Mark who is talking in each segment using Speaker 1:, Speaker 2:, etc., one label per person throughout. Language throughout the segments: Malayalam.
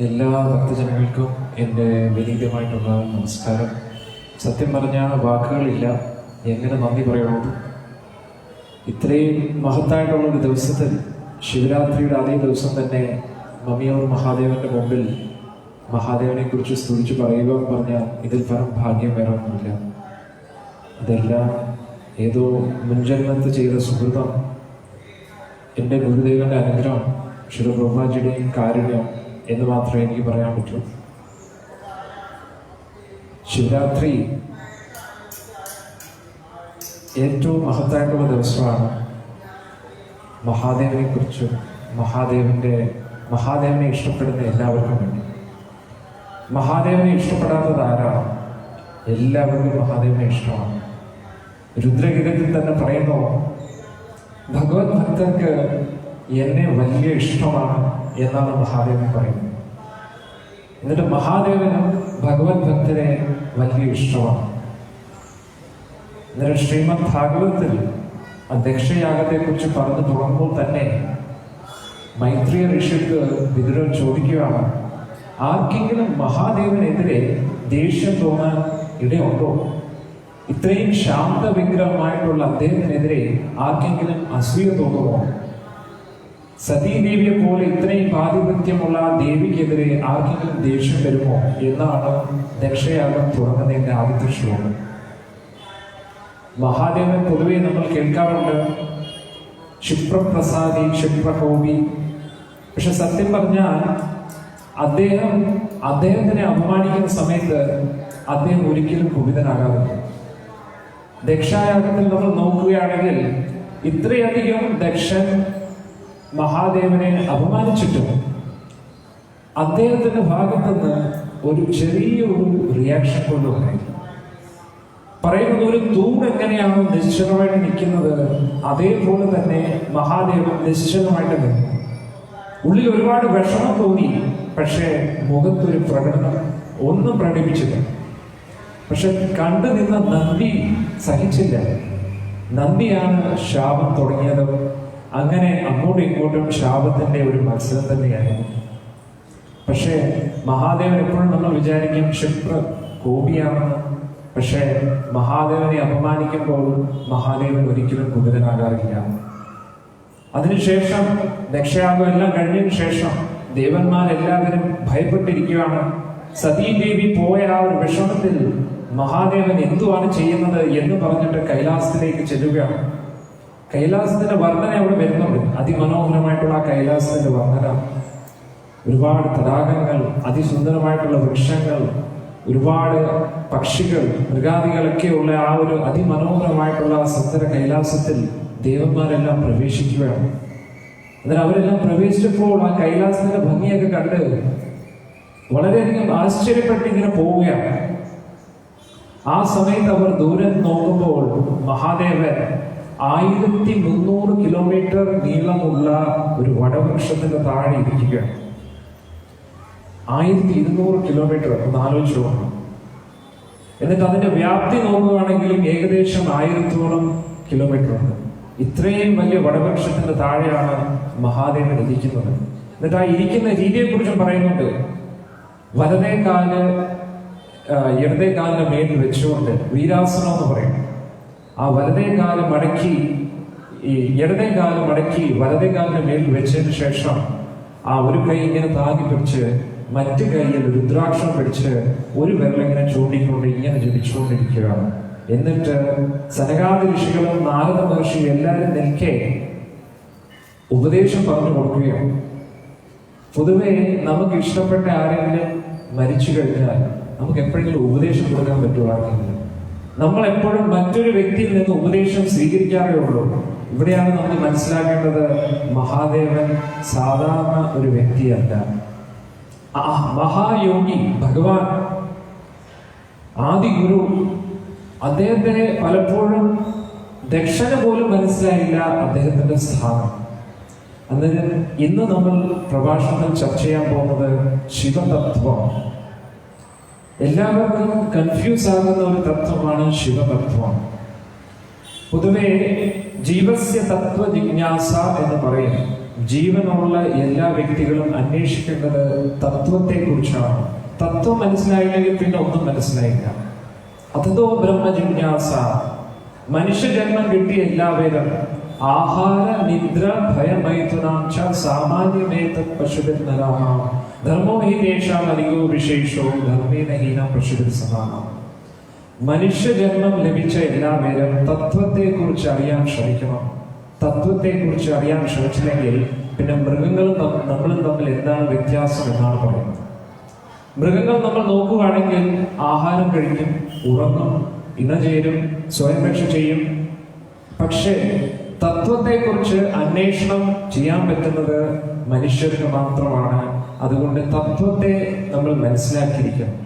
Speaker 1: എല്ലാ ഭക്തജനങ്ങൾക്കും എൻ്റെ വിനീതമായിട്ടുള്ള നമസ്കാരം. സത്യം പറഞ്ഞാൽ വാക്കുകളില്ല, എങ്ങനെ നന്ദി പറയുന്നത്. ഇത്രയും മഹത്തായിട്ടുള്ളൊരു ദിവസത്തിൽ, ശിവരാത്രിയുടെ അതേ ദിവസം തന്നെ മമ്മിയൂർ മഹാദേവൻ്റെ മുമ്പിൽ മഹാദേവനെക്കുറിച്ച് സ്തുതിച്ച് പറയുക എന്ന് പറഞ്ഞാൽ ഇതിൽ പരം ഭാഗ്യം വേറെ ഒന്നുമില്ല. ഇതെല്ലാം ഏതോ മുൻജന്മത്ത് ചെയ്ത സുഹൃതം, എൻ്റെ ഗുരുദേവൻ്റെ അനുഗ്രഹം, ശ്രീ ബ്രഹ്മാജിയുടെയും കാരുണ്യം എന്ന് മാത്രമേ എനിക്ക് പറയാൻ പറ്റൂ. ശിവരാത്രി ഏറ്റവും മഹത്തായിട്ടുള്ള ദിവസമാണ്. മഹാദേവനെക്കുറിച്ച്, മഹാദേവനെ ഇഷ്ടപ്പെടുന്ന എല്ലാവർക്കും വേണ്ടി. മഹാദേവനെ ഇഷ്ടപ്പെടാത്തത് ആരാണ്? എല്ലാവർക്കും മഹാദേവനെ ഇഷ്ടമാണ്. രുദ്രഗീതത്തിൽ തന്നെ പറയുന്നു, ഭഗവത് ഭക്തർക്ക് എന്നെ വലിയ ഇഷ്ടമാണ് എന്നാണ് മഹാദേവൻ പറയുന്നത്. എന്നിട്ട് മഹാദേവനും ഭഗവത് ഭക്തരെ വലിയ ഇഷ്ടമാണ്. എന്നിട്ട് ശ്രീമദ് ഭാഗവതത്തിൽ ദക്ഷയാഗത്തെക്കുറിച്ച് പറഞ്ഞു തുടങ്ങുമ്പോൾ തന്നെ മൈത്രിയ ഋഷിക്ക് വിതുരൻ ചോദിക്കുകയാണ്, ആർക്കെങ്കിലും മഹാദേവനെതിരെ ദേഷ്യം തോന്നാൻ ഇടയുണ്ടോ? ഇത്രയും ശാന്ത വിഗ്രഹമായിട്ടുള്ള അദ്ദേഹത്തിനെതിരെ ആർക്കെങ്കിലും അസൂയ തോന്നുമോ? സതീദേവിയെ പോലെ ഇത്രയും ആധിപത്യമുള്ള ദേവിക്കെതിരെ ആർക്കെങ്കിലും ദേഷ്യം വരുമോ എന്നാണ് ദക്ഷയാഗം തുടങ്ങുന്നതിന്റെ ആദ്യത്തെ ശ്ലോകം. മഹാദേവൻ പൊതുവെ നമ്മൾ കേൾക്കാറുണ്ട്, ക്ഷിപ്രപ്രസാദി, ക്ഷിപ്രകോപി. പക്ഷെ സത്യം പറഞ്ഞാൽ അദ്ദേഹത്തിനെ അപമാനിക്കുന്ന സമയത്ത് അദ്ദേഹം ഒരിക്കലും കുപിതനാകാറില്ല. ദക്ഷയാഗത്തിൽ നമ്മൾ നോക്കുകയാണെങ്കിൽ ഇത്രയധികം ദക്ഷൻ മഹാദേവനെ അപമാനിച്ചിട്ടും അദ്ദേഹത്തിന്റെ ഭാഗത്തുനിന്ന് ഒരു ചെറിയൊരു റിയാക്ഷൻ പോലും ഉണ്ടായില്ല. പറയുന്നത്, ഒരു തൂണ് എങ്ങനെയാണ് നിശ്ചലമായിട്ട് നിൽക്കുന്നത്, അതേപോലെ തന്നെ മഹാദേവൻ നിശ്ചലമായിട്ട് നിൽക്കും. ഉള്ളിൽ ഒരുപാട് വിഷമം തോന്നി, പക്ഷേ മുഖത്തൊരു പ്രകടനം ഒന്നും പ്രകടിപ്പിച്ചില്ല. പക്ഷെ കണ്ടു നിന്ന നന്ദി സഹിച്ചില്ല. നന്ദിയാണ് ശാപം തുടങ്ങിയത്. അങ്ങനെ അങ്ങോട്ടും ഇങ്ങോട്ടും ശാപത്തിന്റെ ഒരു മത്സരം തന്നെയായിരുന്നു. പക്ഷേ മഹാദേവൻ എപ്പോഴും നമ്മൾ വിചാരിക്കും ക്ഷിപ്ര കോപിയാണെന്ന്. പക്ഷേ മഹാദേവനെ അപമാനിക്കുമ്പോൾ മഹാദേവൻ ഒരിക്കലും കുപിതനാകാറില്ല. അതിനുശേഷം ദക്ഷയാഗം എല്ലാം കഴിഞ്ഞതിന് ശേഷം ദേവന്മാരെല്ലാവരും ഭയപ്പെട്ടിരിക്കുകയാണ്. സതീദേവി പോയ ആ ഒരു വിഷമത്തിൽ മഹാദേവൻ എന്തുവാണ് ചെയ്യുന്നത് എന്ന് പറഞ്ഞിട്ട് കൈലാസത്തിലേക്ക് ചെല്ലുകയാണ്. കൈലാസത്തിന്റെ വർണ്ണന അവിടെ വരുന്നുണ്ട്. അതിമനോഹരമായിട്ടുള്ള കൈലാസത്തിന്റെ വർണ്ണന, ഒരുപാട് തടാകങ്ങൾ, അതിസുന്ദരമായിട്ടുള്ള വൃക്ഷങ്ങൾ, ഒരുപാട് പക്ഷികൾ, മൃഗാദികളൊക്കെയുള്ള ആ ഒരു അതിമനോഹരമായിട്ടുള്ള സുന്ദര കൈലാസത്തിൽ ദേവന്മാരെല്ലാം പ്രവേശിക്കുകയാണ്. എന്നാൽ അവരെല്ലാം പ്രവേശിച്ചപ്പോൾ ആ കൈലാസത്തിന്റെ ഭംഗിയൊക്കെ കണ്ട് വളരെയധികം ആശ്ചര്യപ്പെട്ട് ഇങ്ങനെ പോവുകയാണ്. ആ സമയത്ത് അവർ ദൂരെ നോക്കുമ്പോൾ മഹാദേവൻ 1300 കിലോമീറ്റർ നീളമുള്ള ഒരു വടവൃക്ഷത്തിന്റെ താഴെ ഇരിക്കുകയാണ്. 1200 കിലോമീറ്റർ ഒന്ന് ആലോചിച്ചു നോക്കണം. എന്നിട്ട് അതിന്റെ വ്യാപ്തി നോക്കുകയാണെങ്കിലും ഏകദേശം 1000-ഓളം കിലോമീറ്റർ ഉണ്ട്. ഇത്രയും വലിയ വടവൃക്ഷത്തിന്റെ താഴെയാണ് മഹാദേവൻ ഇരിക്കുന്നത്. എന്നിട്ട് ആ ഇരിക്കുന്ന രീതിയെ കുറിച്ചും പറയുന്നുണ്ട്. വലതേ കാല് ഇടതേ കാലിന്റെ മേലിൽ വെച്ചുകൊണ്ട് വീരാസനം എന്ന് പറയും. ആ വലതേ കാല് മടക്കി, ഇടതേ കാല് മടക്കി വലതേ കാലിന്റെ മേലിൽ വെച്ചതിന് ശേഷം ആ ഒരു കൈ ഇങ്ങനെ താങ്ങി പിടിച്ച് മറ്റു കൈയിൽ രുദ്രാക്ഷം പിടിച്ച് ഒരു വിരലിങ്ങനെ ചൂണ്ടിക്കൊണ്ട് ഇങ്ങനെ ജപിച്ചുകൊണ്ടിരിക്കുകയാണ്. എന്നിട്ട് സനകാദി ഋഷികളും നാരദ മഹർഷിയും എല്ലാവരും നിൽക്കെ ഉപദേശം പറഞ്ഞു കൊടുക്കുകയാണ്. പൊതുവെ നമുക്ക് ഇഷ്ടപ്പെട്ട ആരെങ്കിലും മരിച്ചു കഴിഞ്ഞാൽ നമുക്ക് എപ്പോഴെങ്കിലും ഉപദേശം കൊടുക്കാൻ പറ്റുമോ? ആർക്കെങ്കിലും? നമ്മൾ എപ്പോഴും മറ്റൊരു വ്യക്തിയിൽ നിന്ന് ഉപദേശം സ്വീകരിക്കാറേ ഉള്ളൂ. ഇവിടെയാണ് നമ്മൾ മനസ്സിലാക്കേണ്ടത്, മഹാദേവൻ സാധാരണ ഒരു വ്യക്തിയല്ല. മഹായോഗി ഭഗവാൻ, ആദി ഗുരു, അദ്ദേഹത്തെ പലപ്പോഴും ദക്ഷന പോലും മനസ്സിലായില്ല അദ്ദേഹത്തിന്റെ സ്ഥാനം. അന്നേരം ഇന്ന് നമ്മൾ പ്രഭാഷണത്തിൽ ചർച്ച ചെയ്യാൻ പോകുന്നത് ശിവതത്വം. എല്ലാവർക്കും കൺഫ്യൂസ് ആകുന്ന ഒരു തത്വമാണ് ശിവതത്വം. പൊതുവെ ജീവസ്യ തത്വ ജിജ്ഞാസ എന്ന് പറയും. ജീവനുള്ള എല്ലാ വ്യക്തികളും അന്വേഷിക്കേണ്ടത് തത്വത്തെക്കുറിച്ചാണ്. തത്വം മനസ്സിലായില്ലെങ്കിൽ പിന്നെ ഒന്നും മനസ്സിലായില്ല. അതോ ബ്രഹ്മ ജിജ്ഞാസ. മനുഷ്യജന്മം കിട്ടിയ എല്ലാവരും ആഹാര നിദ്ര ഭയമൈഥുനാം ച സാമാന്യമേത പശുഭിർനരാണാം ധർമ്മോ ഹി തേഷാം അധികോ വിശേഷോ ധർമ്മേന ഹീനം പശുഭിർ സമാനം. മനുഷ്യജന്മം ലഭിച്ച എല്ലാവരും തത്വത്തെക്കുറിച്ച് അറിയാൻ ശ്രമിക്കണം. തത്വത്തെക്കുറിച്ച് അറിയാൻ ശ്രമിച്ചില്ലെങ്കിൽ പിന്നെ മൃഗങ്ങളും നമ്മളും തമ്മിൽ എന്താണ് വ്യത്യാസം എന്നാണ് പറയുന്നത്. മൃഗങ്ങൾ നമ്മൾ നോക്കുകയാണെങ്കിൽ ആഹാരം കഴിക്കും, ഉറങ്ങും, ഇണചേരും, സ്വയം രക്ഷ ചെയ്യും. പക്ഷേ തത്വത്തെക്കുറിച്ച് അന്വേഷണം ചെയ്യാൻ പറ്റുന്നത് മനുഷ്യർക്ക് മാത്രമാണ്. അതുകൊണ്ട് തത്വത്തെ നമ്മൾ മനസ്സിലാക്കിയിരിക്കണം.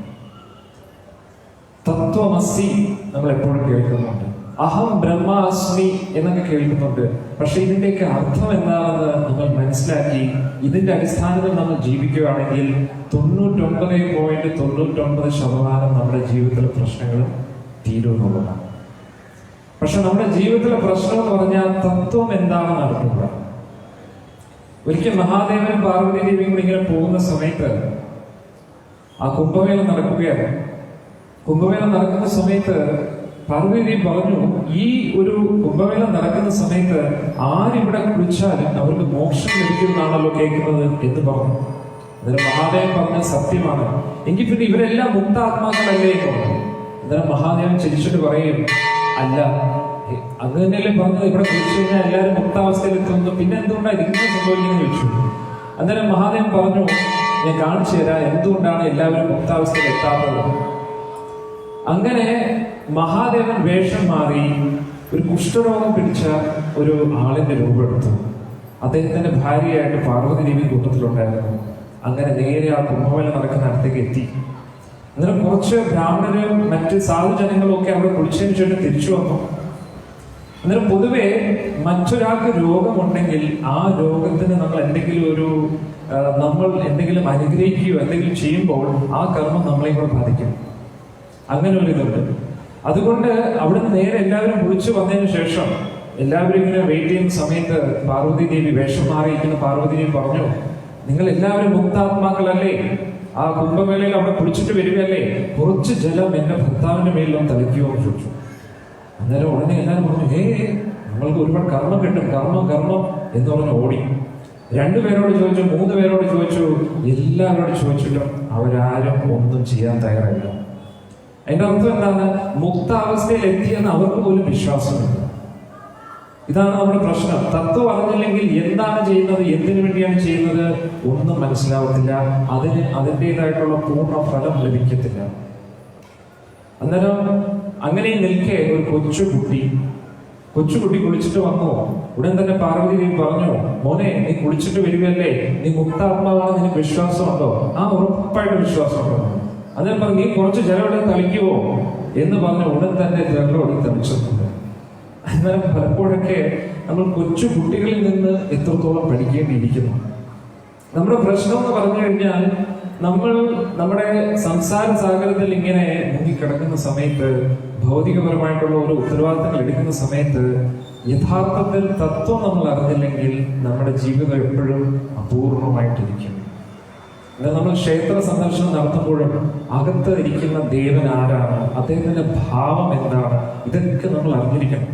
Speaker 1: തത്വമസി നമ്മൾ എപ്പോഴും കേൾക്കുന്നുണ്ട്, അഹം ബ്രഹ്മാസ്മി എന്നൊക്കെ കേൾക്കുന്നുണ്ട്. പക്ഷെ ഇതിന്റെയൊക്കെ അർത്ഥം എന്താണെന്ന് നമ്മൾ മനസ്സിലാക്കി ഇതിന്റെ അടിസ്ഥാനത്തിൽ നമ്മൾ ജീവിക്കുകയാണെങ്കിൽ 99.99% നമ്മുടെ ജീവിതത്തിലെ പ്രശ്നങ്ങളും തീരുമെന്നുള്ളതാണ്. പക്ഷെ നമ്മുടെ ജീവിതത്തിലെ പ്രശ്നം എന്ന് പറഞ്ഞാൽ തത്വം എന്താണെന്ന് അറിഞ്ഞുകൂട. ഒരിക്കൽ മഹാദേവനും പാർവതി ദേവിയും കൂടി ഇങ്ങനെ പോകുന്ന സമയത്ത് ആ കുംഭമേള നടക്കുകയാണ്. കുംഭമേള നടക്കുന്ന സമയത്ത് പാർവതി ദേവി പറഞ്ഞു, ഈ ഒരു കുംഭമേള നടക്കുന്ന സമയത്ത് ആരിവിടെ കുളിച്ചാലും അവർക്ക് മോക്ഷം ലഭിക്കുന്നതാണല്ലോ കേൾക്കുന്നത് എന്ന് പറഞ്ഞു. അന്നേരം മഹാദേവൻ പറഞ്ഞ സത്യമാണ്, എങ്കിൽ പിന്നെ ഇവരെല്ലാം മുക്താത്മാക്കളല്ലേ എന്ന് പറഞ്ഞു. അന്നേരം മഹാദേവൻ ചിരിച്ചിട്ട് പറയും, അല്ല, അത് തന്നെയല്ലേ പറഞ്ഞത്, ഇവിടെ കുളിച്ചു കഴിഞ്ഞാൽ എല്ലാവരും മുക്താവസ്ഥയിൽ എത്തുന്നു, പിന്നെ എന്തുകൊണ്ടാണ് ഇതിങ്ങനെ സംഭവിക്കുന്നത് ചോദിച്ചു. അന്നേരം മഹാദേവൻ പറഞ്ഞു, ഞാൻ കാണിച്ചു തരാം എന്തുകൊണ്ടാണ് എല്ലാവരും മുക്താവസ്ഥയിൽ എത്താത്തത്. അങ്ങനെ മഹാദേവൻ വേഷം മാറി ഒരു കുഷ്ഠരോഗം പിടിച്ച ഒരു ആളിന്റെ രൂപമെടുത്തു. അദ്ദേഹത്തിന്റെ ഭാര്യയായിട്ട് പാർവതി ദേവി കൂട്ടത്തിലുണ്ടായിരുന്നു. അങ്ങനെ നേരെ ആ കുംഭമേള നടക്കുന്ന അടുത്തേക്ക് എത്തി. അന്നേരം കുറച്ച് ബ്രാഹ്മണരും മറ്റ് സാധുജനങ്ങളും ഒക്കെ അവിടെ കുളിച്ചതിന് ശേഷം തിരിച്ചു വന്നു. അന്നേരം പൊതുവെ മറ്റൊരാൾക്ക് രോഗമുണ്ടെങ്കിൽ ആ രോഗത്തിന് നമ്മൾ എന്തെങ്കിലും അനുഗ്രഹിക്കുകയോ എന്തെങ്കിലും ചെയ്യുമ്പോൾ ആ കർമ്മം നമ്മളെ കൂടെ ബാധിക്കും. അങ്ങനെ ഒരു ഇതുണ്ട്. അതുകൊണ്ട് അവിടെ നിന്ന് നേരെ എല്ലാവരും കുളിച്ചു വന്നതിന് ശേഷം എല്ലാവരും ഇങ്ങനെ വെയിറ്റ് ചെയ്യുന്ന സമയത്ത് പാർവതി ദേവി വേഷം മാറിയിരിക്കുന്ന പാർവതി ദേവി പറഞ്ഞു, നിങ്ങൾ എല്ലാവരും മുക്താത്മാക്കളല്ലേ, ആ കുംഭമേളയിൽ അവിടെ കുളിച്ചിട്ട് വരികയല്ലേ, കുറച്ച് ജലം എന്റെ ഭർത്താവിന്റെ മേലിലും തളിക്കുമോ എന്ന് ചോദിച്ചു. അന്നേരം ഉടനെ എല്ലാവരും പറഞ്ഞു, നമ്മൾക്ക് ഒരുപാട് കർമ്മം കിട്ടും, കർമ്മം എന്ന് പറഞ്ഞ് ഓടി. 2 പേരോട് ചോദിച്ചു, 3 പേരോട് ചോദിച്ചു, എല്ലാവരോടും ചോദിച്ചിട്ടും അവരാരും ഒന്നും ചെയ്യാൻ തയ്യാറായില്ല. അതിന്റെ അർത്ഥം എന്താണ്? മുക്താവസ്ഥയിൽ എത്തിയെന്ന് അവർക്ക് പോലും വിശ്വാസമില്ല. ഇതാണ് നമ്മുടെ പ്രശ്നം. തത്വം അറിഞ്ഞില്ലെങ്കിൽ എന്താണ് ചെയ്യുന്നത്, എന്തിനു വേണ്ടിയാണ് ചെയ്യുന്നത് ഒന്നും മനസ്സിലാവത്തില്ല. അതിന് അതിൻ്റെതായിട്ടുള്ള പൂർണ്ണ ഫലം ലഭിക്കത്തില്ല. അന്നേരം അങ്ങനെ നിൽക്കെ ഒരു കൊച്ചുകുട്ടി കുളിച്ചിട്ട് വന്നു. ഉടൻ തന്നെ പാർവതി ദേവി പറഞ്ഞു, മോനെ, നീ കുളിച്ചിട്ട് വരികയല്ലേ, നീ മുക്താത്മാവാണ്, നിനക്ക് വിശ്വാസമുണ്ടോ? ആ, ഉറപ്പായിട്ട് വിശ്വാസമുണ്ടോ? അന്നേരം പറഞ്ഞു, നീ കുറച്ച് ജലം തളിക്കുവോ എന്ന് പറഞ്ഞ ഉടൻ തന്നെ ജലം തളിച്ചിട്ടുണ്ട്. അന്നേരം പലപ്പോഴൊക്കെ നമ്മൾ കൊച്ചു കുട്ടികളിൽ നിന്ന് എത്രത്തോളം പഠിക്കേണ്ടിയിരിക്കുന്നു. നമ്മുടെ പ്രശ്നം എന്ന് പറഞ്ഞു കഴിഞ്ഞാൽ നമ്മുടെ സംസാര സാഗരത്തിൽ ഇങ്ങനെ മുങ്ങിക്കിടക്കുന്ന സമയത്ത്, ഭൗതികപരമായിട്ടുള്ള ഓരോ ഉത്തരവാദിത്തങ്ങൾ എടുക്കുന്ന സമയത്ത് യഥാർത്ഥത്തിൽ തത്വം നമ്മൾ അറിഞ്ഞില്ലെങ്കിൽ നമ്മുടെ ജീവിതം എപ്പോഴും അപൂർണമായിട്ടിരിക്കും. നമ്മൾ ക്ഷേത്ര സന്ദർശനം നടത്തുമ്പോഴും അകത്ത് ഇരിക്കുന്ന ദേവൻ ആരാണ്, അദ്ദേഹത്തിന്റെ ഭാവം എന്താണ്, ഇതൊക്കെ നമ്മൾ അറിഞ്ഞിരിക്കണം.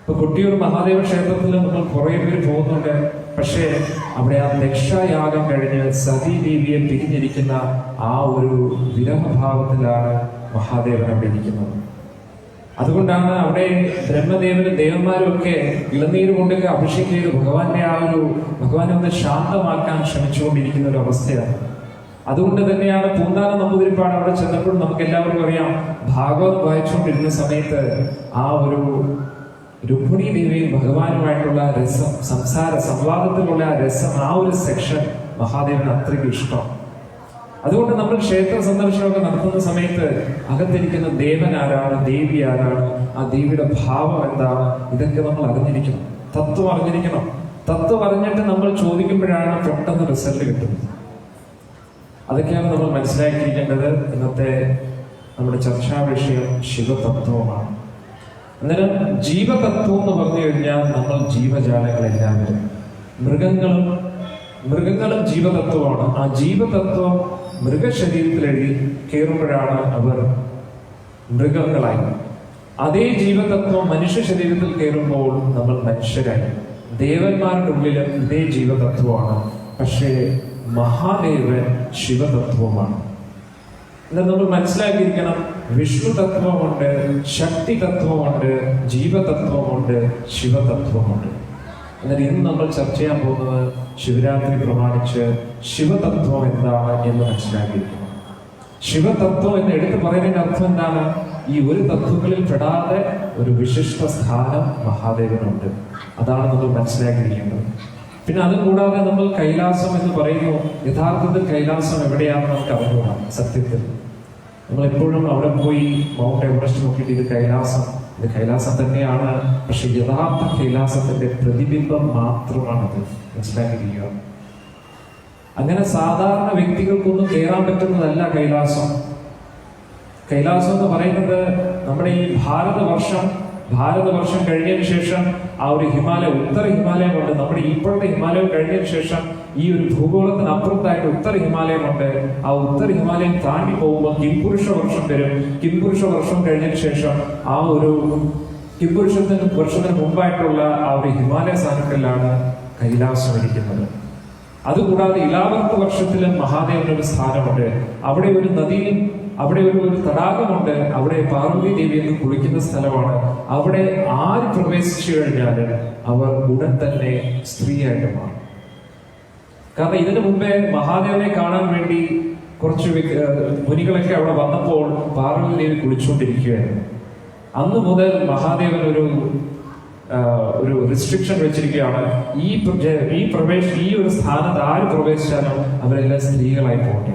Speaker 1: ഇപ്പൊ കൊട്ടിയൂർ മഹാദേവ ക്ഷേത്രത്തിൽ നമ്മൾ കുറെ പേര് പോകുന്നുണ്ട്. പക്ഷേ അവിടെ ആ ദക്ഷയാഗം കഴിഞ്ഞ് സതീദേവിയെ പിരിഞ്ഞിരിക്കുന്ന ആ ഒരു വിരഹഭാവത്തിലാണ് മഹാദേവൻ അവിടെ ഇരിക്കുന്നത്. അതുകൊണ്ടാണ് അവിടെ ബ്രഹ്മദേവനും ദേവന്മാരും ഒക്കെ ഇളനീര് കൊണ്ടൊക്കെ അഭിഷേകം ചെയ്ത് ഭഗവാനെ ഒന്ന് ശാന്തമാക്കാൻ ശ്രമിച്ചുകൊണ്ടിരിക്കുന്ന ഒരു അവസ്ഥയാണ്. അതുകൊണ്ട് തന്നെയാണ് പൂന്താനം നമ്പൂതിരിപ്പാട് അവിടെ ചെന്നപ്പോൾ നമുക്ക് എല്ലാവർക്കും അറിയാം, ഭാഗവതം വായിച്ചുകൊണ്ടിരുന്ന സമയത്ത് ആ ഒരു രുക്മിണി ദേവിയും ഭഗവാനുമായിട്ടുള്ള രസം, സംസാര സംവാദത്തിലുള്ള ആ രസം, ആ ഒരു സെക്ഷൻ മഹാദേവന് അത്രയ്ക്ക് ഇഷ്ടം. അതുകൊണ്ട് നമ്മൾ ക്ഷേത്ര സന്ദർശനമൊക്കെ നടത്തുന്ന സമയത്ത് അകത്തിരിക്കുന്ന ദേവൻ ആരാണ്, ദേവി ആരാണ്, ആ ദേവിയുടെ ഭാവം എന്താണ്, ഇതൊക്കെ നമ്മൾ അറിഞ്ഞിരിക്കണം. തത്വം അറിഞ്ഞിരിക്കണം. തത്വം അറിഞ്ഞിട്ട് നമ്മൾ ചോദിക്കുമ്പോഴാണ് പെട്ടെന്ന് റിസൾട്ട് കിട്ടുന്നത്. അതൊക്കെയാണ് നമ്മൾ മനസ്സിലാക്കിയിരിക്കേണ്ടത്. ഇന്നത്തെ നമ്മുടെ ചർച്ചാ വിഷയം ശിവതത്വമാണ്. അന്നേരം ജീവതത്വം എന്ന് പറഞ്ഞു കഴിഞ്ഞാൽ നമ്മൾ ജീവജാലങ്ങൾ എല്ലാവരും മൃഗങ്ങളും ജീവതത്വമാണ്. ആ ജീവതത്വം മൃഗശരീരത്തിൽ എഴുതി കയറുമ്പോഴാണ് അവർ മൃഗങ്ങളായി. അതേ ജീവതത്വം മനുഷ്യ ശരീരത്തിൽ കയറുമ്പോൾ നമ്മൾ മനുഷ്യരായി. ദേവന്മാരുടെ ഉള്ളിലും ഇതേ ജീവതത്വമാണ്. പക്ഷേ മഹാദേവൻ ശിവതത്വമാണ്. എന്നാൽ നമ്മൾ മനസ്സിലാക്കിയിരിക്കണം, വിഷ്ണു തത്വമുണ്ട്, ശക്തി തത്വമുണ്ട്, ജീവതത്വമുണ്ട്, ശിവതത്വമുണ്ട്. എന്നാൽ ഇന്ന് നമ്മൾ ചർച്ച ചെയ്യാൻ പോകുന്നത് ശിവരാത്രി പ്രമാണിച്ച് ശിവതത്വം എന്താണ് എന്ന് മനസ്സിലാക്കിയിരിക്കണം. ശിവതത്വം എന്ന് എടുത്തു പറയുന്നതിന്റെ അർത്ഥം എന്താണ്? ഈ ഒരു തത്വങ്ങളിൽ പെടാതെ ഒരു വിശിഷ്ട സ്ഥാനം മഹാദേവനുണ്ട്. അതാണ് നമ്മൾ മനസ്സിലാക്കിയിരിക്കേണ്ടത്. പിന്നെ അതുകൂടാതെ നമ്മൾ കൈലാസം എന്ന് പറയുന്നു. യഥാർത്ഥത്തിൽ കൈലാസം എവിടെയാണെന്ന് നമുക്ക് അറിഞ്ഞുകൂടാം. സത്യത്തിൽ നമ്മൾ എപ്പോഴും അവിടെ പോയി മൗണ്ട് എവറസ്റ്റ് നോക്കിയിട്ട് ഇത് കൈലാസം തന്നെയാണ്. പക്ഷെ യഥാർത്ഥ കൈലാസത്തിന്റെ പ്രതിബിംബം മാത്രമാണത്. മനസ്സിലാക്കിയിരിക്കുക. അങ്ങനെ സാധാരണ വ്യക്തികൾക്കൊന്നും കയറാൻ പറ്റുന്നതല്ല കൈലാസം. കൈലാസം എന്ന് പറയുന്നത് നമ്മുടെ ഈ ഭാരതവർഷം കഴിഞ്ഞതിന് ശേഷം ആ ഒരു ഹിമാലയം, ഉത്തര ഹിമാലയമുണ്ട്. നമ്മുടെ ഇപ്പോഴത്തെ ഹിമാലയം കഴിഞ്ഞതിന് ശേഷം ഈ ഒരു ഭൂഗോളത്തിന് അപ്പുറത്തായിട്ട് ഉത്തര ഹിമാലയമുണ്ട്. ആ ഉത്തര ഹിമാലയം താണ്ടി പോകുമ്പോൾ കിംപുരുഷ വർഷം വരും. കിംപുരുഷ വർഷം കഴിഞ്ഞതിന് ശേഷം ആ ഒരു വർഷത്തിന് മുമ്പായിട്ടുള്ള ആ ഒരു ഹിമാലയ സാനുക്കളിലാണ് കൈലാസം ഇരിക്കുന്നത്. അതുകൂടാതെ ഇലാവർത്ത വർഷത്തിലും മഹാദേവന്റെ ഒരു സ്ഥാനമുണ്ട്. അവിടെ ഒരു നദിയും അവിടെ ഒരു തടാകമുണ്ട്. അവിടെ പാർവതി ദേവി എന്ന് കുളിക്കുന്ന സ്ഥലമാണ്. അവിടെ ആര് പ്രവേശിച്ചു കഴിഞ്ഞാലും അവർ ഉടൻ തന്നെ സ്ത്രീയായിട്ട് മാറും. കാരണം ഇതിനു മുമ്പേ മഹാദേവനെ കാണാൻ വേണ്ടി കുറച്ച് മുനികളൊക്കെ അവിടെ വന്നപ്പോൾ പാർവതി ദേവി കുളിച്ചുകൊണ്ടിരിക്കുകയായിരുന്നു. അന്ന് മുതൽ മഹാദേവൻ ഒരു റിസ്ട്രിക്ഷൻ വെച്ചിരിക്കുകയാണ്. ഈ ഒരു സ്ഥാനത്ത് ആര് പ്രവേശിച്ചാലും അവരെല്ലാം സ്ത്രീകളായി പോകേണ്ടി.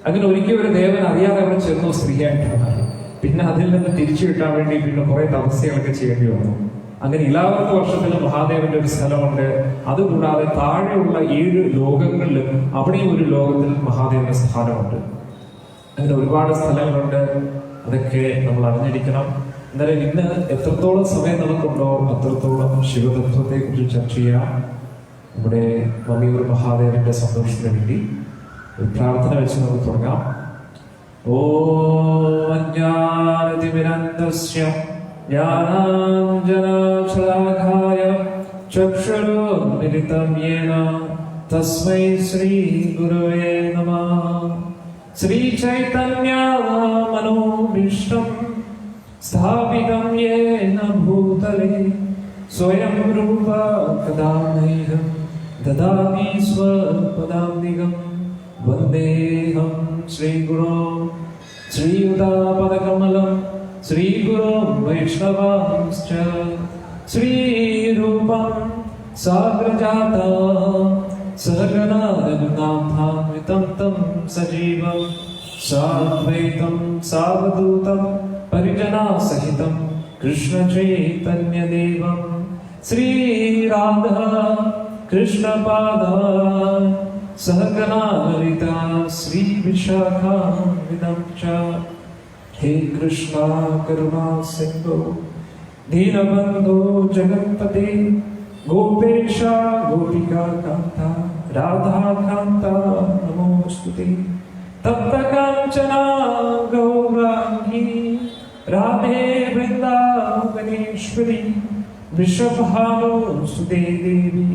Speaker 1: അങ്ങനെ ഒരിക്കലും ഒരു ദേവൻ അറിയാതെ അവിടെ ചെന്നു സ്ത്രീയായിട്ട് മാറി. പിന്നെ അതിൽ നിന്ന് തിരിച്ചു കിട്ടാൻ വേണ്ടി പിന്നെ കുറെ തപസ്യകളൊക്കെ ചെയ്യേണ്ടി വന്നു. അങ്ങനെ ഇലാവർത്ത വർഷത്തിൽ മഹാദേവന്റെ ഒരു സ്ഥലമുണ്ട്. അതുകൂടാതെ താഴെയുള്ള 7 ലോകങ്ങളിലും അവിടെയും ഒരു ലോകത്തിൽ മഹാദേവന്റെ സ്ഥാനമുണ്ട്. അങ്ങനെ ഒരുപാട് സ്ഥലങ്ങളുണ്ട്. അതൊക്കെ നമ്മൾ അറിഞ്ഞിരിക്കണം. എന്നാലും ഇന്ന് എത്രത്തോളം സമയം നമുക്കുണ്ടോ അത്രത്തോളം ശിവതത്വത്തെ കുറിച്ച് ചർച്ച ചെയ്യാം. നമ്മുടെ മമ്മിയൂർ മഹാദേവന്റെ സന്തോഷത്തിന് വേണ്ടി ഒരു പ്രാർത്ഥന വെച്ച് നമുക്ക് തുടങ്ങാം. ഓം അജ്ഞാനതിമിരന്തസ്യ ജ്ഞാനാഞ്ജനശലാഘായ ചക്ഷുരുന്മിലിതം യേന തസ്മൈ ശ്രീ ഗുരവേ നമഃ. ശ്രീചൈതന്യമനോഭീഷ്ടം സ്ഥാപിതം യേന ഭൂതലേ സ്വയം രൂപ കഥാ മഹ്യം ദദാതി സ്വപദാന്തികം. വന്ദേഹം ശ്രീഗുരോ ശ്രീയുതാപദകമലം ശ്രീഗുരും വൈഷ്ണവാംശ്ച ശ്രീരൂപം സാഗ്രജാതം സഹഗണ രഘുനാഥാന്വിതം തം സജീവം സാദ്വൈതം സാവധൂതം പരിജനാസഹിതം കൃഷ്ണചൈതന്യദേവം ശ്രീരാധാ കൃഷ്ണപാദ സഹഗണ ലളിതാ ശ്രീവിശാഖാന്വിതം ച. ഹേ കൃഷ്ണ കരുണാ സിന്ധു ദീനബന്ധോ ജഗത്പതേ ഗോപേശ ഗോപികാകാന്ത രാധാകാന്ത നമോസ്തുതേ. തപ്തകാഞ്ചന ഗൗരാംഗീ രാധേ വൃന്ദാവനേശ്വരി വൃഷഭാനുസുതേ ദേവി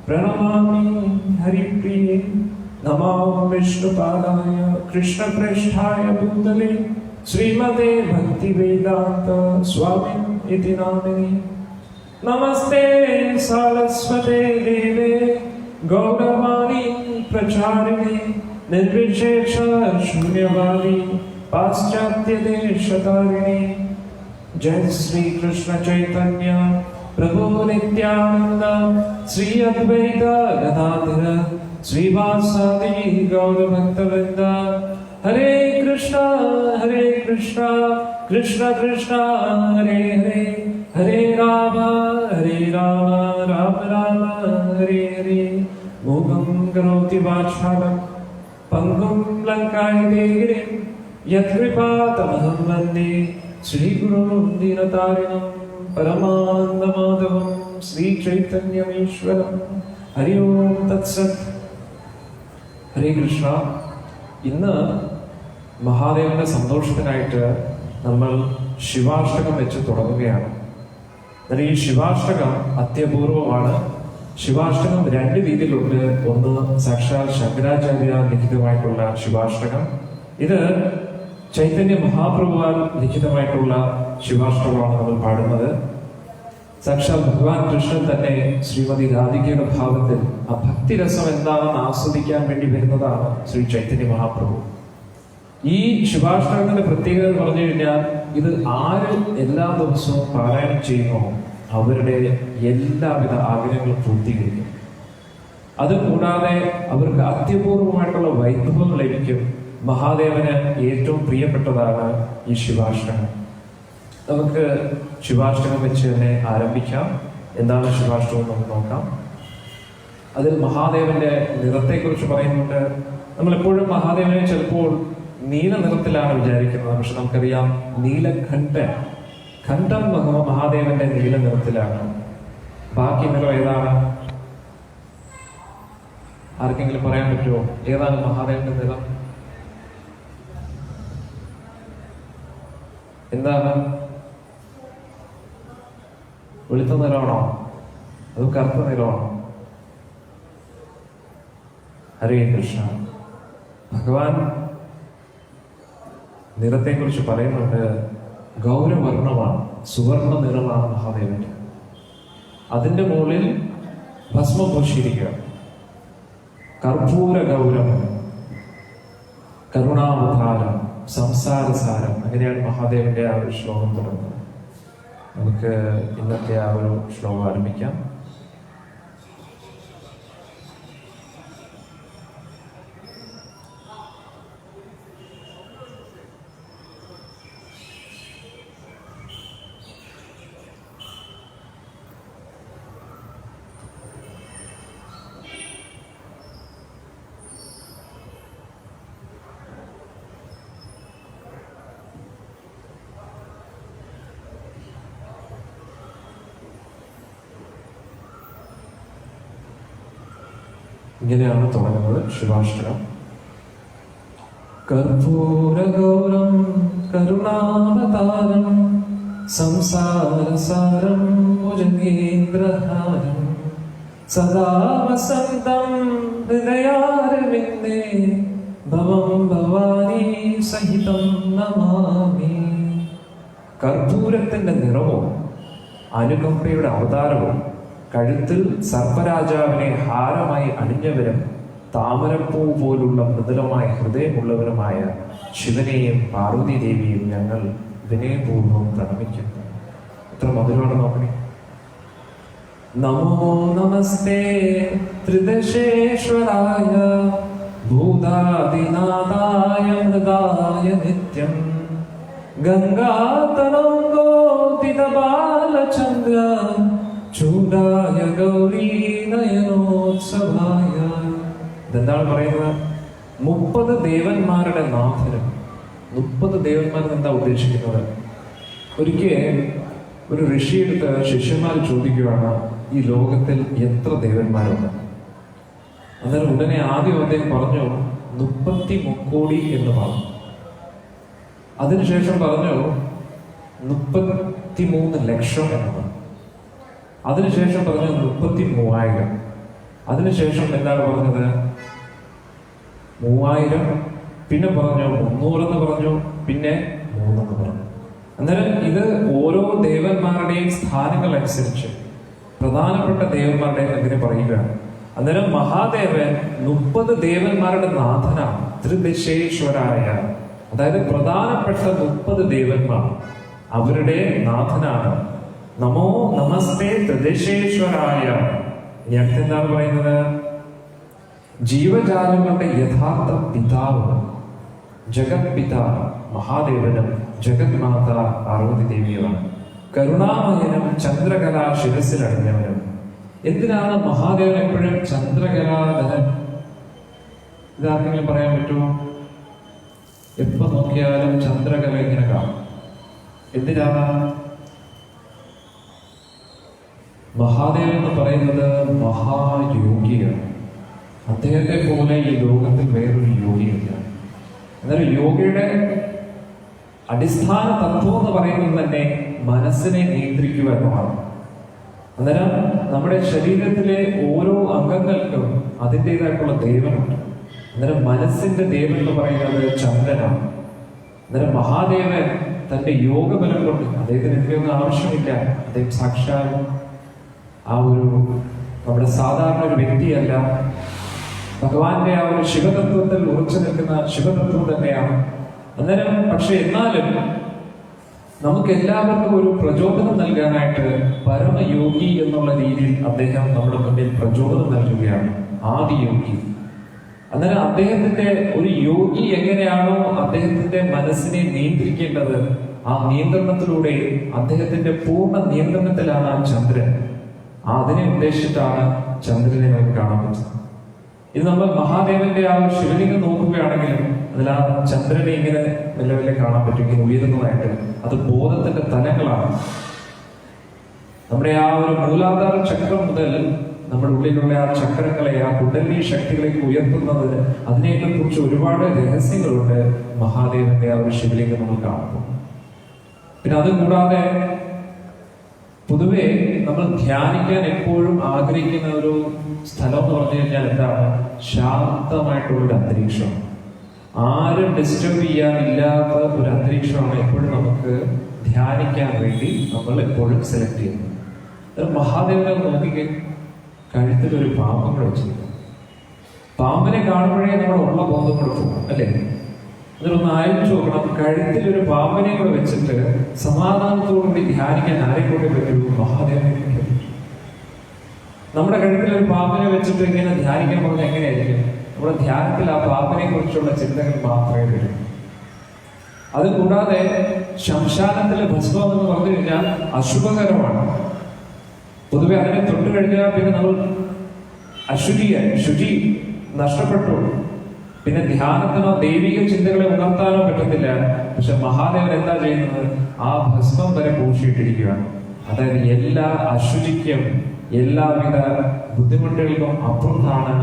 Speaker 1: പ്രണമാമി ഹരിപ്രിയേ. നമോ വിഷ്ണുപാദായ കൃഷ്ണപ്രേഷ്ഠായ ഭൂതലേ ശ്രീമതേ ഭക്തിവേദാന്ത സ്വാമിൻ ഇതി നാമിനി. നമസ്തേ സാരസ്വതേ ദേവേ ഗൗരവാണി പ്രചാരിണേ നിർവിശേഷ ശൂന്യവാദി പാശ്ചാത്യദേശതാരിണേ. जय श्री कृष्ण चैतन्य प्रभु नित्यानंद श्री अद्वैत गदाधर श्रीवासादि गौर भक्तवृंद. हरे कृष्णा कृष्ण कृष्ण हरे हरे हरे राम राम राम हरे हरे. मूकं करोति वाचालं पंगुं लंकायते गिरिं यत्कृपातमहं वन्दे श्रीगुरुं दीनतारिणं परमानन्दमाधवं श्रीचैतन्यमीश्वरं ഹരി ഓം തത്സത്. ഹരേ കൃഷ്ണ. ഇന്ന് മഹാദേവന്റെ സന്തോഷത്തിനായിട്ട് നമ്മൾ ശിവാഷ്ടകം വെച്ച് തുടങ്ങുകയാണ്. എന്നാൽ ഈ ശിവാഷ്ടകം അത്യപൂർവമാണ്. ശിവാഷ്ടകം രണ്ട് രീതിയിലുണ്ട്. ഒന്ന് സാക്ഷാൽ ശങ്കരാചാര്യ ലിഖിതമായിട്ടുള്ള ശിവാഷ്ടകം. ഇത് ചൈതന്യ മഹാപ്രഭുവാൽ ലിഖിതമായിട്ടുള്ള ശിവാഷ്ടകമാണ് നമ്മൾ പാടുന്നത്. സാക്ഷാൽ ഭഗവാൻ കൃഷ്ണൻ തന്നെ ശ്രീമതി രാധികയുടെ ഭാവത്തിൽ ആ ഭക്തിരസം എന്താണെന്ന് ആസ്വദിക്കാൻ വേണ്ടി വരുന്നതാണ് ശ്രീ ചൈതന്യ മഹാപ്രഭു. ഈ ശിവാഷ്ടകത്തിന്റെ പ്രത്യേകത പറഞ്ഞു കഴിഞ്ഞാൽ ഇത് ആര് എല്ലാ ദിവസവും പാരായണം ചെയ്യുന്നോ അവരുടെ എല്ലാവിധ ആഗ്രഹങ്ങളും പൂർത്തീകരിക്കും. അതുകൂടാതെ അവർക്ക് അത്യപൂർവമായിട്ടുള്ള വൈഭവം ലഭിക്കും. മഹാദേവന് ഏറ്റവും പ്രിയപ്പെട്ടതാണ് ഈ ശിവാഷ്ടകം. നമുക്ക് ശിവാഷ്ടകം വെച്ച് തന്നെ ആരംഭിക്കാം. എന്താണ് ശിവാഷ്ടകം നമുക്ക് നോക്കാം. അതിൽ മഹാദേവന്റെ നിറത്തെക്കുറിച്ച് പറയുന്നുണ്ട്. നമ്മളെപ്പോഴും മഹാദേവനെ ചിലപ്പോൾ നീല നിറത്തിലാണ് വിചാരിക്കുന്നത്. പക്ഷെ നമുക്കറിയാം നീലകണ്ഠൻ, ഖണ്ഡം മഹാദേവന്റെ നീല നിറത്തിലാണ്. ബാക്കി നിറം ഏതാണ്? ആർക്കെങ്കിലും പറയാൻ പറ്റുമോ? ഏതാണ് മഹാദേവന്റെ നിറം? എന്താണ്? വെളുത്ത നിറമാണോ അതോ കറുത്ത നിറമാണോ? ഹരേ കൃഷ്ണ. ഭഗവാൻ നിറത്തെ കുറിച്ച് പറയുന്നുണ്ട്. ഗൗരവർണ്ണമാണ്, സുവർണ നിറമാണ് മഹാദേവന്റെ. അതിന്റെ മുകളിൽ ഭസ്മം പൂശിയിരിക്കുക. കർപ്പൂര ഗൗരവം, കരുണാവതാരം, സംസാരസാരം. അങ്ങനെയാണ് മഹാദേവന്റെ ആ ഒരു ശ്ലോകം തുടങ്ങുന്നത്. നമുക്ക് ഇന്നത്തെ ആ ഒരു ശ്ലോകം ആരംഭിക്കാം. ഇങ്ങനെയാണ് തുടങ്ങുന്നത് ശിവാഷ്ടകം. കർപ്പൂരഗൗരം കരുണാവതാരം സംസാരസാരം ഭുജഗേന്ദ്രഹാരം സദാ വസന്തം ഹൃദയാരവിന്ദേ ഭവം ഭവാനി സഹിതം നമാമി. കർപ്പൂരത്തിന്റെ നിറവും അനുകമ്പയുടെ അവതാരവും കഴുത്തിൽ സർപ്പരാജാവിനെ ഹാരമായി അണിഞ്ഞവരും താമരപ്പൂ പോലുള്ള മൃദുലമായ ഹൃദയമുള്ളവരുമായ ശിവനെയും പാർവതി ദേവിയും ഞങ്ങൾ വിനയപൂർവ്വം പ്രണമിക്കുന്നു. എത്ര മധുരമാണ് നോക്കണേ. നമോ നമസ്തേ ത്രിദശേശ്വരായ ഭൂതാദിനാഥായ മൃഗായ നിത്യം ഗംഗാതരംഗോദിതബാലചന്ദ്ര ചൂടായ ഗൗരീ നയനോത്സവായ. ഇതെന്താണ് പറയുന്നത്? 30 ദേവന്മാരുടെ നാഥനും. 30 ദേവന്മാർ എന്താ ഉദ്ദേശിക്കുന്നത്? ഒരിക്കൽ ഒരു ഋഷിയെടുത്ത് ശിഷ്യന്മാർ ചോദിക്കുകയാണ്, ഈ ലോകത്തിൽ എത്ര ദേവന്മാരുണ്ട്? അന്നേരം ഉടനെ ആദ്യം അദ്ദേഹം പറഞ്ഞു 33 എന്ന് പറഞ്ഞു. അതിനുശേഷം പറഞ്ഞു 33 ലക്ഷം എന്ന് പറഞ്ഞു. അതിനുശേഷം പറഞ്ഞു 33,000. അതിനുശേഷം എന്താണ് പറഞ്ഞത്? 3000. പിന്നെ പറഞ്ഞു 300 എന്ന് പറഞ്ഞു. പിന്നെ 3 എന്ന് പറഞ്ഞു. അന്നേരം ഇത് ഓരോ ദേവന്മാരുടെയും സ്ഥാനങ്ങൾ അനുസരിച്ച് പ്രധാനപ്പെട്ട ദേവന്മാരുടെ അങ്ങനെ പറയുകയാണ്. അന്നേരം മഹാദേവൻ 30 ദേവന്മാരുടെ നാഥനാണ്. ത്രിദശേശ്വരായ, അതായത് പ്രധാനപ്പെട്ട 30 ദേവന്മാർ അവരുടെ നാഥനാണ്. നമോ നമസ്തേ ത്രിദശേശ്വരായ. ഞങ്ങൾക്ക് എന്താണ് പറയുന്നത്? ജീവജാലങ്ങളുടെ യഥാർത്ഥ പിതാവ് ജഗത് പിതാവ് മഹാദേവനും ജഗത് മാത പാർവതി ദേവിയുമാണ്. കരുണാമയനും ചന്ദ്രകല ശിരസിലടഞ്ഞവനും. എന്തിനാണ് മഹാദേവൻ എപ്പോഴും ചന്ദ്രകലാധരൻ? ഇതാർക്കെങ്കിലും പറയാൻ പറ്റുമോ? എപ്പോ നോക്കിയാലും ചന്ദ്രകല ഇങ്ങനെ കാണും. എന്തിനാണ്? മഹാദേവൻ എന്ന് പറയുന്നത് മഹായോഗിയാണ്. അദ്ദേഹത്തെ പോലെ ഈ ലോകത്തിൽ വേറൊരു യോഗിയില്ല. എന്നാലും യോഗയുടെ അടിസ്ഥാന തത്വം എന്ന് പറയുന്നത് തന്നെ മനസ്സിനെ നിയന്ത്രിക്കുക എന്നതാണ്. അന്നേരം നമ്മുടെ ശരീരത്തിലെ ഓരോ അംഗങ്ങൾക്കും അതിൻ്റെതായിട്ടുള്ള ദേവനുണ്ട്. അന്നേരം മനസ്സിന്റെ ദേവൻ എന്ന് പറയുന്നത് ചന്ദ്രനാണ്. അന്നേരം മഹാദേവൻ തന്റെ യോഗബലം കൊണ്ട്, അദ്ദേഹത്തിന് ഇതിലൊന്നും ആവശ്യമില്ല, അദ്ദേഹം സാക്ഷാൽ ആ ഒരു നമ്മുടെ സാധാരണ ഒരു വ്യക്തിയല്ല, ഭഗവാന്റെ ആ ഒരു ശിവതത്വത്തിൽ ഉറച്ചു നിൽക്കുന്ന ശിവതത്വം തന്നെയാണ്. അന്നേരം പക്ഷെ എന്നാലും നമുക്ക് എല്ലാവർക്കും ഒരു പ്രചോദനം നൽകാനായിട്ട് പരമയോഗി എന്നുള്ള രീതിയിൽ അദ്ദേഹം നമ്മുടെ മുന്നിൽ പ്രചോദനം നൽകുകയാണ്, ആദിയോഗി. അന്നേരം അദ്ദേഹത്തിന്റെ ഒരു യോഗി എങ്ങനെയാണോ അദ്ദേഹത്തിന്റെ മനസ്സിനെ നിയന്ത്രിക്കേണ്ടത്, ആ നിയന്ത്രണത്തിലൂടെ അദ്ദേഹത്തിന്റെ പൂർണ്ണ നിയന്ത്രണത്തിലാണ് ആ ചന്ദ്രൻ. അതിനെ ഉദ്ദേശിച്ചിട്ടാണ് ചന്ദ്രനെ നമുക്ക് കാണാൻ പറ്റുന്നത്. ഇത് നമ്മൾ മഹാദേവന്റെ ആ ശിവലിംഗം നോക്കുകയാണെങ്കിലും അതിൽ ആ ചന്ദ്രനെ ഇങ്ങനെ മെല്ലെ മെല്ലെ കാണാൻ പറ്റും, ഇങ്ങനെ ഉയരുന്നതായിട്ട്. അത് ബോധത്തിന്റെ തലങ്ങളാണ്. നമ്മുടെ ആ ഒരു മൂലാധാര ചക്രം മുതൽ നമ്മുടെ ഉള്ളിലുള്ള ആ ചക്രങ്ങളെ, ആ കുണ്ടലിനി ശക്തികളേക്ക് ഉയർത്തുന്നത്, അതിനെയൊക്കെ കുറിച്ച് ഒരുപാട് രഹസ്യങ്ങളുണ്ട് മഹാദേവന്റെ ആ ഒരു ശിവലിംഗം നമ്മൾ കാണുമ്പോൾ. പിന്നെ അത് കൂടാതെ പൊതുവെ നമ്മൾ ധ്യാനിക്കാൻ എപ്പോഴും ആഗ്രഹിക്കുന്ന ഒരു സ്ഥലം എന്ന് പറഞ്ഞു കഴിഞ്ഞാൽ എന്താണ്? ശാന്തമായിട്ടുള്ളൊരു അന്തരീക്ഷം, ആരും ഡിസ്റ്റർബ് ചെയ്യാനില്ലാത്ത ഒരു അന്തരീക്ഷമാണ് എപ്പോഴും നമുക്ക് ധ്യാനിക്കാൻ വേണ്ടി നമ്മൾ എപ്പോഴും സെലക്ട് ചെയ്യുന്നത്. മഹാദേവനെ നോക്കിക്കേ, കഴുത്തിലൊരു പാമ്പം കൂടെ വെച്ചിരിക്കും. പാമ്പിനെ കാണുമ്പോഴേ നമ്മുടെ ഉള്ള ബോധം കൂടെ പോകും, അല്ലേ? അതിലൊന്ന് ആലോചിച്ച് നോക്കണം, കഴുത്തിലൊരു പാമ്പിനെ കൂടെ വെച്ചിട്ട് സമാധാനത്തോടുകൂടി ധ്യാനിക്കാൻ ആരെ കൂടെ പറ്റൂ? മഹാദേവനെ പറ്റും. നമ്മുടെ കഴുത്തിലൊരു പാമ്പിനെ വെച്ചിട്ട് ഇങ്ങനെ ധ്യാനിക്കാൻ പറഞ്ഞാൽ എങ്ങനെയായിരിക്കും? നമ്മുടെ ധ്യാനത്തിൽ ആ പാമ്പിനെ കുറിച്ചുള്ള ചിന്തകൾ മാത്രമേ വരും. അത് കൂടാതെ ശ്മശാനത്തിലെ ഭസ്മം എന്ന് പറഞ്ഞു കഴിഞ്ഞാൽ അശുഭകരമാണ്. പൊതുവെ അതിനെ തൊട്ട് കഴിഞ്ഞാൽ പിന്നെ നമ്മൾ അശുചിയായി, ശുചി നഷ്ടപ്പെട്ടു. പിന്നെ ധ്യാനത്തിനോ ദൈവിക ചിന്തകളെ ഉണർത്താനോ പറ്റത്തില്ല. പക്ഷെ മഹാദേവൻ എന്താ ചെയ്യുന്നത്? ആ ഭസ്മം വരെ പൂശിയിട്ടിരിക്കുകയാണ്. അതായത് എല്ലാ അശുചിക്കും എല്ലാവിധ ബുദ്ധിമുട്ടുകൾക്കും അപ്പുറത്താണ്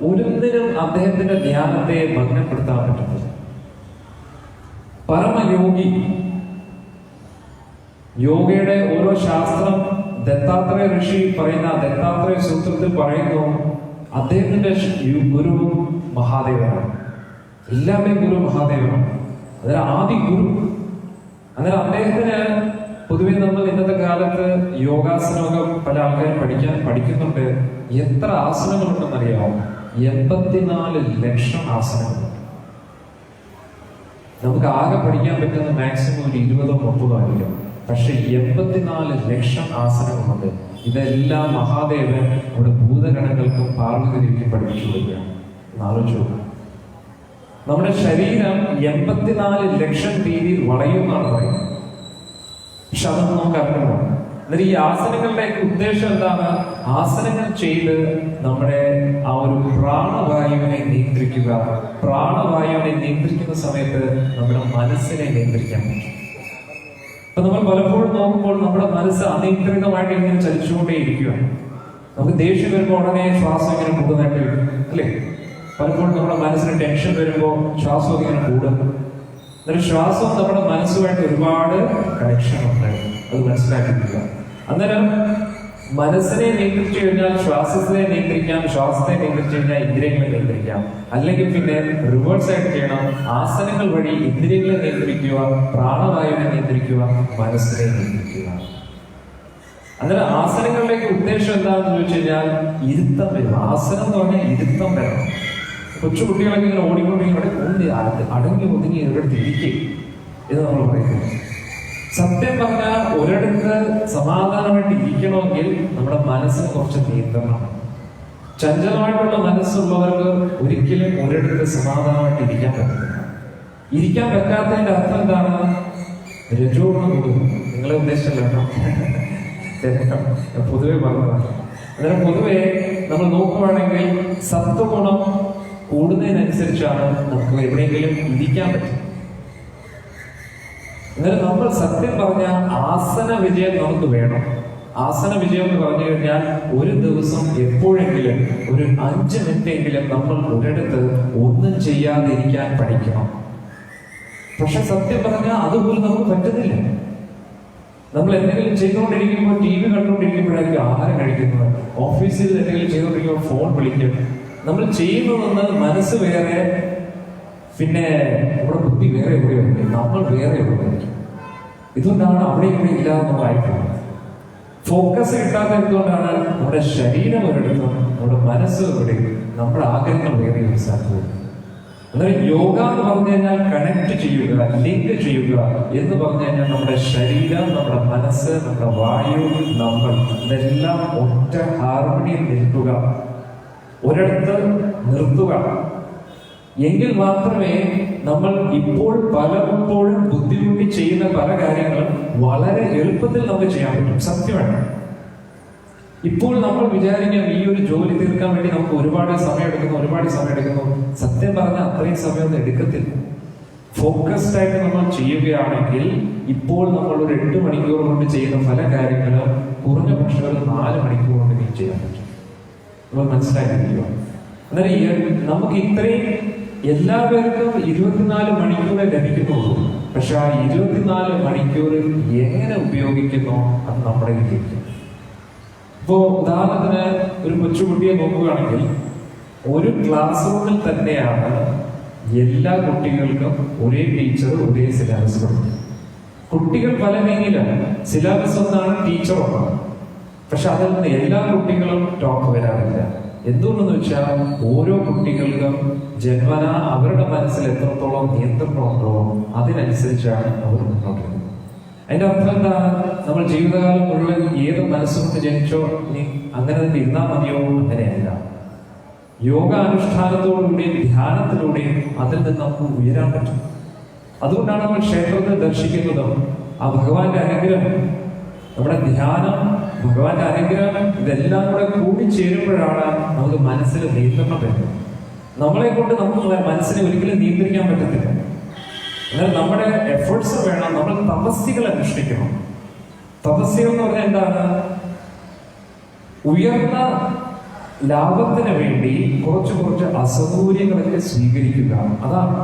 Speaker 1: ഒരിക്കലും അദ്ദേഹത്തിന്റെ ധ്യാനത്തെ ഭഗ്നപ്പെടുത്താൻ പറ്റുന്നത്. പരമയോഗി, യോഗയുടെ ഓരോ ശാസ്ത്രം ദത്താത്രേയ ഋഷി പറയുന്ന ദത്താത്രേയ സൂത്രത്തിൽ പറയുന്നു, അദ്ദേഹത്തിന്റെ ഗുരു മഹാദേവനാണ്. എല്ലാവരുടെയും ഗുരു മഹാദേവനാണ്. അതായത് ആദി ഗുരു. അന്നേരം അദ്ദേഹത്തിന് പൊതുവെ നമ്മൾ ഇന്നത്തെ കാലത്ത് യോഗാസനമൊക്കെ പല ആൾക്കാരും പഠിക്കുന്നുണ്ട്. എത്ര ആസനങ്ങളുണ്ടെന്ന് അറിയാമോ? 84 ലക്ഷം ആസനങ്ങൾ. നമുക്ക് ആകെ പഠിക്കാൻ പറ്റുന്ന മാക്സിമം ഒരു 20-30 ആയിരിക്കും. പക്ഷെ 84 ലക്ഷം ആസനങ്ങളുണ്ട്. ഇതെല്ലാം മഹാദേവൻ അവിടെ ഭൂതഗണങ്ങൾക്കും പാർവതിക്കും പഠിപ്പിച്ചു കൊടുക്കുകയാണ്. ആലോചിച്ചു, നമ്മുടെ ശരീരം 84 ലക്ഷം രീതിയിൽ വളയുമെന്നാണ് പറയുന്നത്. പക്ഷെ അതൊന്നും നമുക്ക് അറിഞ്ഞുകൂടാ. എന്നാൽ ഈ ആസനങ്ങളുടെ ഉദ്ദേശം എന്താണ്? ആസനങ്ങൾ ചെയ്ത് നമ്മുടെ ആ ഒരു പ്രാണവായുവിനെ നിയന്ത്രിക്കുക. പ്രാണവായുവിനെ നിയന്ത്രിക്കുന്ന സമയത്ത് നമ്മുടെ മനസ്സിനെ നിയന്ത്രിക്കാൻ പറ്റും. അപ്പൊ നമ്മൾ പലപ്പോഴും നോക്കുമ്പോൾ നമ്മുടെ മനസ്സ് അനിയന്ത്രിതമായിട്ട് ഇങ്ങനെ ചലിച്ചുകൊണ്ടേയിരിക്കുകയാണ്. നമുക്ക് ദേഷ്യം വരുമ്പോൾ ഉടനെ ശ്വാസം ഇങ്ങനെ കൂടുന്നതായിട്ട് വരും, അല്ലേ? പലപ്പോഴും നമ്മുടെ മനസ്സിന് ടെൻഷൻ വരുമ്പോൾ ശ്വാസം ഇങ്ങനെ കൂടും. എന്നിട്ട് ശ്വാസവും നമ്മുടെ മനസ്സുമായിട്ട് ഒരുപാട് കണക്ഷൻ ഉണ്ട്, അത് മനസ്സിലാക്കിയിട്ടില്ല. അന്നേരം മനസ്സിനെ നിയന്ത്രിച്ചു കഴിഞ്ഞാൽ ശ്വാസത്തെ നിയന്ത്രിക്കാം, ശ്വാസത്തെ നിയന്ത്രിച്ചു കഴിഞ്ഞാൽ ഇന്ദ്രിയങ്ങളെ നിയന്ത്രിക്കാം. അല്ലെങ്കിൽ പിന്നെ റിവേഴ്സ് ആയിട്ട് ചെയ്യണം. ആസനങ്ങൾ വഴി ഇന്ദ്രിയങ്ങളെ നിയന്ത്രിക്കുക, പ്രാണവായുവിനെ നിയന്ത്രിക്കുക, മനസ്സിനെ നിയന്ത്രിക്കുക. അന്നേരം ആസനങ്ങളിലേക്ക് ഉദ്ദേശം എന്താണെന്ന് ചോദിച്ചു കഴിഞ്ഞാൽ ഇരുത്തം വരും. ആസനം എന്ന് പറഞ്ഞാൽ ഇരുത്തം വരണം. കൊച്ചുകുട്ടികളൊക്കെ ഇങ്ങനെ ഓടിക്കൊണ്ടിരിക്കും, അടങ്ങി ഒതുങ്ങി ഒരിടത്ത് ഇരിക്കും എന്ന് നമ്മൾ പറയുന്നത്. സത്യം പറഞ്ഞാൽ ഒരിടത്ത് സമാധാനമായിട്ട് ഇരിക്കണമെങ്കിൽ നമ്മുടെ മനസ്സിന് കുറച്ച് നിയന്ത്രണം. ചഞ്ചലമായിട്ടുള്ള മനസ്സുള്ളവർക്ക് ഒരിക്കലും ഒരിടത്ത് സമാധാനമായിട്ട് ഇരിക്കാൻ പറ്റില്ല. ഇരിക്കാൻ പറ്റാത്തതിന്റെ അർത്ഥം എന്താണ്? രജോഗുണം കൂടും. നിങ്ങളെ ഉദ്ദേശിച്ചല്ലോ, പൊതുവെ പറഞ്ഞതാണ്. അന്നേരം പൊതുവെ നമ്മൾ നോക്കുകയാണെങ്കിൽ സത്വഗുണം കൂടുന്നതിനനുസരിച്ചാണ് നമുക്ക് എവിടെയെങ്കിലും ഇരിക്കാൻ പറ്റും. അന്നേരം നമ്മൾ സത്യം പറഞ്ഞ ആസന വിജയം നമുക്ക് വേണം. ആസന വിജയം എന്ന് പറഞ്ഞു കഴിഞ്ഞാൽ ഒരു ദിവസം എപ്പോഴെങ്കിലും ഒരു 5 മിനിറ്റെങ്കിലും നമ്മൾ ഒരിടത്ത് ഒന്നും ചെയ്യാതിരിക്കാൻ പഠിക്കണം. പക്ഷെ സത്യം പറഞ്ഞാൽ അതുപോലും നമുക്ക് പറ്റുന്നില്ല. നമ്മൾ എന്തെങ്കിലും ചെയ്തുകൊണ്ടിരിക്കുമ്പോൾ TV കണ്ടുകൊണ്ടിരിക്കുമ്പോഴായിരിക്കും ആഹാരം കഴിക്കുന്നത്, ഓഫീസിൽ എന്തെങ്കിലും ചെയ്തുകൊണ്ടിരിക്കുമ്പോൾ ഫോൺ വിളിക്കും. നമ്മൾ ചെയ്യുന്നതെന്ന് മനസ്സ് വേറെ, പിന്നെ നമ്മുടെ ബുദ്ധി വേറെ എവിടെയായിരിക്കും, നമ്മൾ വേറെ എവിടെയായിരിക്കും. ഇതുകൊണ്ടാണ് അവിടെ ഇവിടെ ഇല്ലാതെ വായിക്കുന്നത്. ഫോക്കസ് കിട്ടാത്ത എന്തുകൊണ്ടാണ്? നമ്മുടെ ശരീരം ഒരിടത്തും നമ്മുടെ മനസ്സ് ഒരിടത്തും നമ്മുടെ ആഗ്രഹങ്ങൾ വേറെ ഒരു സ്ഥലത്ത്. അന്നേരം യോഗ എന്ന് പറഞ്ഞു കഴിഞ്ഞാൽ കണക്ട് ചെയ്യുക, ലിങ്ക് ചെയ്യുക എന്ന് പറഞ്ഞു കഴിഞ്ഞാൽ നമ്മുടെ ശരീരം, നമ്മുടെ മനസ്സ്, നമ്മുടെ വായു, നമ്മൾ ഇതെല്ലാം ഒറ്റ ഹാർമണിയിൽ നിൽക്കുക, ഒരിടത്ത് നിർത്തുക. എങ്കിൽ മാത്രമേ നമ്മൾ ഇപ്പോൾ പലപ്പോഴും ബുദ്ധിമുട്ടി ചെയ്യുന്ന പല കാര്യങ്ങളും വളരെ എളുപ്പത്തിൽ നമുക്ക് ചെയ്യാൻ പറ്റും. സത്യമാണ്. ഇപ്പോൾ നമ്മൾ വിചാരിക്കാം ഈ ഒരു ജോലി തീർക്കാൻ വേണ്ടി നമുക്ക് ഒരുപാട് സമയം എടുക്കുന്നു. സത്യം പറഞ്ഞാൽ അത്രയും സമയമൊന്നും എടുക്കത്തില്ല. ഫോക്കസ്ഡ് ആയിട്ട് നമ്മൾ ചെയ്യുകയാണെങ്കിൽ ഇപ്പോൾ നമ്മൾ ഒരു 8 മണിക്കൂർ കൊണ്ട് ചെയ്യുന്ന പല കാര്യങ്ങളും കുറഞ്ഞ പക്ഷേ 4 മണിക്കൂർ കൊണ്ട് നീ ചെയ്യാൻ പറ്റും. നമ്മൾ മനസ്സിലാക്കിയിരിക്കുക. അന്നേരം നമുക്ക് ഇത്രയും എല്ലാവർക്കും 24 മണിക്കൂറേ ലഭിക്കുന്നുള്ളൂ. പക്ഷെ ആ 24 മണിക്കൂർ എങ്ങനെ ഉപയോഗിക്കുന്നോ അത് നമ്മുടെ കയ്യിലിരിക്കും. ഇപ്പോ ഉദാഹരണത്തിന് ഒരു കൊച്ചുകുട്ടിയെ നോക്കുകയാണെങ്കിൽ ഒരു ക്ലാസ് റൂമിൽ തന്നെയാണ് എല്ലാ കുട്ടികൾക്കും ഒരേ ടീച്ചർ ഒരേ സിലബസ് കൊടുക്കും. കുട്ടികൾ പല രീതിയിലാണ്, സിലബസ് ഒന്നാണ്, ടീച്ചർ ഒന്നാണ്. പക്ഷെ അതിൽ നിന്ന് എല്ലാ കുട്ടികളും ടോപ്പ് വരാറില്ല. എന്തുകൊണ്ടെന്ന് വെച്ചാൽ ഓരോ കുട്ടികൾക്കും ജന്മന അവരുടെ മനസ്സിൽ എത്രത്തോളം നിയന്ത്രണമുണ്ടോ അതിനനുസരിച്ചാണ് അവർ മുന്നോട്ട് വരുന്നത്. അതിന്റെ അർത്ഥം എന്താണ്? നമ്മൾ ജീവിതകാലം മുഴുവൻ ഏത് മനസ്സുകൊണ്ട് ജനിച്ചോ നീ അങ്ങനെ തന്നെ ഇരുന്നാൽ മതിയോ? അങ്ങനെയല്ല. യോഗ അനുഷ്ഠാനത്തോടുകൂടിയും ധ്യാനത്തിലൂടെയും അതിൽ നിന്ന് നമുക്ക് ഉയരാൻ പറ്റും. അതുകൊണ്ടാണ് നമ്മൾ ക്ഷേത്രത്തിൽ ദർശിക്കുന്നതും ആ ഭഗവാന്റെ അനുഗ്രഹം, നമ്മുടെ ധ്യാനം, ഭഗവാന്റെ അനുഗ്രഹം, ഇതെല്ലാം കൂടെ കൂടിച്ചേരുമ്പോഴാണ് നമുക്ക് മനസ്സിൽ നിയന്ത്രണം വരുന്നത്. നമ്മളെ കൊണ്ട് നമുക്ക് മനസ്സിനെ ഒരിക്കലും നിയന്ത്രിക്കാൻ പറ്റത്തില്ല. എന്നാൽ നമ്മുടെ എഫേർട്സ് വേണം. നമ്മൾ തപസ്യകൾ അനുഷ്ഠിക്കണം. തപസ്യകൾ എന്ന് പറഞ്ഞാൽ എന്താണ്? ഉയർന്ന ലാഭത്തിന് വേണ്ടി കുറച്ച് അസൗകര്യങ്ങളൊക്കെ സ്വീകരിക്കുക. അതാണ്.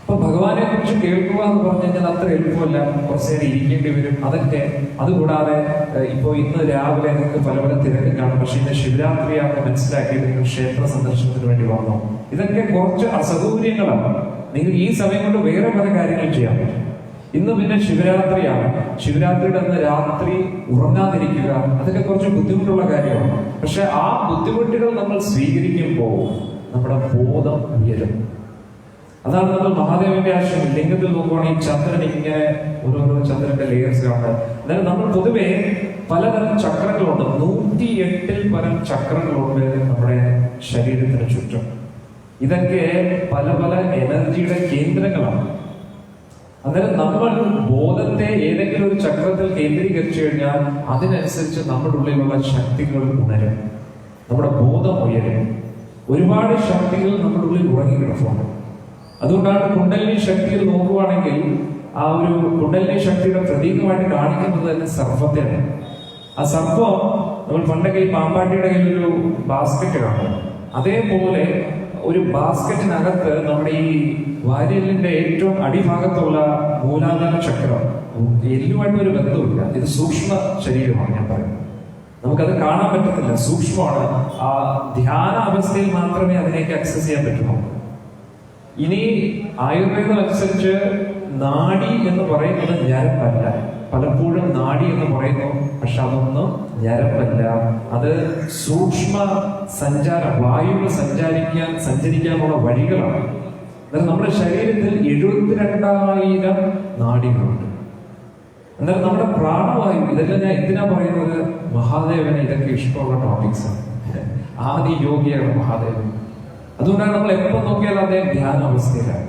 Speaker 1: അപ്പൊ ഭഗവാനെ കുറിച്ച് കേൾക്കുക എന്ന് പറഞ്ഞു കഴിഞ്ഞാൽ അത്ര എളുപ്പമല്ല. കുറച്ചു നേരം ഇരിക്കേണ്ടി വരും. അതൊക്കെ അതുകൂടാതെ ഇപ്പോ ഇന്ന് രാവിലെ നിങ്ങൾക്ക് പല തിരക്ക് കാണും. പക്ഷെ ഇന്ന് ശിവരാത്രിയാണെന്ന് മനസ്സിലാക്കി നിങ്ങൾ ക്ഷേത്ര സന്ദർശനത്തിന് വേണ്ടി വന്നു. ഇതൊക്കെ കുറച്ച് അസൗകര്യങ്ങളാണ്. നിങ്ങൾ ഈ സമയം കൊണ്ട് വേറെ പല കാര്യങ്ങൾ ചെയ്യാൻ പറ്റും. ഇന്ന് പിന്നെ ശിവരാത്രിയാണ്. ശിവരാത്രിയുടെ അന്ന് രാത്രി ഉറങ്ങാതിരിക്കുക, അതൊക്കെ കുറച്ച് ബുദ്ധിമുട്ടുള്ള കാര്യമാണ്. പക്ഷെ ആ ബുദ്ധിമുട്ടുകൾ നമ്മൾ സ്വീകരിക്കുമ്പോൾ നമ്മുടെ ബോധം ഉയരും. അതാണ് നമ്മൾ മഹാദേവന്റെ ആശ്രമം ലിംഗത്തിൽ നോക്കുവാണെങ്കിൽ ചന്ദ്രൻ ഇങ്ങനെ ഓരോരോ ചന്ദ്രന്റെ ലേയേഴ്സ് കാണുന്നത്. അതായത് നമ്മൾ പൊതുവെ പലതരം ചക്രങ്ങളുണ്ട്. 108 പരം ചക്രങ്ങളുണ്ട് നമ്മുടെ ശരീരത്തിന് ചുറ്റും. ഇതൊക്കെ പല എനർജിയുടെ കേന്ദ്രങ്ങളാണ്. അന്നേരം നമ്മൾ ബോധത്തെ ഏതെങ്കിലും ഒരു ചക്രത്തിൽ കേന്ദ്രീകരിച്ചു കഴിഞ്ഞാൽ അതിനനുസരിച്ച് നമ്മുടെ ഉള്ളിലുള്ള ശക്തികൾ ഉണരും, നമ്മുടെ ബോധം ഉയരും. ഒരുപാട് ശക്തികൾ നമ്മുടെ ഉള്ളിൽ ഉറങ്ങി കിടപ്പുണ്ട്. അതുകൊണ്ടാണ് കുണ്ടലിനി ശക്തികൾ നോക്കുവാണെങ്കിൽ ആ ഒരു കുണ്ടലിനി ശക്തിയുടെ പ്രതീകമായിട്ട് കാണിക്കുന്നത് തന്നെ സർപ്പത്തെയാണ്. ആ സർപ്പം നമ്മൾ പണ്ടൊക്കെ ഈ പാമ്പാട്ടിയുടെ കയ്യിൽ ഒരു ബാസ്ക്കറ്റ് കാണും. അതേപോലെ ഒരു ബാസ്ക്കറ്റിനകത്ത് നമ്മുടെ ഈ വാരിയലിന്റെ ഏറ്റവും അടിഭാഗത്തുള്ള മൂലാധാര ചക്രം എല്ലുമായിട്ട് ഒരു ബന്ധമില്ല. ഇത് സൂക്ഷ്മ ശരീരമാണ്. ഞാൻ പറയുന്നത് നമുക്കത് കാണാൻ പറ്റത്തില്ല, സൂക്ഷ്മമാണ്. ആ ധ്യാന അവസ്ഥയിൽ മാത്രമേ അതിലേക്ക് ആക്സസ് ചെയ്യാൻ പറ്റുള്ളൂ. ഇനി ആയുർവേദം അനുസരിച്ച് നാഡി എന്ന് പറയുന്നത് ഞരമ്പല്ല. പലപ്പോഴും നാഡി എന്ന് പറയുന്നു, പക്ഷെ ഞരമ്പല്ല. അത് സൂക്ഷ്മ സഞ്ചാരം, വായുവിൽ സഞ്ചരിക്കാനുള്ള വഴികളാണ്. അതായത് നമ്മുടെ ശരീരത്തിൽ 72,000 നാഡികളുണ്ട്. എന്നാൽ നമ്മുടെ പ്രാണവായു, ഇതെല്ലാം ഞാൻ എന്തിനാ പറയുന്നത്? മഹാദേവന് ഇതൊക്കെ ഇഷ്ടമുള്ള ടോപ്പിക്സ് ആണ്. ആദി യോഗിയാണ് മഹാദേവൻ. അതുകൊണ്ടാണ് നമ്മൾ എപ്പോൾ നോക്കിയാലും അദ്ദേഹം ധ്യാനാവസ്ഥയിലാണ്.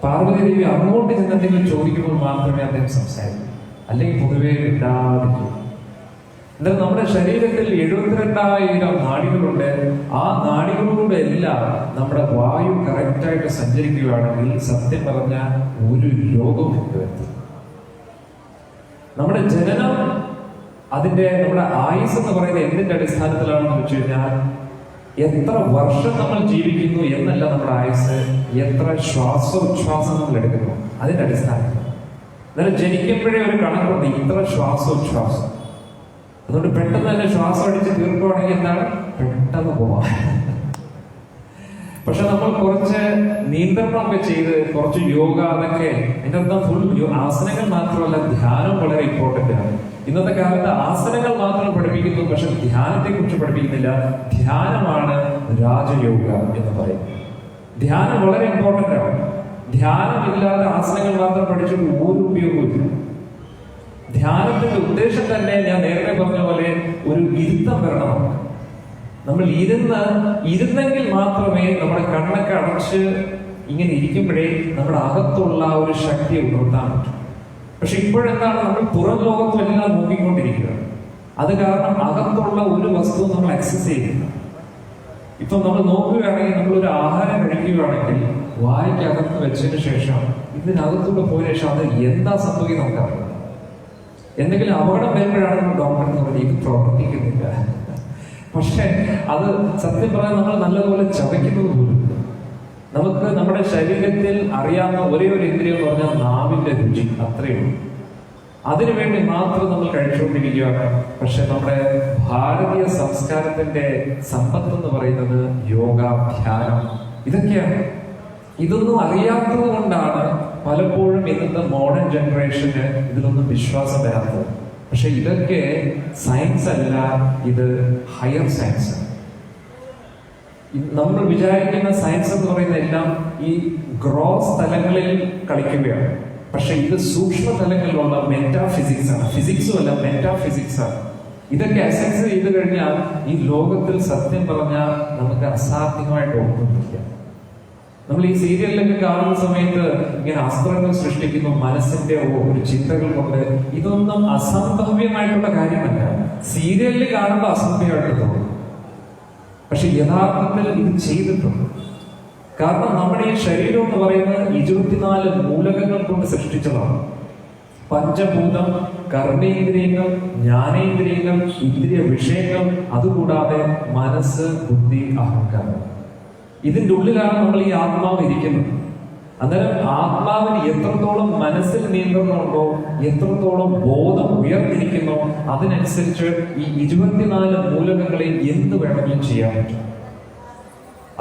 Speaker 1: പാർവതി ദേവി അങ്ങോട്ട് ചെന്നെന്തെങ്കിലും ചോദിക്കുമ്പോൾ മാത്രമേ അദ്ദേഹം സംസാരിക്കൂ, അല്ലെങ്കിൽ പൊതുവേ ഇല്ലാതിരിക്കും. എന്നാൽ നമ്മുടെ ശരീരത്തിൽ 72,000 നാഡികളുണ്ട്. ആ നാഡികളിലൂടെ എല്ലാം നമ്മുടെ വായു കറക്റ്റായിട്ട് സഞ്ചരിക്കുകയാണെങ്കിൽ സത്യം പറഞ്ഞാൽ ഒരു രോഗവും വരുത്തി. നമ്മുടെ ജനനം അതിന്റെ നമ്മുടെ ആയുസ് എന്ന് പറയുന്നത് എന്തിന്റെ അടിസ്ഥാനത്തിലാണെന്ന് വെച്ച് കഴിഞ്ഞാൽ എത്ര വർഷം നമ്മൾ ജീവിക്കുന്നു എന്നല്ല നമ്മുടെ ആയുസ്, എത്ര ശ്വാസോച്ഛ്വാസം നമ്മൾ എടുക്കുന്നു അതിന്റെ അടിസ്ഥാനത്തിൽ. എന്നാലും ജനിക്കുമ്പോഴേ ഒരു കണക്കുണ്ട്, ഇത്ര ശ്വാസോച്ഛ്വാസം. അതുകൊണ്ട് പെട്ടെന്ന് തന്നെ ശ്വാസം അടിച്ച് തീർക്കുകയാണെങ്കിൽ എന്താണ്, പെട്ടെന്ന് പോവാം. പക്ഷെ നമ്മൾ കുറച്ച് നിയന്ത്രണമൊക്കെ ചെയ്ത് കുറച്ച് യോഗ, അതൊക്കെ എന്റെ അർത്ഥം ഫുൾ ആസനങ്ങൾ മാത്രമല്ല, ധ്യാനം വളരെ ഇമ്പോർട്ടന്റ് ആണ്. ഇന്നത്തെ കാലത്ത് ആസനങ്ങൾ മാത്രം പഠിപ്പിക്കുന്നു, പക്ഷെ ധ്യാനത്തെ കുറിച്ച് പഠിപ്പിക്കുന്നില്ല. ധ്യാനമാണ് രാജയോഗ എന്ന് പറയുന്നത്. ധ്യാനം വളരെ ഇമ്പോർട്ടന്റ് ആണ്. ധ്യാനമില്ലാതെ ആസനങ്ങൾ മാത്രം പഠിച്ചിട്ട് ഒരു ഉപയോഗമില്ല. ധ്യാനത്തിന്റെ ഉദ്ദേശം തന്നെ ഞാൻ നേരത്തെ പറഞ്ഞ പോലെ ഒരു ഇരുത്തം വരണം. നമ്മൾ ഇരുന്നെങ്കിൽ മാത്രമേ നമ്മുടെ കണ്ണൊക്കെ അടച്ച് ഇങ്ങനെ ഇരിക്കുമ്പോഴേ നമ്മുടെ അകത്തുള്ള ഒരു ശക്തിയെ ഉണർത്താൻ പറ്റും. പക്ഷെ ഇപ്പോഴെന്താണ്, നമ്മൾ പുറം ലോകത്തിലെല്ലാം നോക്കിക്കൊണ്ടിരിക്കുക. അത് കാരണം അകത്തുള്ള ഒരു വസ്തു നമ്മൾ ആക്സസ് ചെയ്യുന്നില്ല. ഇപ്പൊ നമ്മൾ നോക്കുകയാണെങ്കിൽ, നമ്മളൊരു ആഹാരം കഴിക്കുകയാണെങ്കിൽ വായ്ക്കകത്ത് വെച്ചതിന് ശേഷം ഇതിനകത്തൂടെ പോയ ശേഷം അത് എന്താ സംഭവിക്കുന്നത് നമുക്കറിയാം. എന്തെങ്കിലും അപകടം വരുമ്പോഴാണ് ഡോക്ടർ പറഞ്ഞത് ഇത് പ്രവർത്തിക്കുന്നില്ല. പക്ഷെ അത് സത്യം പറയാൻ നമ്മൾ നല്ലതുപോലെ ചവയ്ക്കുന്നത് പോലും. നമുക്ക് നമ്മുടെ ശരീരത്തിൽ അറിയാവുന്ന ഒരേ ഒരു ഇന്ദ്രിയം എന്ന് പറഞ്ഞാൽ നാവിന്റെ രുചി, അത്രയേ ഉള്ളൂ. അതിനുവേണ്ടി മാത്രം നമ്മൾ കഴിച്ചുകൊണ്ടിരിക്കുകയാണ്. പക്ഷെ നമ്മുടെ ഭാരതീയ സംസ്കാരത്തിന്റെ സമ്പത്ത് എന്ന് പറയുന്നത് യോഗ, ധ്യാനം, ഇതൊക്കെയാണ്. ഇതൊന്നും അറിയാത്തത് കൊണ്ടാണ് പലപ്പോഴും ഇന്നത്തെ മോഡേൺ ജനറേഷന് ഇതിലൊന്നും വിശ്വാസം വരാത്തത്. പക്ഷെ ഇതൊക്കെ സയൻസ് അല്ല, ഇത് ഹയർ സയൻസ്. നമ്മൾ വിചാരിക്കുന്ന സയൻസ് എന്ന് പറയുന്ന എല്ലാം ഈ ഗ്രോസ് തലങ്ങളിൽ കളിക്കുകയാണ്. പക്ഷെ ഇത് സൂക്ഷ്മ തലങ്ങളിലുള്ള മെറ്റാഫിസിക്സ് ആണ്. ഫിസിക്സും അല്ല, മെറ്റാഫിസിക്സ് ആണ്. ഇതൊക്കെ അസെൻസ് ചെയ്ത് കഴിഞ്ഞാൽ ഈ ലോകത്തിൽ സത്യം പറഞ്ഞാൽ നമുക്ക് അസാധ്യമായിട്ട് ഒന്നുമില്ല. നമ്മൾ ഈ സീരിയലിലൊക്കെ കാണുന്ന സമയത്ത് ഇങ്ങനെ അസ്ത്രങ്ങൾ സൃഷ്ടിക്കുന്നു മനസ്സിന്റെ ഒരു ചിന്തകൾ കൊണ്ട്. ഇതൊന്നും അസംഭവ്യമായിട്ടുള്ള കാര്യമല്ല. സീരിയലിൽ കാണുമ്പോൾ അസംഭവ്യമായിട്ട് തോന്നും, പക്ഷെ യഥാർത്ഥത്തിൽ ഇത് ചെയ്തിട്ടുണ്ട്. കാരണം നമ്മുടെ ഈ ശരീരം എന്ന് പറയുന്നത് 24 മൂലകങ്ങൾ കൊണ്ട് സൃഷ്ടിച്ചതാണ്. പഞ്ചഭൂതം, കർമ്മേന്ദ്രിയങ്ങൾ, ജ്ഞാനേന്ദ്രിയങ്ങൾ, ഇന്ദ്രിയ വിഷയങ്ങൾ, അതുകൂടാതെ മനസ്സ്, ബുദ്ധി, അഹങ്കാരം. ഇതിന്റെ ഉള്ളിലാണ് നമ്മൾ ഈ ആത്മാവ് ഇരിക്കുന്നത്. അന്നേരം ആത്മാവിന് എത്രത്തോളം മനസ്സിൽ നിയന്ത്രണമുണ്ടോ, എത്രത്തോളം ബോധം ഉയർന്നിരിക്കുന്നോ, അതിനനുസരിച്ച് ഈ 24 മൂലകങ്ങളെ എന്ത് വേണമെങ്കിലും ചെയ്യാൻ പറ്റും.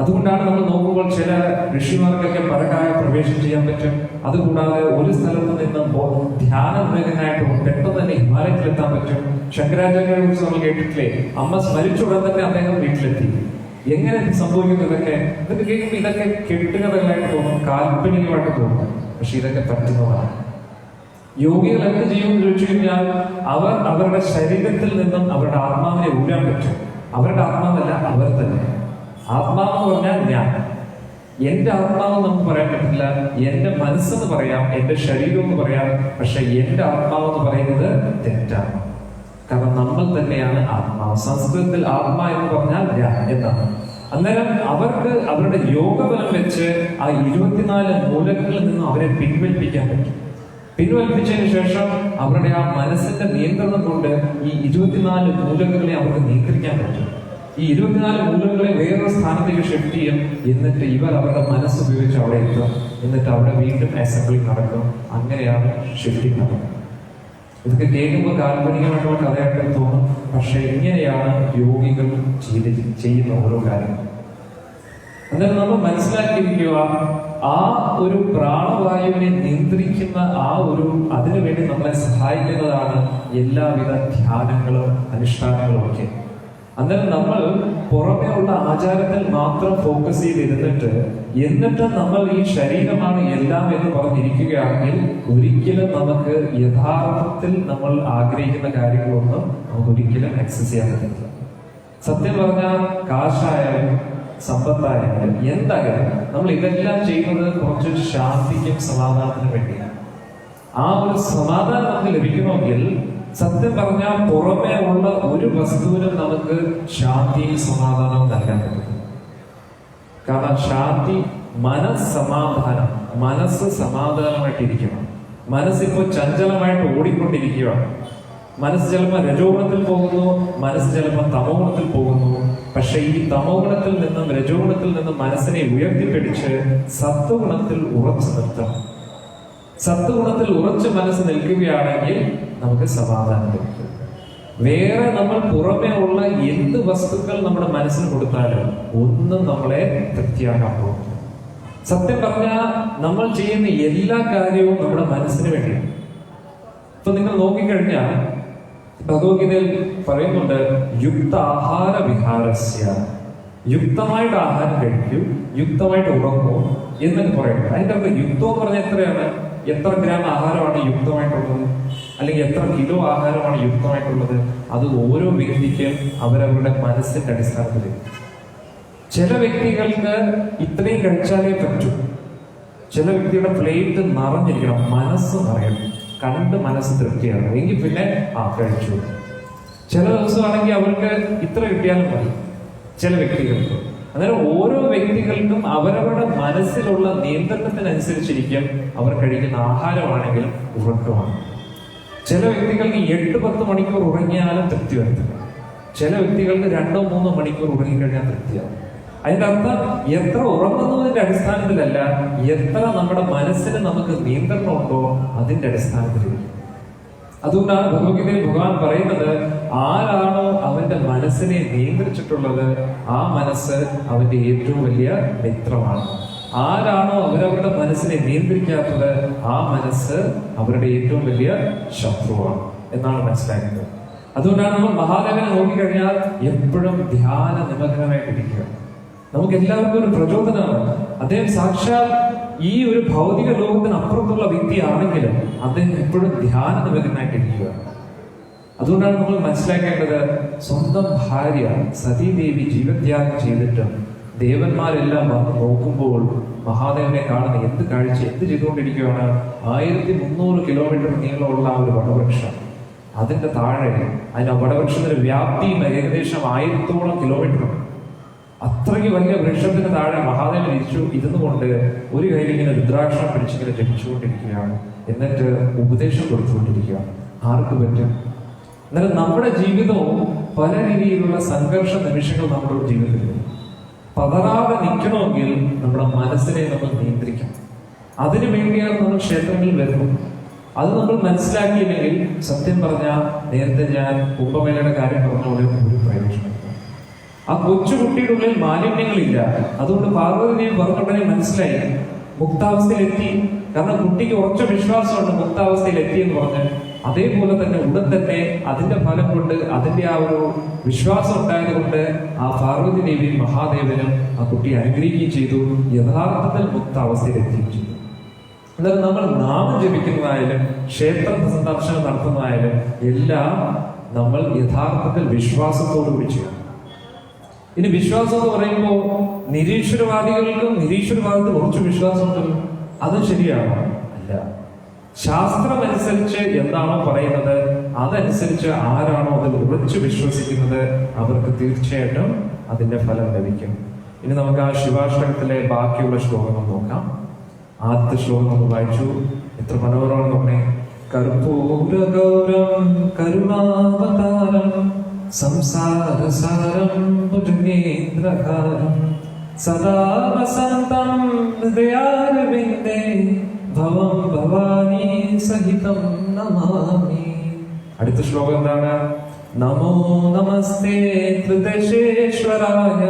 Speaker 1: അതുകൊണ്ടാണ് നമ്മൾ നോക്കുമ്പോൾ ചില ഋഷിമാർക്കൊക്കെ പരകായ പ്രവേശം ചെയ്യാൻ പറ്റും. അതുകൂടാതെ ഒരു സ്ഥലത്ത് നിന്ന് ധ്യാനമേഖനായിട്ട് പെട്ടെന്ന് തന്നെ ഹിമാലയത്തിലെത്താൻ പറ്റും. ശങ്കരാചാര്യരെ കുറിച്ച് നമ്മൾ കേട്ടിട്ടില്ലേ, അമ്മ സ്മരിച്ചുടൻ തന്നെ അദ്ദേഹം വീട്ടിലെത്തി. എങ്ങനെ സംഭവിക്കുന്നു? ഇതൊക്കെ കേൾക്കുമ്പോൾ ഇതൊക്കെ കെട്ടുകഥകളായിട്ട് തോന്നും, കാൽപ്പനികമായിട്ട് തോന്നും. പക്ഷെ ഇതൊക്കെ പറ്റുന്നതാണ്. യോഗികൾ എന്ത് ചെയ്യുമെന്ന് ചോദിച്ചു കഴിഞ്ഞാൽ, അവർ അവരുടെ ശരീരത്തിൽ നിന്നും അവരുടെ ആത്മാവിനെ ഊരാൻ പറ്റും. അവരുടെ ആത്മാവല്ല, അവർ തന്നെ. ആത്മാവെന്ന് പറഞ്ഞാൽ ഞാൻ. എന്റെ ആത്മാവ് നമുക്ക് പറയാൻ പറ്റില്ല, എന്റെ മനസ്സെന്ന് പറയാം, എന്റെ ശരീരം എന്ന് പറയാം. പക്ഷെ എന്റെ ആത്മാവെന്ന് പറയുന്നത് തെറ്റാണ്. കാരണം നമ്മൾ തന്നെയാണ് ആത്മാവ്. സംസ്കൃതത്തിൽ ആത്മാ എന്ന് പറഞ്ഞാൽ ഞാൻ എന്നാണ്. അന്നേരം അവർക്ക് അവരുടെ യോഗബലം വെച്ച് ആ 24 മൂലകങ്ങളിൽ നിന്നും അവരെ പിൻവലിപ്പിക്കാൻ പറ്റും. പിൻവലിപ്പിച്ചതിന് ശേഷം അവരുടെ ആ മനസ്സിന്റെ നിയന്ത്രണം കൊണ്ട് ഈ 24 മൂലകങ്ങളെ അവർക്ക് നിയന്ത്രിക്കാൻ പറ്റും. ഈ 24 മൂലകങ്ങളെ വേറൊരു സ്ഥാനത്തേക്ക് ഷിഫ്റ്റ് ചെയ്യും. എന്നിട്ട് ഇവർ അവരുടെ മനസ്സ് ഉപയോഗിച്ച് അവിടെ എത്തും. എന്നിട്ട് അവിടെ വീണ്ടും അസംബ്ലി നടക്കും. അങ്ങനെയാണ് ഷിഫ്റ്റിംഗ് നടക്കുന്നത്. ഇതൊക്കെ കേൾക്കുമ്പോൾ കാൽപ്പനികമായിട്ടുള്ള കഥയായിട്ട് തോന്നും. പക്ഷെ ഇങ്ങനെയാണ് യോഗികൾ ചെയ്യുന്ന ഓരോ കാര്യങ്ങൾ. അന്നേരം നമ്മൾ മനസ്സിലാക്കിയിരിക്കുക, ആ ഒരു പ്രാണവായുവിനെ നിയന്ത്രിക്കുന്ന അതിനു വേണ്ടി നമ്മളെ സഹായിക്കുന്നതാണ് എല്ലാവിധ ധ്യാനങ്ങളും അനുഷ്ഠാനങ്ങളും ഒക്കെ. അന്നേരം നമ്മൾ പുറമേ ഉള്ള ആചാരത്തിൽ മാത്രം ഫോക്കസ് ചെയ്തിരുന്നിട്ട് എന്നിട്ട് നമ്മൾ ഈ ശരീരമാണ് എല്ലാം എന്ന് പറഞ്ഞിരിക്കുകയാണെങ്കിൽ ഒരിക്കലും നമുക്ക് യഥാർത്ഥത്തിൽ നമ്മൾ ആഗ്രഹിക്കുന്ന കാര്യങ്ങളൊന്നും നമുക്ക് ഒരിക്കലും ആക്സസ് ചെയ്യാൻ പറ്റില്ല. സത്യം പറഞ്ഞാൽ കാശായാലും സമ്പത്തായാലും എന്തായാലും നമ്മൾ ഇതെല്ലാം ചെയ്യുന്നത് കുറച്ച് ശാന്തിക്കും സമാധാനത്തിനും വേണ്ടിയാണ്. ആ ഒരു സമാധാനം നമുക്ക് ലഭിക്കണമെങ്കിൽ സത്യം പറഞ്ഞാൽ പുറമേ ഉള്ള ഒരു വസ്തുവിനും നമുക്ക് ശാന്തിയും സമാധാനവും നൽകാൻ പറ്റും. കാരണം ശാന്തി മനസ്സമാധാനം, മനസ്സ് സമാധാനമായിട്ടിരിക്കണം. മനസ്സിപ്പോ ചഞ്ചലമായിട്ട് ഓടിക്കൊണ്ടിരിക്കുകയാണ്. മനസ്സ് ചിലപ്പോൾ രജോഗുണത്തിൽ പോകുന്നു, മനസ്സ് ചിലപ്പോൾ തമോഗുണത്തിൽ പോകുന്നു. പക്ഷെ ഈ തമോഗുണത്തിൽ നിന്നും രജോഗുണത്തിൽ നിന്നും മനസ്സിനെ ഉയർത്തിപ്പിടിച്ച് സത്വഗുണത്തിൽ ഉറച്ചു നിർത്തണം. സത്വഗുണത്തിൽ ഉറച്ച് മനസ്സ് നിൽക്കുകയാണെങ്കിൽ നമുക്ക് സമാധാനം ലഭിക്കും. വേറെ നമ്മൾ പുറമേ ഉള്ള എന്ത് വസ്തുക്കൾ നമ്മുടെ മനസ്സിന് കൊടുത്താലും ഒന്നും നമ്മളെ തൃപ്തിയാക്കാൻ പോകും. സത്യം പറഞ്ഞാൽ നമ്മൾ ചെയ്യുന്ന എല്ലാ കാര്യവും നമ്മുടെ മനസ്സിന് വേണ്ടിയാണ്. ഇപ്പൊ നിങ്ങൾ നോക്കിക്കഴിഞ്ഞാൽ ഭഗവത്ഗീതയിൽ പറയുന്നുണ്ട്, യുക്ത ആഹാര വിഹാരസ്യ, യുക്തമായിട്ട് ആഹാരം കഴിക്കൂ, യുക്തമായിട്ട് ഉറങ്ങൂ എന്നൊക്കെ പറയുന്നത്. അതിന്റെ അർത്ഥം യുക്തം എന്ന് പറഞ്ഞാൽ എത്രയാണ്? എത്ര ഗ്രാം ആഹാരമാണ് യുക്തമായിട്ടുള്ളത്, അല്ലെങ്കിൽ എത്ര കിലോ ആഹാരമാണ് യുക്തമായിട്ടുള്ളത്? അത് ഓരോ വ്യക്തിക്കും അവരവരുടെ മനസ്സിന്റെ അടിസ്ഥാനത്തിൽ. ചില വ്യക്തികൾക്ക് ഇത്രയും കഴിച്ചാലേ പറ്റൂ. ചില വ്യക്തിയുടെ പ്ലേറ്റ് നിറഞ്ഞിരിക്കണം, മനസ്സ് നിറയണം, കണ്ട് മനസ്സ് തൃപ്തിയാണ്, എങ്കിൽ പിന്നെ കഴിച്ചു. ചില ദിവസമാണെങ്കിൽ അവർക്ക് ഇത്ര കിട്ടിയാലും മതി ചില വ്യക്തികൾക്ക്. അന്നേരം ഓരോ വ്യക്തികൾക്കും അവരവരുടെ മനസ്സിലുള്ള നിയന്ത്രണത്തിനനുസരിച്ചിരിക്കും അവർ കഴിക്കുന്ന ആഹാരമാണെങ്കിലും ഉറക്കമാണ്. ചില വ്യക്തികൾക്ക് 8-10 മണിക്കൂർ ഉറങ്ങിയാലും തൃപ്തി വരത്തില്ല. ചില വ്യക്തികൾക്ക് 2-3 മണിക്കൂർ ഉറങ്ങിക്കഴിഞ്ഞാൽ തൃപ്തിയാവും. അതിന്റെ അർത്ഥം എത്ര ഉറങ്ങുന്നതിന്റെ അടിസ്ഥാനത്തിലല്ല, എത്ര നമ്മുടെ മനസ്സിന് നമുക്ക് നിയന്ത്രണം ഉണ്ടോ അതിന്റെ അടിസ്ഥാനത്തിലിരിക്കും. അതുകൊണ്ടാണ് ഭഗവത്ഗീതയിൽ ഭഗവാൻ പറയുന്നത്, ആരാണോ അവന്റെ മനസ്സിനെ നിയന്ത്രിച്ചിട്ടുള്ളത് ആ മനസ്സ് അവന്റെ ഏറ്റവും വലിയ മിത്രമാണ്. ആരാണോ അവരവരുടെ മനസ്സിനെ നിയന്ത്രിക്കാത്തത് ആ മനസ്സ് അവരുടെ ഏറ്റവും വലിയ ശത്രുവാണ് എന്നാണ് മനസ്സിലാക്കുന്നത്. അതുകൊണ്ടാണ് നമ്മൾ മഹാദേവനെ നോക്കിക്കഴിഞ്ഞാൽ എപ്പോഴും ധ്യാന നിമഗ്നമായിട്ടിരിക്കുക. നമുക്ക് എല്ലാവർക്കും ഒരു പ്രചോദനമാണ്. അദ്ദേഹം സാക്ഷാൽ ഈ ഒരു ഭൗതിക ലോകത്തിന് അപ്പുറത്തുള്ള വ്യക്തിയാണെങ്കിലും അദ്ദേഹം എപ്പോഴും ധ്യാന നിമഗ്നനായിട്ടിരിക്കുക. അതുകൊണ്ടാണ് നമ്മൾ മനസ്സിലാക്കേണ്ടത്, സ്വന്തം ഭാര്യ സതീദേവി ജീവത്യാഗം ചെയ്തിട്ടും ദേവന്മാരെല്ലാം വന്ന് നോക്കുമ്പോൾ മഹാദേവനെ കാണുന്ന എന്ത് കാഴ്ച, എന്ത് ചെയ്തുകൊണ്ടിരിക്കുകയാണ്? 1300 കിലോമീറ്റർ നീളമുള്ള ആ ഒരു വടവൃക്ഷം, അതിന്റെ താഴെ അതിന്റെ വടവൃക്ഷത്തിന്റെ വ്യാപ്തിയും ഏകദേശം 1000ഓളം കിലോമീറ്റർ. അത്രയ്ക്ക് വലിയ വൃക്ഷത്തിന് താഴെ മഹാദേവൻ ഇരുന്നുകൊണ്ട് ഒരു കയ്യിൽ ഇങ്ങനെ രുദ്രാക്ഷം പിടിച്ചിങ്ങനെ ജപിച്ചുകൊണ്ടിരിക്കുകയാണ്, എന്നിട്ട് ഉപദേശം കൊടുത്തുകൊണ്ടിരിക്കുകയാണ്. ആർക്ക് പറ്റും? എന്നാലും നമ്മുടെ ജീവിതവും പല രീതിയിലുള്ള സംഘർഷ നിമിഷങ്ങൾ നമ്മുടെ ജീവിതത്തിൽ. പതറാതെ നിൽക്കണമെങ്കിൽ നമ്മുടെ മനസ്സിനെ നമ്മൾ നിയന്ത്രിക്കണം. അതിനു വേണ്ടിയാണ് നമ്മൾ ക്ഷേത്രങ്ങളിൽ വരുന്നത്. അത് നമ്മൾ മനസ്സിലാക്കിയില്ലെങ്കിൽ സത്യം പറഞ്ഞാൽ, നേരത്തെ ഞാൻ കുംഭമേളയുടെ കാര്യം പറഞ്ഞ ഒരു പ്രയോജനം. ആ കൊച്ചുകുട്ടിയുടെ ഉള്ളിൽ മാലിന്യങ്ങളില്ല. അതുകൊണ്ട് പാർവതിനെയും പറഞ്ഞുടനെ മനസ്സിലായി മുക്താവസ്ഥയിലെത്തി. കാരണം കുട്ടിക്ക് ഉറച്ച വിശ്വാസമുണ്ട് മുക്താവസ്ഥയിൽ എത്തിയെന്ന് പറഞ്ഞ്. അതേപോലെ തന്നെ ഉടൻ തന്നെ അതിന്റെ ഫലം കൊണ്ട്, അതിന്റെ ആ ഒരു വിശ്വാസം ഉണ്ടായത് കൊണ്ട് ആ പാർവതി ദേവിയും മഹാദേവനും ആ കുട്ടിയെ അനുഗ്രഹിക്കുകയും ചെയ്തു. യഥാർത്ഥത്തിൽ മുക്താവസ്ഥയിൽ എത്തുകയും ചെയ്തു. എന്നാലും നമ്മൾ നാമം ജപിക്കുന്നതായാലും ക്ഷേത്ര സന്ദർശനം നടത്തുന്നതായാലും എല്ലാം നമ്മൾ യഥാർത്ഥത്തിൽ വിശ്വാസത്തോടുകൂടി ചെയ്യണം. ഇനി വിശ്വാസം എന്ന് പറയുമ്പോൾ നിരീശ്വരവാദികൾക്കും നിരീശ്വരവാദത്തിൽ കുറച്ച് വിശ്വാസമുണ്ടല്ലോ, അതും ശരിയാണോ? അല്ല. ശാസ്ത്രം അനുസരിച്ച് എന്താണോ പറയുന്നത് അതനുസരിച്ച് ആരാണോ അതിൽ ഉറച്ചു വിശ്വസിക്കുന്നത് അവർക്ക് തീർച്ചയായിട്ടും അതിന്റെ ഫലം ലഭിക്കും. ഇനി നമുക്ക് ആ ശിവാഷ്ടകത്തിലെ ബാക്കിയുള്ള ശ്ലോകങ്ങൾ നോക്കാം. ആദ്യത്തെ ശ്ലോകം നമ്മൾ വായിച്ചു, എത്ര മനോഹരമാണെന്ന് പറഞ്ഞേ. കർപ്പൂരഗൗരം കരുണാവതാരം സംസാരസാരം ഭുജഗേന്ദ്രഹാരം സദാ വസന്തം ഹൃദയാരവിന്ദേ ഭവം ഭവാനി സഹിതം നമാമി. അടുത്ത ശ്ലോകം എന്താണ്? നമോ നമസ്തേ ത്രിദശേശ്വരായ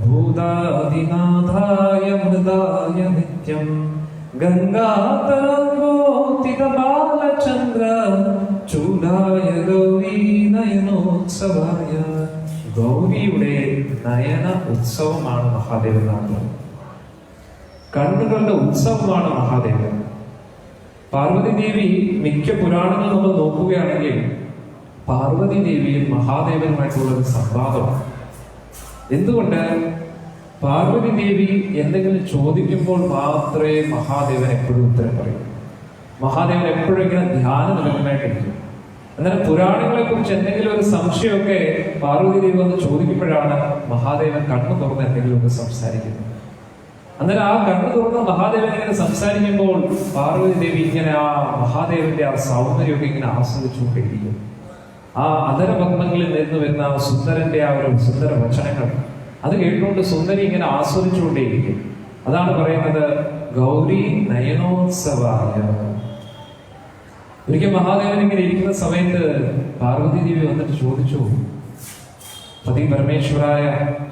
Speaker 1: ഭൂതാദിനാഥായ മൃദായ നിത്യം ഗംഗാതരംഗോത്തിതബാലചന്ദ്ര ചൂഡായ ഗൗരീ നയനോത്സവായ. ഗൗരിയുടെ നയന ഉത്സവമാണ് മഹാദേവൻ നടത്തുന്നത്. കണ്ണുകളുടെ ഉത്സവമാണ് മഹാദേവൻ. പാർവതി ദേവി മിക്ക പുരാണങ്ങൾ നമ്മൾ നോക്കുകയാണെങ്കിൽ പാർവതി ദേവിയും മഹാദേവനുമായിട്ടുള്ള ഒരു സംവാദമാണ്. എന്തുകൊണ്ട്? പാർവതി ദേവി എന്തെങ്കിലും ചോദിക്കുമ്പോൾ മാത്രമേ മഹാദേവൻ എപ്പോഴും ഉത്തരം പറയൂ. മഹാദേവൻ എപ്പോഴും ഇങ്ങനെ ധ്യാന നിലനിലായിട്ടിരിക്കും. അന്നേരം പുരാണങ്ങളെ കുറിച്ച് എന്തെങ്കിലും ഒരു സംശയമൊക്കെ പാർവതി ദേവി വന്ന് ചോദിക്കുമ്പോഴാണ് മഹാദേവൻ കണ്ണു തുറന്ന് എന്തെങ്കിലുമൊക്കെ സംസാരിക്കുന്നത്. അന്നേരം ആ കണ്ണു തുറന്ന് മഹാദേവൻ ഇങ്ങനെ സംസാരിക്കുമ്പോൾ പാർവതി ദേവി ഇങ്ങനെ ആ മഹാദേവന്റെ ആ സൗന്ദര്യമൊക്കെ ഇങ്ങനെ ആസ്വദിച്ചുകൊണ്ടിരിക്കും. ആ അധരപത്മങ്ങളിൽ നിന്ന് വരുന്ന ആ സുന്ദരന്റെ ആ ഒരു സുന്ദര വചനങ്ങൾ അത് കേട്ടുകൊണ്ട് സുന്ദരി ഇങ്ങനെ ആസ്വദിച്ചുകൊണ്ടേയിരിക്കും. അതാണ് പറയുന്നത് ഗൗരി നയനോത്സവായ. ഒരിക്കൽ മഹാദേവൻ ഇങ്ങനെ ഇരിക്കുന്ന സമയത്ത് പാർവതി ദേവി വന്നിട്ട് ചോദിച്ചു, പതി പരമേശ്വരായ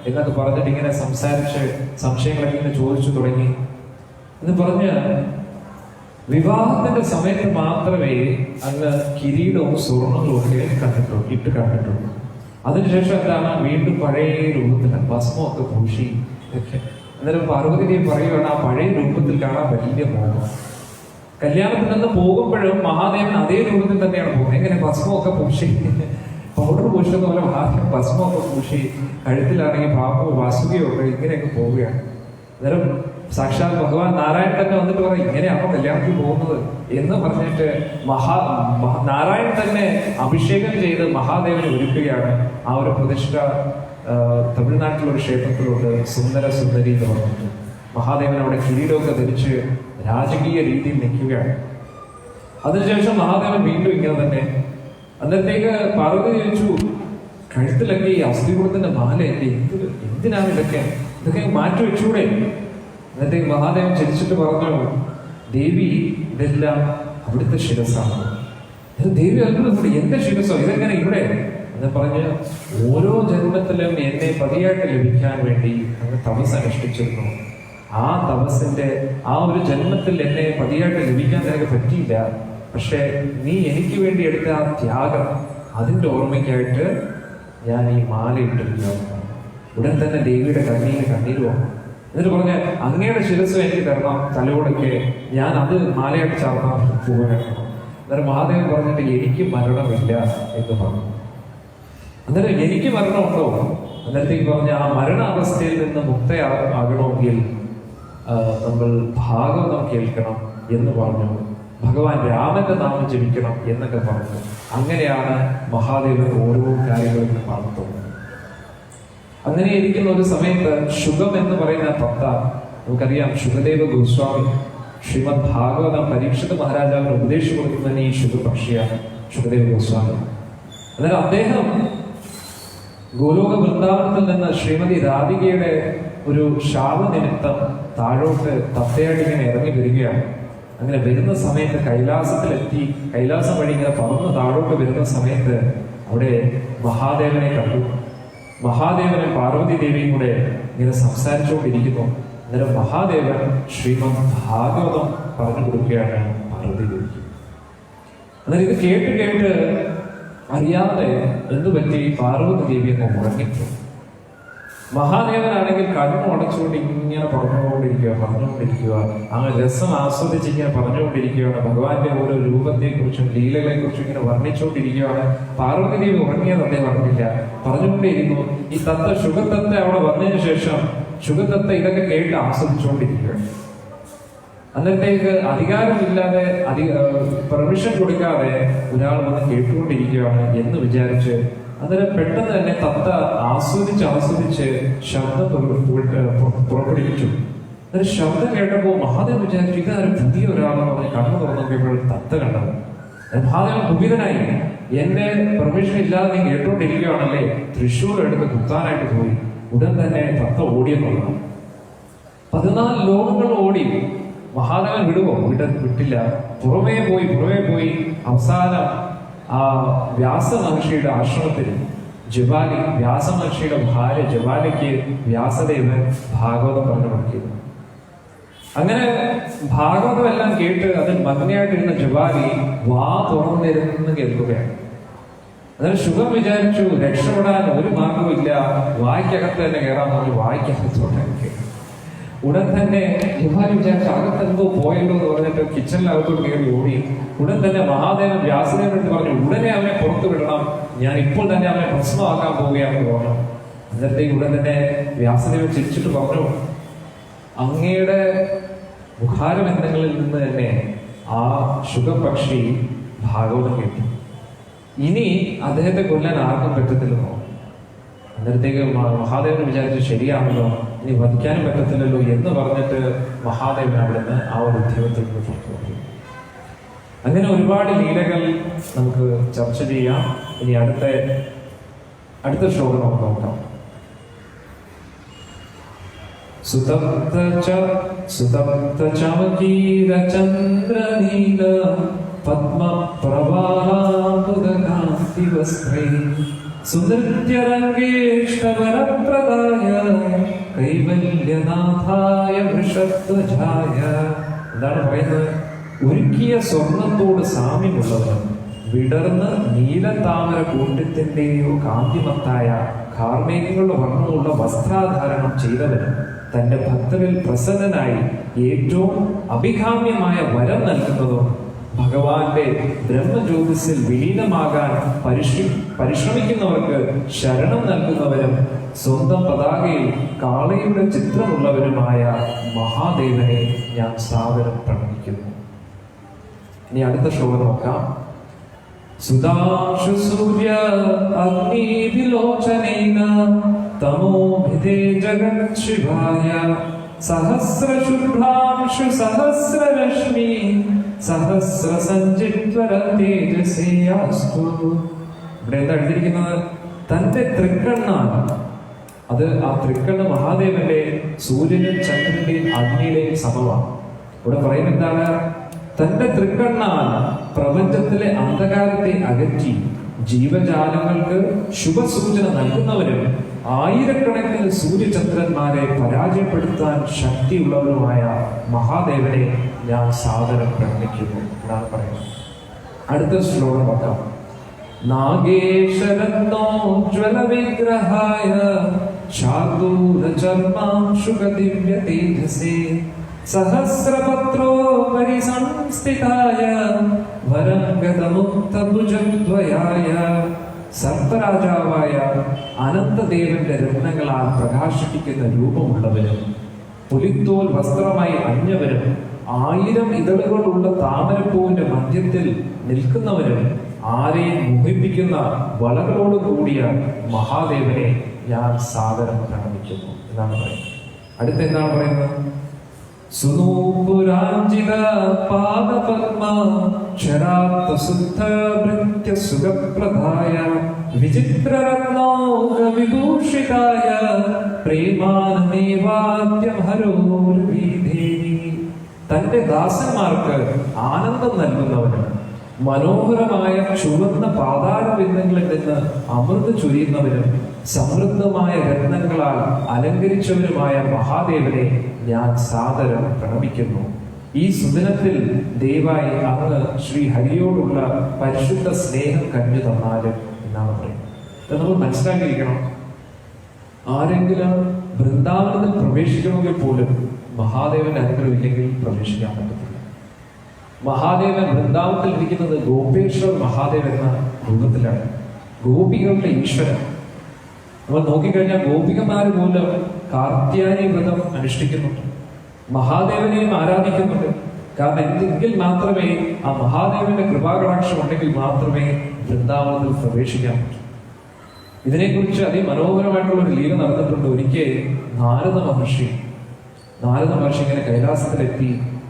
Speaker 1: എന്നൊക്കെ പറഞ്ഞിട്ട് ഇങ്ങനെ സംസാരിച്ച് സംശയങ്ങളൊക്കെ ഇങ്ങനെ ചോദിച്ചു തുടങ്ങി. എന്ന് പറഞ്ഞ് വിവാഹത്തിന്റെ സമയത്ത് മാത്രമേ അങ്ങ് കിരീടവും സ്വർണങ്ങളും ഒക്കെ ഇട്ട് കണ്ടിട്ടുള്ളൂ. അതിനുശേഷം എന്താണ് വീണ്ടും പഴയ രൂപത്തിൽ ഭസ്മമൊക്കെ പൂശി ഒക്കെ. അന്നേരം പാർവതി ദേവി പറയുകയാണ് ആ പഴയ രൂപത്തിൽ കാണാൻ വലിയ മോഹം. കല്യാണത്തിൽ നിന്ന് പോകുമ്പോഴും മഹാദേവൻ അതേ രൂപത്തിൽ തന്നെയാണ് പോകുന്നത്. എങ്ങനെ ഭസ്മമൊക്കെ പൂശി, പൗഡർ പൂശുന്ന പോലെ ആദ്യം ഭസ്മമൊക്കെ പൂശി, കഴുത്തിലാണെങ്കിൽ വാസുകിയൊക്കെ ഇങ്ങനെയൊക്കെ പോവുകയാണ്. അന്നേരം സാക്ഷാൽ ഭഗവാൻ നാരായണൻ തന്നെ വന്നിട്ട് പറയും ഇങ്ങനെയാണോ കല്യാണത്തിൽ പോകുന്നത് എന്ന് പറഞ്ഞിട്ട് നാരായണൻ തന്നെ അഭിഷേകം ചെയ്ത് മഹാദേവനെ ഒരുക്കുകയാണ്. ആ ഒരു പ്രതിഷ്ഠ തമിഴ്നാട്ടിലൊരു ക്ഷേത്രത്തിലുണ്ട്, സുന്ദര സുന്ദരി എന്ന് പറഞ്ഞിട്ട്. മഹാദേവൻ അവിടെ കിരീടമൊക്കെ ധരിച്ച് രാജകീയ രീതിയിൽ നിൽക്കുകയാണ്. അതിനുശേഷം മഹാദേവൻ വീണ്ടും ഇങ്ങനെ തന്നെ. അന്നത്തേക്ക് പാർവതി ചോദിച്ചു, കഴുത്തിലൊക്കെ ഈ അസ്ഥികൂടത്തിന്റെ മാലയല്ലേ, എന്തിനാണ് ഇതൊക്കെ മാറ്റി വെച്ചൂടെ? അന്നത്തേക്ക് മഹാദേവൻ ചിരിച്ചിട്ട് പറഞ്ഞു, ദേവി ഇതെല്ലാം അവിടുത്തെ ശിരസാണ്. ദേവി അത്ഭുതപ്പെട്ടു, എന്റെ ശിരസോ, ഇതെങ്ങനെ ഇവിടെ എന്ന് പറഞ്ഞ് ഓരോ ജന്മത്തിലും എന്നെ പതിയായിട്ട് ലഭിക്കാൻ വേണ്ടി അങ്ങ് തപസ് അനുഷ്ഠിച്ചിരുന്നു. ആ തപസ്സിന്റെ ആ ഒരു ജന്മത്തിൽ എന്നെ പതിയായിട്ട് ലഭിക്കാൻ നിനക്ക് പറ്റിയില്ല. പക്ഷെ നീ എനിക്ക് വേണ്ടി എടുത്ത ആ ത്യാഗം, അതിന്റെ ഓർമ്മയ്ക്കായിട്ട് ഞാൻ ഈ മാല ഇട്ടിരിക്കുകയാണ്. ഉടൻ തന്നെ ദേവിയുടെ കണ്ണീര് വന്നു. എന്നിട്ട് പറഞ്ഞ അങ്ങയുടെ ശിരസ് എനിക്ക് തരണം, തലയോടൊക്കെ ഞാൻ അത് മാലയായിട്ട് ചാർത്താൻ പോവുകയാണ്. അന്നേരം മഹാദേവൻ പറഞ്ഞിട്ട് എനിക്ക് മരണമില്ല എന്ന് പറഞ്ഞു. അന്നേരം എനിക്ക് മരണമുണ്ടോ? അന്നേരത്തേക്ക് പറഞ്ഞ ആ മരണാവസ്ഥയിൽ നിന്ന് മുക്തയാകണമെങ്കിൽ നമ്മൾ ഭാഗവതം കേൾക്കണം എന്ന് പറഞ്ഞു. ഭഗവാൻ രാമന്റെ നാമം ജപിക്കണം എന്നൊക്കെ പറഞ്ഞു. അങ്ങനെയാണ് മഹാദേവൻ ഓരോ കാര്യങ്ങളും പറഞ്ഞത്. അങ്ങനെ ഇരിക്കുന്ന ഒരു സമയത്ത് ശുഗം എന്ന് പറയുന്ന ഭക്ത, നമുക്കറിയാം ശുഗദേവ ഗോസ്വാമി ശ്രീമദ് ഭാഗവതം പരീക്ഷിത മഹാരാജാവിന് ഉപദേശിച്ചു കൊടുക്കുന്ന ഈ ശുഗപക്ഷിയാണ് ശുഗദേവ ഗോസ്വാമി. അന്നേരം അദ്ദേഹം ഗോലോക വൃന്ദാവനത്തിൽ നിന്ന് ശ്രീമതി രാധികയുടെ ഒരു ശാപനിമിത്തം താഴോട്ട് തത്തയായിട്ട് ഇങ്ങനെ ഇറങ്ങി വരികയാണ്. അങ്ങനെ വരുന്ന സമയത്ത് കൈലാസത്തിലെത്തി, കൈലാസം വഴി ഇങ്ങനെ പറന്ന് താഴോട്ട് വരുന്ന സമയത്ത് അവിടെ മഹാദേവനെ കണ്ടു. മഹാദേവനും പാർവതി ദേവിയും കൂടെ ഇങ്ങനെ സംസാരിച്ചുകൊണ്ടിരിക്കുന്നു. അന്നേരം മഹാദേവൻ ശ്രീമദ് ഭാഗവതം പറഞ്ഞു കൊടുക്കുകയാണ് പാർവതി ദേവിക്ക്. അന്നേരം ഇത് കേട്ട് അറിയാതെ എന്തു പറ്റി പാർവതി ദേവി എന്ന് ഉറങ്ങിട്ടു. മഹാദേവനാണെങ്കിൽ കണ്ണു അടച്ചുകൊണ്ട് ഇങ്ങനെ പറഞ്ഞുകൊണ്ടിരിക്കുക. അങ്ങനെ രസം ആസ്വദിച്ച് ഇങ്ങനെ പറഞ്ഞുകൊണ്ടിരിക്കുകയാണ്. ഭഗവാന്റെ ഓരോ രൂപത്തെക്കുറിച്ചും ലീലകളെക്കുറിച്ചും ഇങ്ങനെ വർണ്ണിച്ചുകൊണ്ടിരിക്കുകയാണ്. പാർവതി ദേവി ഉറങ്ങിയത് അദ്ദേഹം പറഞ്ഞില്ല, പറഞ്ഞുകൊണ്ടേയിരുന്നു. ഈ ശുഗതത്ത അവിടെ വന്നതിന് ശേഷം ശുഗതത്ത ഇതൊക്കെ കേട്ട് ആസ്വദിച്ചുകൊണ്ടിരിക്കുകയാണ്. അന്നത്തേക്ക് അധികാരമില്ലാതെ പെർമിഷൻ കൊടുക്കാതെ ഒരാൾ വന്ന് കേട്ടുകൊണ്ടിരിക്കുകയാണ് എന്ന് വിചാരിച്ച് അന്നേരം പെട്ടെന്ന് തന്നെ തത്ത ആസ്വദിച്ച് ശബ്ദം പുറപ്പെടുവിച്ചു. അന്നേരം ശബ്ദം കേട്ടപ്പോൾ മഹാദേവൻ വിചാരിച്ചു ഇതാരും പുതിയ ഒരാളെന്ന് പറഞ്ഞ് കണ്ണു തുറന്നപ്പോൾ തത്ത കണ്ടത്. മഹാദേവൻ കുപിതനായി, എന്റെ പെർമിഷൻ ഇല്ലാതെ നീ കേട്ടുകൊണ്ടിരിക്കുകയാണല്ലേ, തൃശ്ശൂർ എടുത്ത് കുത്താനായിട്ട് പോയി. ഉടൻ തന്നെ തത്ത ഓടിയെന്നുള്ളതാണ്. 14 ലോകങ്ങൾ ഓടി. മഹാദേവൻ വിട്ടില്ല. പുറമേ പോയി അവസാനം ആ വ്യാസ മഹർഷിയുടെ ആശ്രമത്തിൽ ജവാലി, വ്യാസ മഹർഷിയുടെ ഭാര്യ ജവാലിക്ക് വ്യാസദേവൻ ഭാഗവതം പറഞ്ഞു കൊടുക്കിയത്. അങ്ങനെ ഭാഗവതം എല്ലാം കേട്ട് അതിൽ മഗ്നയായിട്ടിരുന്ന ജവാലി വാ തുറന്നിരുന്ന് കേൾക്കുകയാണ്. അന്നേരം ശുഗം വിചാരിച്ചു രക്ഷപ്പെടാൻ ഒരു മാർഗവും ഇല്ല, വായ്ക്കകത്ത് തന്നെ കയറാൻ പറഞ്ഞു. വായ്ക്കകത്തോട്ട് ഉടൻ തന്നെ ജവാലി വിചാരിച്ചു അകത്തെന്തോ പോയല്ലോ എന്ന് പറഞ്ഞിട്ട് കിച്ചണിനകത്തോട്ട് കയറി ഓടി. ഉടൻ തന്നെ മഹാദേവൻ വ്യാസദേവനടുത്ത് പറഞ്ഞു ഉടനെ അവനെ പുറത്തു വിടണം, ഞാൻ ഇപ്പോൾ തന്നെ അവനെ ഭസ്മമാക്കാൻ പോവുകയാണെന്ന് പറഞ്ഞു. അന്നേരത്തേക്ക് ഉടൻ തന്നെ വ്യാസദേവൻ ചിരിച്ചിട്ട് പറഞ്ഞു അങ്ങയുടെ മുഖാരബന്ധങ്ങളിൽ നിന്ന് തന്നെ ആ ശുഗപക്ഷി ഭാഗവതം കേട്ടു. ഇനി അദ്ദേഹത്തെ കൊല്ലാൻ ആർക്കും പറ്റത്തില്ലെന്നോ. അന്നേരത്തേക്ക് മഹാദേവൻ വിചാരിച്ചു ശരിയാണല്ലോ, ഇനി വധിക്കാനും പറ്റത്തില്ലല്ലോ എന്ന് പറഞ്ഞിട്ട് മഹാദേവൻ അവിടുന്ന് ആ ഒരു ഉദ്യോഗത്തിൽ നിന്ന് പുറത്തു. അങ്ങനെ ഒരുപാട് ലീലകൾ നമുക്ക് ചർച്ച ചെയ്യാം. ഇനി അടുത്ത ശ്ലോകം നമുക്ക് നോക്കാം. സുതപ്ത ചമകീര ചന്ദ്രനീല പത്മപ്രഭാലാംബുദകാന്തി വസ്ത്രൈ സുനൃത്യരംഗേഷ്ടവരപ്രദായ കൈവല്യനാഥായ വൃഷധ്വജായ. എന്താണ് പറയുന്നത്? ഒരുക്കിയ സ്വർണത്തോട് സാമ്യമുള്ളവരും വിടർന്ന് നീലത്താമര കൂട്ടത്തിന്റെയോ കാന്തിമത്തായ കാർമേഘങ്ങളുടെ വർണ്ണമുള്ള വസ്ത്രാധാരണം ചെയ്തവരും തന്റെ ഭക്തരിൽ പ്രസന്നനായി ഏറ്റവും അഭികാമ്യമായ വരം നൽകുന്നതും ഭഗവാന്റെ ബ്രഹ്മജ്യോതിസിൽ വിലീനമാകാൻ പരിശ്രമിക്കുന്നവർക്ക് ശരണം നൽകുന്നവരും സ്വന്തം പതാകയിൽ കാളയുടെ ചിത്രമുള്ളവരുമായ മഹാദേവനെ ഞാൻ സാദരം പ്രണമിക്കുന്നു. ഇനി അടുത്ത ശ്ലോകം നോക്കാം. സുധാംശു സൂര്യ അഗ്നിവിലോചനേന തമോഭിദേ ജഗത് ശിവായ സഹസ്രശുഭ്രാംശു സഹസ്രരശ്മി സഹസ്ര സഞ്ജിത്വര തേജസ്യാസ്തു. ഇവിടെ എന്താ എഴുതിയിരിക്കുന്നത്? തന്റെ തൃക്കണ്ണാൽ, അത് ആ തൃക്കണ്ണ് മഹാദേവന്റെ സൂര്യനും ചന്ദ്രന്റെയും അഗ്നിയിലെയും സമമാണ്. ഇവിടെ പറയുന്നത് എന്താണ്? തന്റെ തൃക്കണ്ണാൽ പ്രപഞ്ചത്തിലെ അന്ധകാരത്തെ അകറ്റി ജീവജാലങ്ങൾക്ക് ശുഭസൂചന നൽകുന്നവരും ആയിരക്കണക്കിന് സൂര്യചന്ദ്രന്മാരെ പരാജയപ്പെടുത്താൻ ശക്തിയുള്ളവരുമായ മഹാദേവനെ ഞാൻ സാദരം പ്രണമിക്കുന്നു എന്നാണ് പറയുന്നത്. അടുത്ത ശ്ലോകം നോക്കാം. നാഗേശ്വരന്നോജ്വല വിഗ്രഹായ ശാർദൂല ചർമാംശുക ദിവ്യ തേജസേ സഹസ്രപത്രോപരി സംസ്ഥിതായ വരംഗതമുക്തഭുജദ്വയായ. സർപ്പരാജാവായ അനന്തദേവന്റെ രത്നങ്ങളാൽ പ്രകാശിപ്പിക്കുന്ന രൂപമുള്ളവരും പുലിത്തോൽ വസ്ത്രമായി അണിഞ്ഞവരും 1000 ഇതളുകളുള്ള താമരപ്പൂവിന്റെ മധ്യത്തിൽ നിൽക്കുന്നവരും ആരെയും മോഹിപ്പിക്കുന്ന വളകളോട് കൂടിയ മഹാദേവനെ ഞാൻ സാദരം പ്രണമിക്കുന്നു എന്നാണ് പറയുന്നത്. അടുത്ത എന്താണ് പറയുന്നത്? സുനൂപുരാഞ്ജിത പാദപദ്മ ക്ഷരാത്ത ശുദ്ധ ഭൃത്യ സുഖപ്രദായ വിചിത്രരത്നോക വിഭൂഷിതായ പ്രേമാനമേവാദ്യം ഹരോർവീദേവി. തന്റെ ദാസന്മാർക്ക് ആനന്ദം നൽകുന്നവനും മനോഹരമായ ചുവന്ന പാതാളബിന്ദങ്ങളിൽ നിന്ന് അമൃത് ചൊരിയുന്നവരും സമൃദ്ധമായ രത്നങ്ങളാൽ അലങ്കരിച്ചവരുമായ മഹാദേവനെ ഞാൻ സാദരം പ്രണമിക്കുന്നു. ഈ സുദിനത്തിൽ ദയവായി അങ്ങ് ശ്രീ ഹരിയോടുള്ള പരിശുദ്ധ സ്നേഹം കഞ്ഞു തന്നാലും എന്നാണ് പറയുന്നത്. ഇത് നമ്മൾ മനസ്സിലാക്കിയിരിക്കണം. ആരെങ്കിലും വൃന്ദാവനത്തിൽ പ്രവേശിക്കണമെങ്കിൽ പോലും മഹാദേവന്റെ അനുഗ്രഹമില്ലെങ്കിൽ പ്രവേശിക്കാൻ പറ്റത്തില്ല. മഹാദേവൻ വൃന്ദാവനത്തിൽ ഇരിക്കുന്നത് ഗോപേശ്വർ മഹാദേവൻ എന്ന രൂപത്തിലാണ്. ഗോപികളുടെ ഈശ്വരൻ. നമ്മൾ നോക്കിക്കഴിഞ്ഞാൽ ഗോപികമാര് പോലും കാർത്യായനി വ്രതം അനുഷ്ഠിക്കുന്നുണ്ട്, മഹാദേവനെയും ആരാധിക്കുന്നുണ്ട്. കാരണം എന്തെങ്കിൽ മാത്രമേ ആ മഹാദേവന്റെ കൃപാകടാക്ഷം ഉണ്ടെങ്കിൽ മാത്രമേ വൃന്ദാവനത്തിൽ പ്രവേശിക്കാൻ പറ്റൂ. ഇതിനെക്കുറിച്ച് അതിമനോഹരമായിട്ടുള്ള ഒരു ലീല നടന്നിട്ടുണ്ട്. ഒരിക്കൽ നാരദ മഹർഷി ഇങ്ങനെ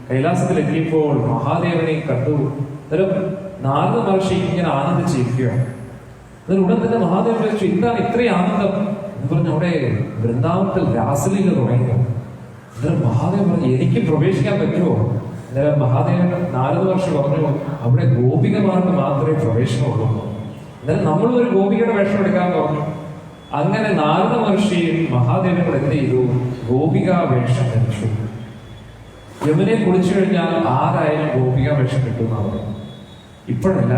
Speaker 1: കൈലാസത്തിലെത്തിയപ്പോൾ മഹാദേവനെ കണ്ടു. അന്നേരം നാരദ മഹർഷി ഇങ്ങനെ ആനന്ദിച്ചിരിക്കുകയാണ്. ഉടൻ തന്നെ മഹാദേവൻ ചോദിച്ചു, എന്താണ് ഇത്രയും ആനന്ദം എന്ന് പറഞ്ഞു. അവിടെ വൃന്ദാവനത്തിൽ രാസലീല തുടങ്ങി. അന്നേരം മഹാദേവൻ പറഞ്ഞു, എനിക്ക് പ്രവേശിക്കാൻ പറ്റുമോ? അന്നേരം മഹാദേവൻ നാരദ മഹർഷി പറഞ്ഞു, അവിടെ ഗോപികമാർക്ക് മാത്രമേ പ്രവേശനമുള്ളൂ. അന്നേരം നമ്മൾ ഒരു ഗോപികയുടെ വേഷം എടുക്കാൻ പറഞ്ഞു. അങ്ങനെ നാരദ മഹർഷി മഹാദേവനോട് എന്ത് ചെയ്തു? ഗോപികാ വേഷം ധരിച്ചു. യമുനെ കുളിച്ചു കഴിഞ്ഞാൽ ആരായാലും ഗോപികാ വേഷം കിട്ടുമെന്നാണ് പറയുന്നത്. ഇപ്പോഴല്ല,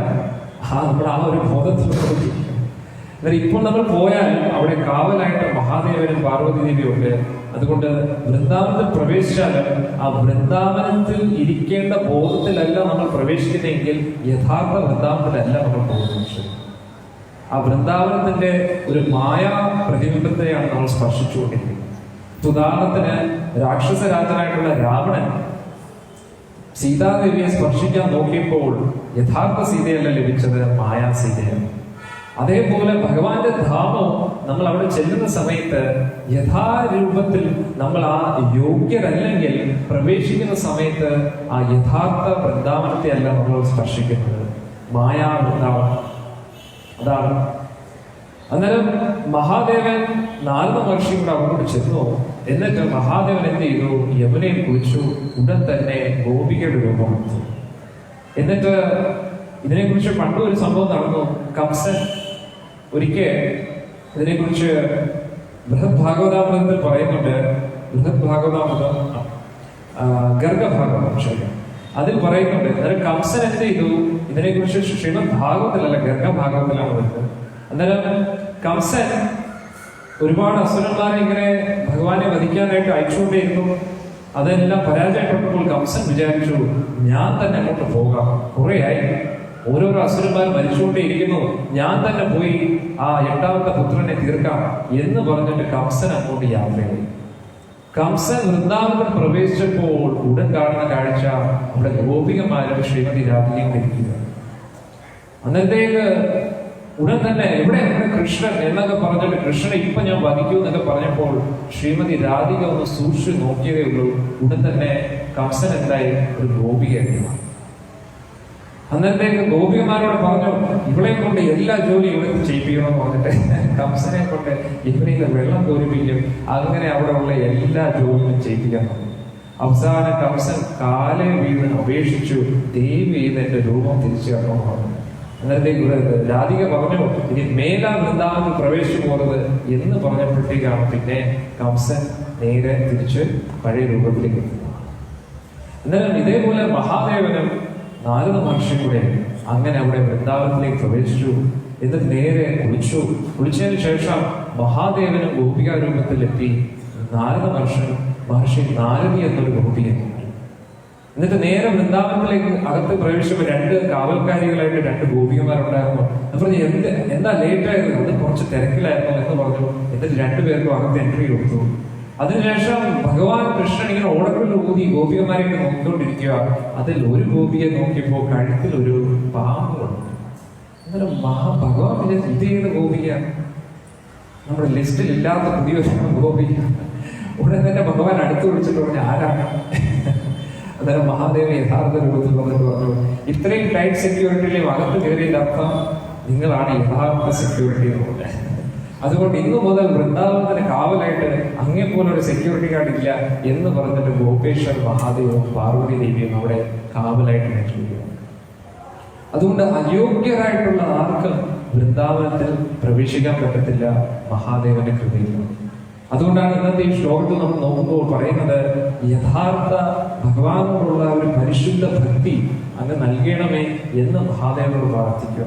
Speaker 1: നമ്മൾ ആ ഒരു ബോധത്തോടെ ഇപ്പോൾ നമ്മൾ പോയാൽ അവിടെ കാവലായിട്ട് മഹാദേവനും പാർവതി ദേവിയും ഉണ്ട്. അതുകൊണ്ട് വൃന്ദാവനത്തിൽ പ്രവേശിച്ചാലും ആ വൃന്ദാവനത്തിൽ ഇരിക്കേണ്ട ബോധത്തിലല്ല നമ്മൾ പ്രവേശിക്കുന്നതെങ്കിൽ യഥാർത്ഥ വൃന്ദാവനത്തിലല്ല നമ്മൾ പോകുന്നത്. ആ വൃന്ദാവനത്തിന്റെ ഒരു മായാ പ്രതിബിംബത്തെയാണ് നമ്മൾ സ്പർശിച്ചുകൊണ്ടിരിക്കുന്നത്. ഉദാഹരണത്തിന് രാക്ഷസ രാജനായിട്ടുള്ള രാവണൻ സീതാദേവിയെ സ്പർശിക്കാൻ നോക്കിയപ്പോൾ യഥാർത്ഥ സീതയല്ല ലഭിച്ചത്, മായാ സീതയാണ്. അതേപോലെ ഭഗവാന്റെ ധാമം നമ്മൾ അവിടെ ചെല്ലുന്ന സമയത്ത് യഥാരൂപത്തിൽ നമ്മൾ ആ യോഗ്യരല്ലെങ്കിൽ പ്രവേശിക്കുന്ന സമയത്ത് ആ യഥാർത്ഥ വൃന്ദാവനത്തെ അല്ല നമ്മൾ സ്പർശിക്കുന്നത്, മായാ വൃന്ദാവനം. അതാണ്. അന്നേരം മഹാദേവൻ നാരദ മഹർഷി കൂടെ അങ്ങോട്ട് ചെന്നു. എന്നിട്ട് മഹാദേവൻ എന്ത് ചെയ്തു? യമുനയിൽ കുളിച്ചു. ഉടൻ തന്നെ ഗോപികയുടെ രൂപം എടുത്തു. എന്നിട്ട് ഇതിനെക്കുറിച്ച് പണ്ടും ഒരു സംഭവം നടന്നു. കംസൻ ഒരിക്കൽ ഇതിനെക്കുറിച്ച് ബൃഹത് ഭാഗവതാമൃതത്തിൽ പറയുന്നുണ്ട്. ബൃഹത് ഭാഗവതാമൃതം ഗർഗഭാഗവതം ശരി, അതിൽ പറയുന്നുണ്ട്. അന്നേരം കംസൻ എന്ത് ചെയ്തു? ഇതിനെക്കുറിച്ച് ശ്രീമദ് ഭാഗവതത്തിലല്ല, ഗർഗഭാഗവത്തിലാണ് വരുന്നത്. അന്നേരം കംസൻ ഒരുപാട് അസുരന്മാരെ ഇങ്ങനെ ഭഗവാനെ വധിക്കാനായിട്ട് അയച്ചുകൊണ്ടേയിരുന്നു. അതെല്ലാം പരാജയപ്പെട്ടപ്പോൾ കംസൻ വിചാരിച്ചു, ഞാൻ തന്നെ അങ്ങോട്ട് പോകാം, കുറേയായി ഓരോരോ അസുരന്മാർ മരിച്ചുകൊണ്ടേയിരിക്കുന്നു, ഞാൻ തന്നെ പോയി ആ 8ാമത്തെ പുത്രനെ തീർക്കാം എന്ന് പറഞ്ഞിട്ട് കംസൻ അങ്ങോട്ട് യാത്രയായി. കംസൻ വൃന്ദാവനം പ്രവേശിച്ചപ്പോൾ ഉടൻ കാണുന്ന കാഴ്ച അവിടെ ഗോപികമാരും ശ്രീമതി രാധികയും ഇരിക്കുക. അന്നത്തേക്ക് ഉടൻ തന്നെ എവിടെ കൃഷ്ണൻ എന്നൊക്കെ പറഞ്ഞിട്ട് കൃഷ്ണനെ ഇപ്പൊ ഞാൻ വധിക്കൂ എന്നൊക്കെ പറഞ്ഞപ്പോൾ ശ്രീമതി രാധിക ഒന്ന് സൂക്ഷിച്ചു നോക്കിയതേ ഉള്ളൂ. ഉടൻ തന്നെ കംസൻ എന്തായി? ഒരു ഗോപികയായി. അന്നത്തേക്ക് ഗോപികമാരോട് പറഞ്ഞു, ഇവളെ കൊണ്ട് എല്ലാ ജോലിയും ഇവിടെ ചെയ്യിപ്പിക്കണമെന്ന് പറഞ്ഞിട്ട് കംസനെ കൊണ്ട് ഇവരെയും വെള്ളം കോരിപ്പിക്കും, അങ്ങനെ അവിടെ ഉള്ള എല്ലാ ജോലിയും ചെയ്യിപ്പിക്കാൻ പറഞ്ഞു. അവസാനം കംസൻ കാലേ വീണ് അപേക്ഷിച്ചു, ദേവി എന്റെ രൂപം തിരിച്ചു കടന്നു പറഞ്ഞു. അന്നത്തേക്ക് രാധിക പറഞ്ഞു, ഇനി മേലാ വൃന്ദാവനത്തിൽ പ്രവേശിച്ചു പോകുന്നത് എന്ന് പറഞ്ഞപ്പോഴത്തേക്കാണ് പിന്നെ കംസൻ നേരെ തിരിച്ച് പഴയ രൂപത്തിലേക്ക് എത്തുന്നത്. അന്നേരം ഇതേപോലെ മഹാദേവനും നാരദ മഹർഷിയും കൂടെ അങ്ങനെ അവിടെ വൃന്ദാവനത്തിലേക്ക് പ്രവേശിച്ചു. എന്നിട്ട് നേരെ കുളിച്ചതിന് ശേഷം മഹാദേവനും ഗോപികാ രൂപത്തിലെത്തി. നാരദ മഹർഷി നാരദി എന്നൊരു ഗോപിയെ. എന്നിട്ട് നേരെ വൃന്ദാവനത്തിലേക്ക് അകത്ത് പ്രവേശിച്ചപ്പോൾ 2 കാവൽക്കാരികളായിട്ട് 2 ഗോപികമാരുണ്ടായിരുന്നു. പറഞ്ഞു, എന്താ ലേറ്റ് ആയിരുന്നു? അത് കുറച്ച് തിരക്കിലായിരുന്നു എന്ന് പറഞ്ഞു. എന്നിട്ട് 2 പേർക്കും അകത്ത് എൻട്രി കൊടുത്തു. അതിനുശേഷം ഭഗവാൻ കൃഷ്ണൻ ഇങ്ങനെ ഓടക്കുള്ള ഊതി ഗോപികമാരെയൊക്കെ നോക്കിക്കൊണ്ടിരിക്കുക. അതിൽ ഒരു ഗോപിയെ നോക്കിയപ്പോൾ കഴുത്തിൽ ഒരു പാമ്പുണ്ട്. അന്നേരം ഭഗവാൻ വിചാരിച്ചു, ഇത് ചെയ്യുന്ന ഗോപിക നമ്മുടെ ലിസ്റ്റിൽ ഇല്ലാത്ത പുതിയൊരു ഗോപിക. ഉടനെ തന്നെ ഭഗവാൻ അടുത്ത് വിളിച്ചിട്ട് പറഞ്ഞു, ആരാണ്? അന്നേരം മഹാദേവ യഥാർത്ഥ രൂപത്തിൽ വന്നിട്ട് പറഞ്ഞു, ഇത്രയും ടൈറ്റ് സെക്യൂരിറ്റിയിലും അകത്ത് കയറിയതിന്റെ അർത്ഥം നിങ്ങളാണ് യഥാർത്ഥ സെക്യൂരിറ്റി എന്ന് പറഞ്ഞത്. അതുകൊണ്ട് ഇന്നു മുതൽ വൃന്ദാവനത്തിന് കാവലായിട്ട് അങ്ങേപ്പോലെ ഒരു സെക്യൂരിറ്റി ഗാർഡ് ഇല്ല എന്ന് പറഞ്ഞിട്ട് ഗോപേശ്വർ മഹാദേവും പാർവതി ദേവിയും അവിടെ കാവലായിട്ട് നിൽക്കുകയാണ്. അതുകൊണ്ട് അയോഗ്യരായിട്ടുള്ള ആർക്കും വൃന്ദാവനത്തിൽ പ്രവേശിക്കാൻ പറ്റത്തില്ല മഹാദേവന്റെ കൃപയിൽ. അതുകൊണ്ടാണ് ഇന്നത്തെ ഈ ശ്ലോകത്തിൽ നമ്മൾ നോക്കുമ്പോൾ പറയുന്നത്, യഥാർത്ഥ ഭഗവാനോടുള്ള ഒരു പരിശുദ്ധ ഭക്തി അങ്ങ് നൽകണമേ എന്ന് മഹാദേവനോട് പ്രാർത്ഥിക്കുക.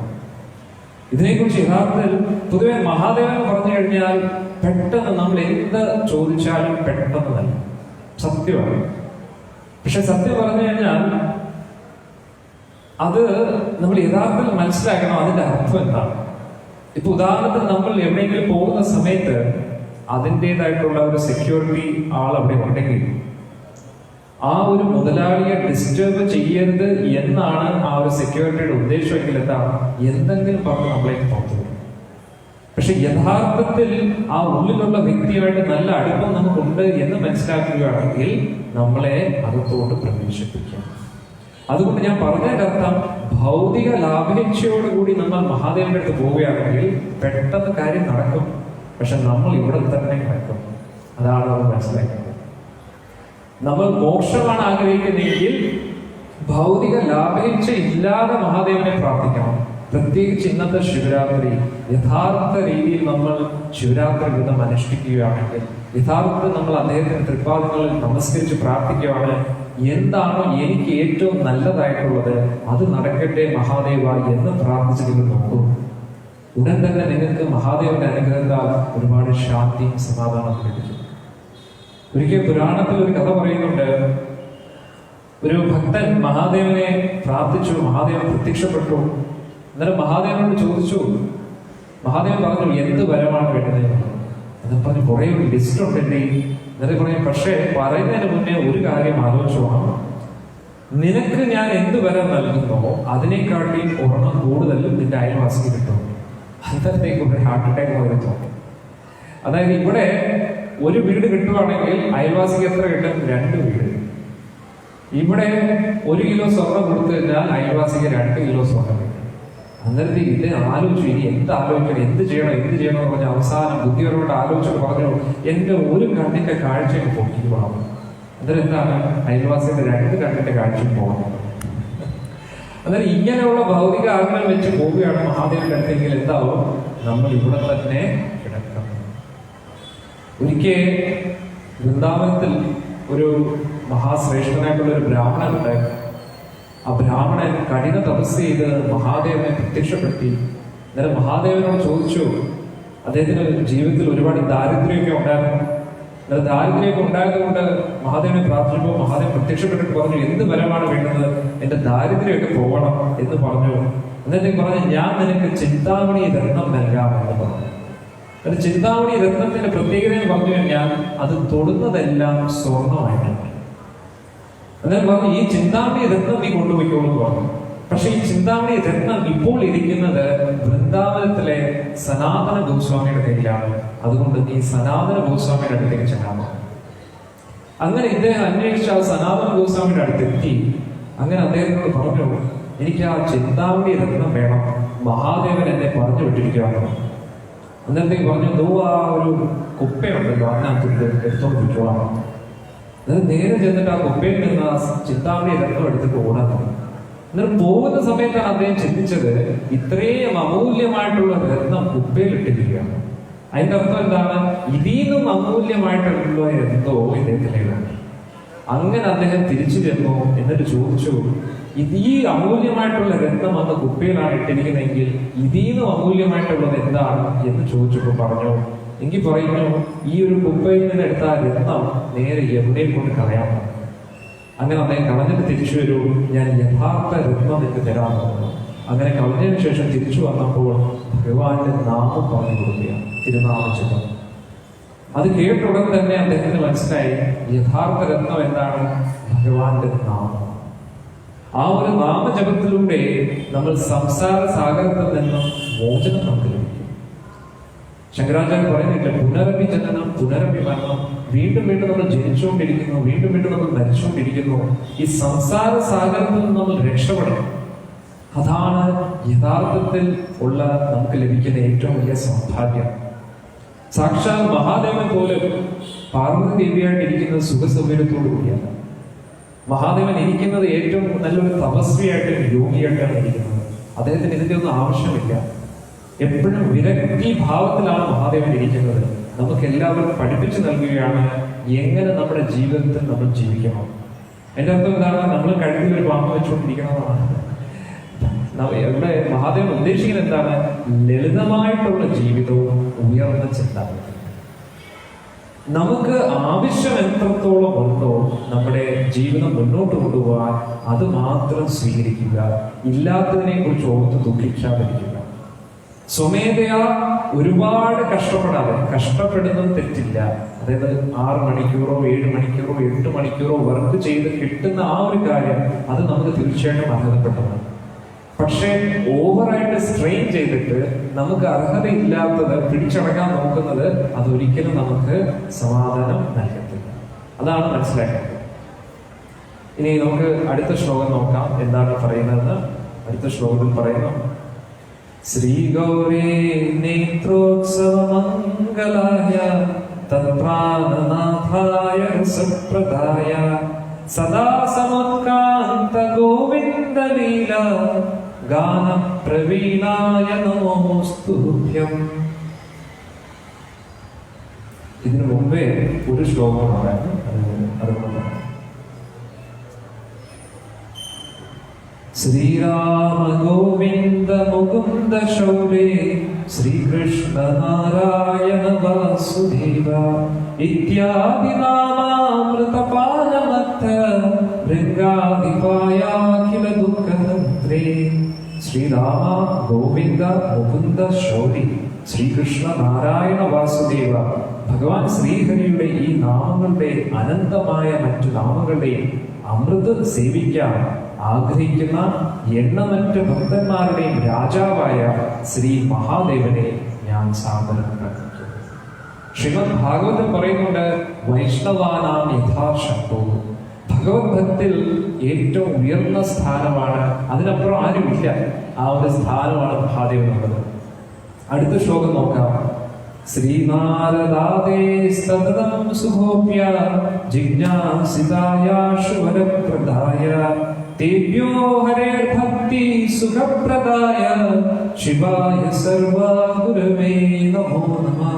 Speaker 1: ഇതിനെക്കുറിച്ച് യഥാർത്ഥത്തിൽ പൊതുവെ മഹാദേവൻ പറഞ്ഞു കഴിഞ്ഞാൽ പെട്ടെന്ന് നമ്മൾ എന്ത് ചോദിച്ചാലും പെട്ടെന്ന് തന്നെ സത്യമാണ്. പക്ഷെ സത്യം പറഞ്ഞു കഴിഞ്ഞാൽ അത് നമ്മൾ യഥാർത്ഥത്തിൽ മനസ്സിലാക്കണം അതിന്റെ അർത്ഥം എന്താണ്. ഇപ്പൊ ഉദാഹരണത്തിന് നമ്മൾ എവിടെയെങ്കിലും പോകുന്ന സമയത്ത് അതിൻ്റെതായിട്ടുള്ള ഒരു സെക്യൂരിറ്റി ആൾ അവിടെ ഉണ്ടെങ്കിൽ ആ ഒരു മുതലാളിയെ ഡിസ്റ്റർബ് ചെയ്യരുത് എന്നാണ് ആ ഒരു സെക്യൂരിറ്റിയുടെ ഉദ്ദേശമെങ്കിൽ എന്താണ് എന്തെങ്കിലും പറഞ്ഞ് നമ്മളേക്ക് പുറത്തു വരും. പക്ഷെ യഥാർത്ഥത്തിൽ ആ ഉള്ളിലുള്ള വ്യക്തിയായിട്ട് നല്ല അടുപ്പം നമുക്കുണ്ട് എന്ന് മനസ്സിലാക്കുകയാണെങ്കിൽ നമ്മളെ അകത്തോട്ട് പ്രവേശിപ്പിക്കാം. അതുകൊണ്ട് ഞാൻ പറഞ്ഞതിന്റെ അർത്ഥം ഭൗതിക ലാഭേച്ഛയോടുകൂടി നമ്മൾ മഹാദേവന്റെ അടുത്ത് പോവുകയാണെങ്കിൽ പെട്ടെന്ന് കാര്യം നടക്കും. പക്ഷെ നമ്മൾ ഇവിടെ തന്നെ നടക്കും. അതാണ് നമ്മൾ മനസ്സിലാക്കുന്നത്. നമ്മൾ മോക്ഷമാണ് ആഗ്രഹിക്കുന്നതെങ്കിൽ ഭൗതിക ലാഭേച്ഛ ഇല്ലാതെ മഹാദേവനെ പ്രാർത്ഥിക്കണം. പ്രത്യേകിച്ച് ഇന്നത്തെ ശിവരാത്രി യഥാർത്ഥ രീതിയിൽ നമ്മൾ ശിവരാത്രി വ്രതം അനുഷ്ഠിക്കുകയാണെങ്കിൽ, യഥാർത്ഥത്തിൽ നമ്മൾ അദ്ദേഹത്തിന്റെ തൃപ്പാദങ്ങളിൽ നമസ്കരിച്ച് പ്രാർത്ഥിക്കുകയാണ്, എന്താണോ എനിക്ക് ഏറ്റവും നല്ലതായിട്ടുള്ളത് അത് നടക്കട്ടെ മഹാദേവ എന്ന് പ്രാർത്ഥിച്ചിട്ട് നോക്കൂ. ഉടൻ തന്നെ നിങ്ങൾക്ക് മഹാദേവന്റെ അനുഗ്രഹത്താൽ ഒരുപാട് ശാന്തിയും സമാധാനവും ലഭിക്കും. ഒരിക്കൽ പുരാണത്തിൽ ഒരു കഥ പറയുന്നുണ്ട്. ഒരു ഭക്തൻ മഹാദേവനെ പ്രാർത്ഥിച്ചു, മഹാദേവൻ പ്രത്യക്ഷപ്പെട്ടു. അന്നേരം മഹാദേവനോട് ചോദിച്ചു. മഹാദേവൻ പറഞ്ഞു, എന്ത് വരമാണ് വേണ്ടത്? എന്ന് പറഞ്ഞു, കുറെ ഒരു ലിസ്റ്റ് ഉണ്ട് എന്റെ. എന്നിട്ട് പറഞ്ഞു, പക്ഷേ പറയുന്നതിന് മുന്നേ ഒരു കാര്യം ആലോചിച്ചോണം. നിനക്ക് ഞാൻ എന്ത് വരം നൽകുന്നോ അതിനെക്കാട്ടിയും ഒരെണ്ണം കൂടുതലും നിന്റെ അയൽവാസിക്ക് കിട്ടും. അന്നത്തേക്ക് ഒരു ഹാർട്ട് അറ്റാക്ക് പോലെ തോന്നി. അതായത് ഇവിടെ ഒരു വീട് കിട്ടുവാണെങ്കിൽ അയൽവാസിക്ക് എത്ര കിട്ടും? 2 വീട്. ഇവിടെ 1 കിലോ സ്വർണം കൊടുത്തു കഴിഞ്ഞാൽ അയൽവാസിക്ക് 2 കിലോ സ്വർണം കിട്ടും. അന്നേരത്തെ ഇത് ആലോചിച്ചു, ഇനി എന്ത് ആലോചിക്കണം, എന്ത് ചെയ്യണം എന്ന് പറഞ്ഞ അവസാനം ബുദ്ധിപരമായിട്ട് ആലോചിച്ചിട്ട് പറഞ്ഞു, എന്റെ ഒരു കണ്ണിന്റെ കാഴ്ചയ്ക്ക് പൊക്കിക്കണം. അന്നേരം എന്താണ്? അയൽവാസിയുടെ 2 കണ്ണിന്റെ കാഴ്ചയും പോകണം. അന്നേരം ഇങ്ങനെയുള്ള ഭൗതിക ആഗ്രഹം വെച്ച് പോവുകയാണ് മഹാദേവന്റെ അടുത്തെങ്കിൽ എന്താവും? നമ്മൾ ഇവിടെ തന്നെ കിടക്കണം. ഒരിക്കൽ വൃന്ദാവനത്തിൽ ഒരു മഹാശ്രേഷ്ഠനായിട്ടുള്ള ഒരു ബ്രാഹ്മണൻ ഉണ്ടായിരുന്നു. ആ ബ്രാഹ്മണൻ കഠിന തപസ് ചെയ്ത് മഹാദേവനെ പ്രത്യക്ഷപ്പെടുത്തി. അന്നേരം മഹാദേവനോട് ചോദിച്ചു, അദ്ദേഹത്തിന് ജീവിതത്തിൽ ഒരുപാട് ദാരിദ്ര്യമൊക്കെ ഉണ്ടായിരുന്നു. അന്നേരം ദാരിദ്ര്യമൊക്കെ ഉണ്ടായതുകൊണ്ട് മഹാദേവനെ പ്രാർത്ഥിച്ചപ്പോൾ മഹാദേവൻ പ്രത്യക്ഷപ്പെട്ടിട്ട് പറഞ്ഞു, എന്ത് വരമാണ് വേണ്ടത്? എന്റെ ദാരിദ്ര്യമൊക്കെ പോകണം എന്ന് പറഞ്ഞു. എന്നിട്ട് പറഞ്ഞു, ഞാൻ നിനക്ക് ചിന്താമണി രത്നം നൽകാം എന്ന് പറഞ്ഞു. അത് ചിന്താമണി രത്നത്തിന്റെ പ്രത്യേകത എന്ന് പറഞ്ഞു കഴിഞ്ഞാൽ അത് തൊടുന്നതെല്ലാം സ്വർണമായിട്ടുണ്ട്. അന്നേരം പറഞ്ഞു, ഈ ചിന്താമണി രത്നം നീ കൊണ്ടുപോയിക്കോളൂ പറഞ്ഞു. പക്ഷെ ഈ ചിന്താമണി രത്നം ഇപ്പോൾ ഇരിക്കുന്നത് വൃന്ദാവനത്തിലെ സനാതന ഗോസ്വാമിയുടെ കയ്യിലാണ്. അതുകൊണ്ട് നീ സനാതന ഗോസ്വാമിയുടെ അടുത്തേക്ക് ചെല്ലാമോ. അങ്ങനെ ഇദ്ദേഹം അന്വേഷിച്ച ആ സനാതന ഗോസ്വാമിയുടെ അടുത്തെത്തി. അങ്ങനെ അദ്ദേഹത്തോട് പറഞ്ഞു, എനിക്ക് ആ ചിന്താമണി രത്നം വേണം, മഹാദേവൻ എന്നെ പറഞ്ഞു വിട്ടിരിക്കുകയാണ്. അന്നേരത്തേക്ക് പറഞ്ഞു, ദോ ആ ഒരു കുപ്പയുണ്ടല്ലോ, അതിനകത്ത് എടുത്തോണ്ടിരിക്കോളാം. അന്നേരം നേരെ ചെന്നിട്ട് ആ കുപ്പയിൽ നിന്ന് ആ ചിന്താമണി രത്നം എടുത്തിട്ട് ഓടാൻ തുടങ്ങി. അന്നേരം പോകുന്ന സമയത്താണ് അദ്ദേഹം ചിന്തിച്ചത്, ഇത്രയും അമൂല്യമായിട്ടുള്ള രത്നം കുപ്പയിലിട്ടിരിക്കുകയാണ്. അതിന്റെ അർത്ഥം എന്താണ്? ഇതിന്നും അമൂല്യമായിട്ടുള്ള എന്തോ ഇദ്ദേഹത്തിലുണ്ട്. അങ്ങനെ അദ്ദേഹം തിരിച്ചു ചെന്നു. എന്നിട്ട് ചോദിച്ചു, ഈ അമൂല്യമായിട്ടുള്ള രത്നം അന്ന് കുപ്പയിലാണ് ഇട്ടിരിക്കുന്നതെങ്കിൽ ഇതിന്നും അമൂല്യമായിട്ടുള്ളത് എന്താണ് എന്ന് ചോദിച്ചപ്പോൾ പറഞ്ഞു, എങ്കിൽ പറയുന്നു, ഈ ഒരു കുപ്പയിൽ നിന്ന് എടുത്ത ആ രത്നം നേരെ യമുനയിൽ കൊണ്ട് കളയാൻ. അങ്ങനെ അദ്ദേഹം കളഞ്ഞിട്ട് തിരിച്ചു വരൂ, ഞാൻ യഥാർത്ഥ രത്നം നിങ്ങൾക്ക് തരാമെന്ന്. അങ്ങനെ കളഞ്ഞതിന് ശേഷം തിരിച്ചു വന്നപ്പോൾ ഭഗവാന്റെ നാമം പറഞ്ഞു കൊടുക്കുകയാണ്, തിരുനാമജപം. അത് കേട്ട ഉടൻ തന്നെ അദ്ദേഹത്തിന് മനസ്സിലായി, യഥാർത്ഥ രത്നം എന്താണ്? ഭഗവാന്റെ നാമം. ആ ഒരു നാമജപത്തിലൂടെ നമ്മൾ സംസാര സാഗരത്തിൽ നിന്നും മോചനം നമുക്ക് ലഭിക്കും. ശങ്കരാചാര്യ പറയുന്നില്ല, പുനരപി ജനനം പുനരപി മരണം. വീണ്ടും വീണ്ടും നമ്മൾ ജനിച്ചുകൊണ്ടിരിക്കുന്നു, വീണ്ടും വീണ്ടും നമ്മൾ മരിച്ചുകൊണ്ടിരിക്കുന്നു. ഈ സംസാര സാഗരത്തിൽ നിന്ന് നമ്മൾ രക്ഷപ്പെടണം. അതാണ് യഥാർത്ഥത്തിൽ ഉള്ള നമുക്ക് ലഭിക്കുന്ന ഏറ്റവും വലിയ സൗഭാഗ്യം. സാക്ഷാൽ മഹാദേവൻ പോലും പാർവതി ദേവിയായിട്ട് ഇരിക്കുന്നത് സുഖസൗകര്യത്തോടു കൂടിയാണ്. മഹാദേവൻ ഇരിക്കുന്നത് ഏറ്റവും നല്ലൊരു തപസ്വിയായിട്ട്, യോഗിയായിട്ടാണ് ഇരിക്കുന്നത്. അദ്ദേഹത്തിന് ഇതിന്റെ ഒന്നും ആവശ്യമില്ല. എപ്പോഴും വിരക്തി ഭാവത്തിലാണ് മഹാദേവൻ ഇരിക്കുന്നത്. നമുക്ക് എല്ലാവർക്കും പഠിപ്പിച്ചു നൽകുകയാണ് എങ്ങനെ നമ്മുടെ ജീവിതത്തിൽ നമ്മൾ ജീവിക്കണം. എന്റെ അർത്ഥം എന്താണ്? നമ്മൾ കഴുത്തിൽ ഒരു പാമ്പ് വെച്ചുകൊണ്ടിരിക്കണമെന്നാണ്. ഇവിടെ മഹാദേവൻ ഉദ്ദേശിക്കുന്നത് എന്താണ്? ലളിതമായിട്ടുള്ള ജീവിതവും ഉയർന്ന ചിന്താഗതി. നമുക്ക് ആവശ്യം എത്രത്തോളം ഉണ്ടോ നമ്മുടെ ജീവിതം മുന്നോട്ട് കൊണ്ടുപോകാൻ അത് മാത്രം സ്വീകരിക്കുക. ഇല്ലാത്തതിനെ കുറിച്ച് ഓർത്ത് ദുഃഖിക്കാതിരിക്കുക. സ്വമേധയാ ഒരുപാട് കഷ്ടപ്പെടാതെ, കഷ്ടപ്പെടുന്നത് തെറ്റില്ല. അതായത് 6 മണിക്കൂറോ 7 മണിക്കൂറോ 8 മണിക്കൂറോ വർക്ക് ചെയ്ത് കിട്ടുന്ന ആ ഒരു കാര്യം അത് നമുക്ക് തീർച്ചയായിട്ടും അർഹതപ്പെട്ടതാണ്. പക്ഷേ ഓവറായിട്ട് സ്ട്രെയിൻ ചെയ്തിട്ട് നമുക്ക് അർഹതയില്ലാത്തത് പിടിച്ചടക്കാൻ നോക്കുന്നത് അതൊരിക്കലും നമുക്ക് സമാധാനം നൽകത്തില്ല. അതാണ് മനസ്സിലാക്കേണ്ടത്. ഇനി നമുക്ക് അടുത്ത ശ്ലോകം നോക്കാം, എന്താണ് പറയുന്നത്. അടുത്ത ശ്ലോകത്തിൽ പറയുന്നു, ശ്രീ ഗൗരേ നേത്രോത്സവ മംഗളായ തത്പ്രാണനാഥായ രസപ്രദായ സദാ സമുത്കാന്ത ഗോവിന്ദ ലീല ഗാന പ്രവീണായ നമോസ്തുഭ്യം. ഇതിനു മുമ്പേ ഒരു ശ്ലോകം പറയാം, അതുകൊണ്ട് ശ്രീരാമ ഗോവിന്ദ മുകുന്ദ ശൗരേ ശ്രീകൃഷ്ണ നാരായണ വാസുദേവ ഇത്യാദി നാമാമൃതപാനമത്ത ഭൃംഗാധിപായാഖില ദുഃഖഹന്ത്രേ. ശ്രീരാമ ഗോവിന്ദ മുകുന്ദ ശൗരി ശ്രീകൃഷ്ണ നാരായണ വാസുദേവ ഭഗവാൻ ശ്രീഹരിയുടെ ഈ നാമങ്ങളുടെ അനന്തമായ മറ്റു നാമങ്ങളുടെയും അമൃത് സേവിക്കാൻ ആഗ്രഹിക്കുന്ന എണ്ണമറ്റ ഭക്തന്മാരുടെയും രാജാവായ ശ്രീ മഹാദേവനെ ഞാൻ സാദരം പ്രണമിക്കുന്നു. ശ്രീമദ് ഭാഗവതം പറയുന്നുണ്ട്, വൈഷ്ണവാനാം യഥാശക്തോ. ഭഗവത് ഭക്തിയിൽ ഏറ്റവും ഉയർന്ന സ്ഥാനമാണ്, അതിനപ്പുറം ആരുമില്ല. ആ ഒരു സ്ഥാനമാണ് മഹാദേവനുള്ളത്. അടുത്ത ശ്ലോകം നോക്കാം. ശ്രീനാരദാദേ സതതം സുഗോപ്യ ജിജ്ഞാസിതായാശു വരപ്രദായ തേഭ്യോ ഹരേർഭക്തി സുഖപ്രദായ ശിവായ സർവാ ഗുരവേ നമോ നമഃ.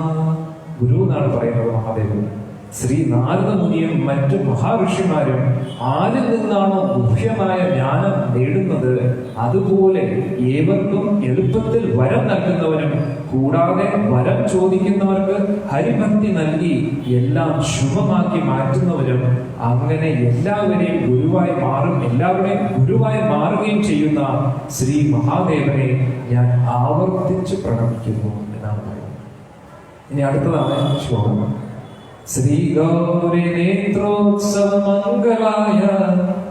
Speaker 1: ഗുരു എന്നാണ് പറയുന്നത് മഹാദേവൻ. ശ്രീ നാരദ മുനിയും മറ്റു മഹാഋഷിമാരും ആരിൽ നിന്നാണോ ഗുഹ്യമായ ജ്ഞാനം നേടുന്നത്, അതുപോലെ ഏവർക്കും എളുപ്പത്തിൽ വരം നൽകുന്നവനും കൂടാതെ വരം ചോദിക്കുന്നവർക്ക് ഹരിഭക്തി നൽകി എല്ലാം ശുഭമാക്കി മാറ്റുന്നവരും, അങ്ങനെ എല്ലാവരെയും ഗുരുവായി മാറുകയും ചെയ്യുന്ന ശ്രീ മഹാദേവനെ ഞാൻ ആവർത്തിച്ച് പ്രണമിക്കുന്നു എന്നാണ് പറയുന്നത്. ഇനി അടുത്തതാണ് ശ്ലോകം. ശ്രീ ഗൗരി നേത്രോത്സവ മംഗളായ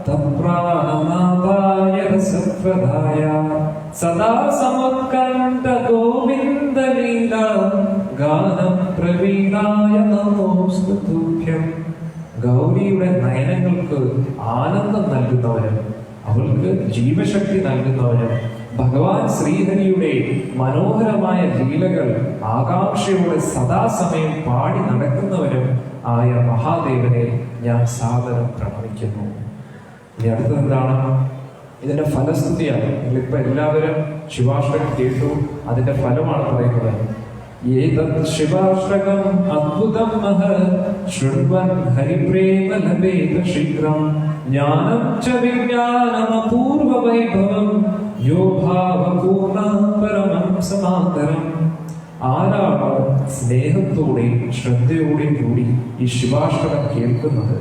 Speaker 1: തത്പ്രാണനാഥായ രസപ്രദായ സദാ സമുത്കണ്ഠ ഗോവിന്ദ ലീല ഗാനം പ്രവീണായ നമോസ്തുഭ്യം. ഗൗരിയുടെ നയനങ്ങൾക്ക് ആനന്ദം നൽകുന്നവരും അവൾക്ക് ജീവശക്തി നൽകുന്നവരും ഭഗവാൻ ശ്രീഹരിയുടെ മനോഹരമായ ലീലകൾ ആകാംക്ഷയോടെ സദാസമയം പാടി നടക്കുന്നവരും ആയ മഹാദേവനെ ഞാൻ സാദരം പ്രണമിക്കുന്നു. ഇനി അടുത്തത് എന്താണ്? ഇതിന്റെ ഫലസ്തുതിയാണ്. നിങ്ങളിപ്പോ എല്ലാവരും ശിവാഷ്ടകം കേട്ടു, അതിന്റെ ഫലമാണ് പറയുന്നത്. ഏതത് ശിവാഷ്ടകം അദ്ഭുതം മഹത് ശൃണ്വൻ ഹരിപ്രേമ ലഭേത ശീഘ്രം ജ്ഞാനം ച വിജ്ഞാനം അപൂർവ വൈഭവം യോ ഭാവപൂർണ്ണ പരമം സമാന്തരം. ആരാണ് സ്നേഹത്തോടെയും ശ്രദ്ധയോടെയും കൂടി ഈ ശിവാഷ്ടകം കേൾക്കുന്നത്,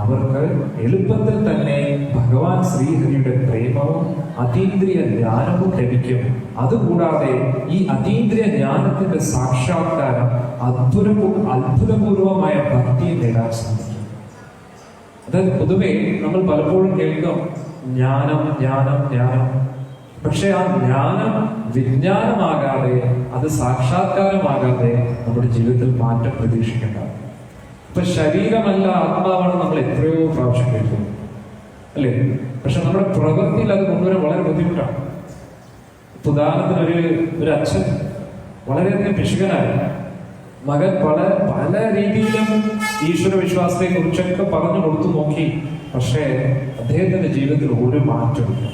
Speaker 1: അവർക്ക് എളുപ്പത്തിൽ തന്നെ ഭഗവാൻ ശ്രീഹരിയുടെ പ്രേമവും അതീന്ദ്രിയ ജ്ഞാനവും ലഭിക്കും. അതുകൂടാതെ ഈ അതീന്ദ്രിയ ജ്ഞാനത്തിന്റെ സാക്ഷാത്കാരം അത്ഭുതപൂർവമായ ഭക്തിയെ നേടാൻ സാധിക്കും. അതായത് പൊതുവെ നമ്മൾ പലപ്പോഴും കേൾക്കും ജ്ഞാനം ജ്ഞാനം ജ്ഞാനം. പക്ഷെ ആ ജ്ഞാനം വിജ്ഞാനമാകാതെ, അത് സാക്ഷാത്കാരമാകാതെ നമ്മുടെ ജീവിതത്തിൽ മാറ്റം പ്രതീക്ഷിക്കേണ്ട. ഇപ്പൊ ശരീരമല്ല ആത്മാവാണ് നമ്മൾ എത്രയോ പ്രാവശ്യം കേൾക്കും, അല്ലേ? പക്ഷെ നമ്മുടെ പ്രവൃത്തിയിൽ അത് കൊണ്ടുവരാൻ വളരെ ബുദ്ധിമുട്ടാണ്. ഉദാഹരണത്തിന് ഒരു അച്ഛൻ വളരെയധികം പിശുകനായി, മകൻ പല രീതിയിലും ഈശ്വര വിശ്വാസത്തെ കുറിച്ചൊക്കെ പറഞ്ഞു കൊടുത്തു നോക്കി. പക്ഷേ അദ്ദേഹത്തിന്റെ ജീവിതത്തിൽ ഒരു മാറ്റമില്ല.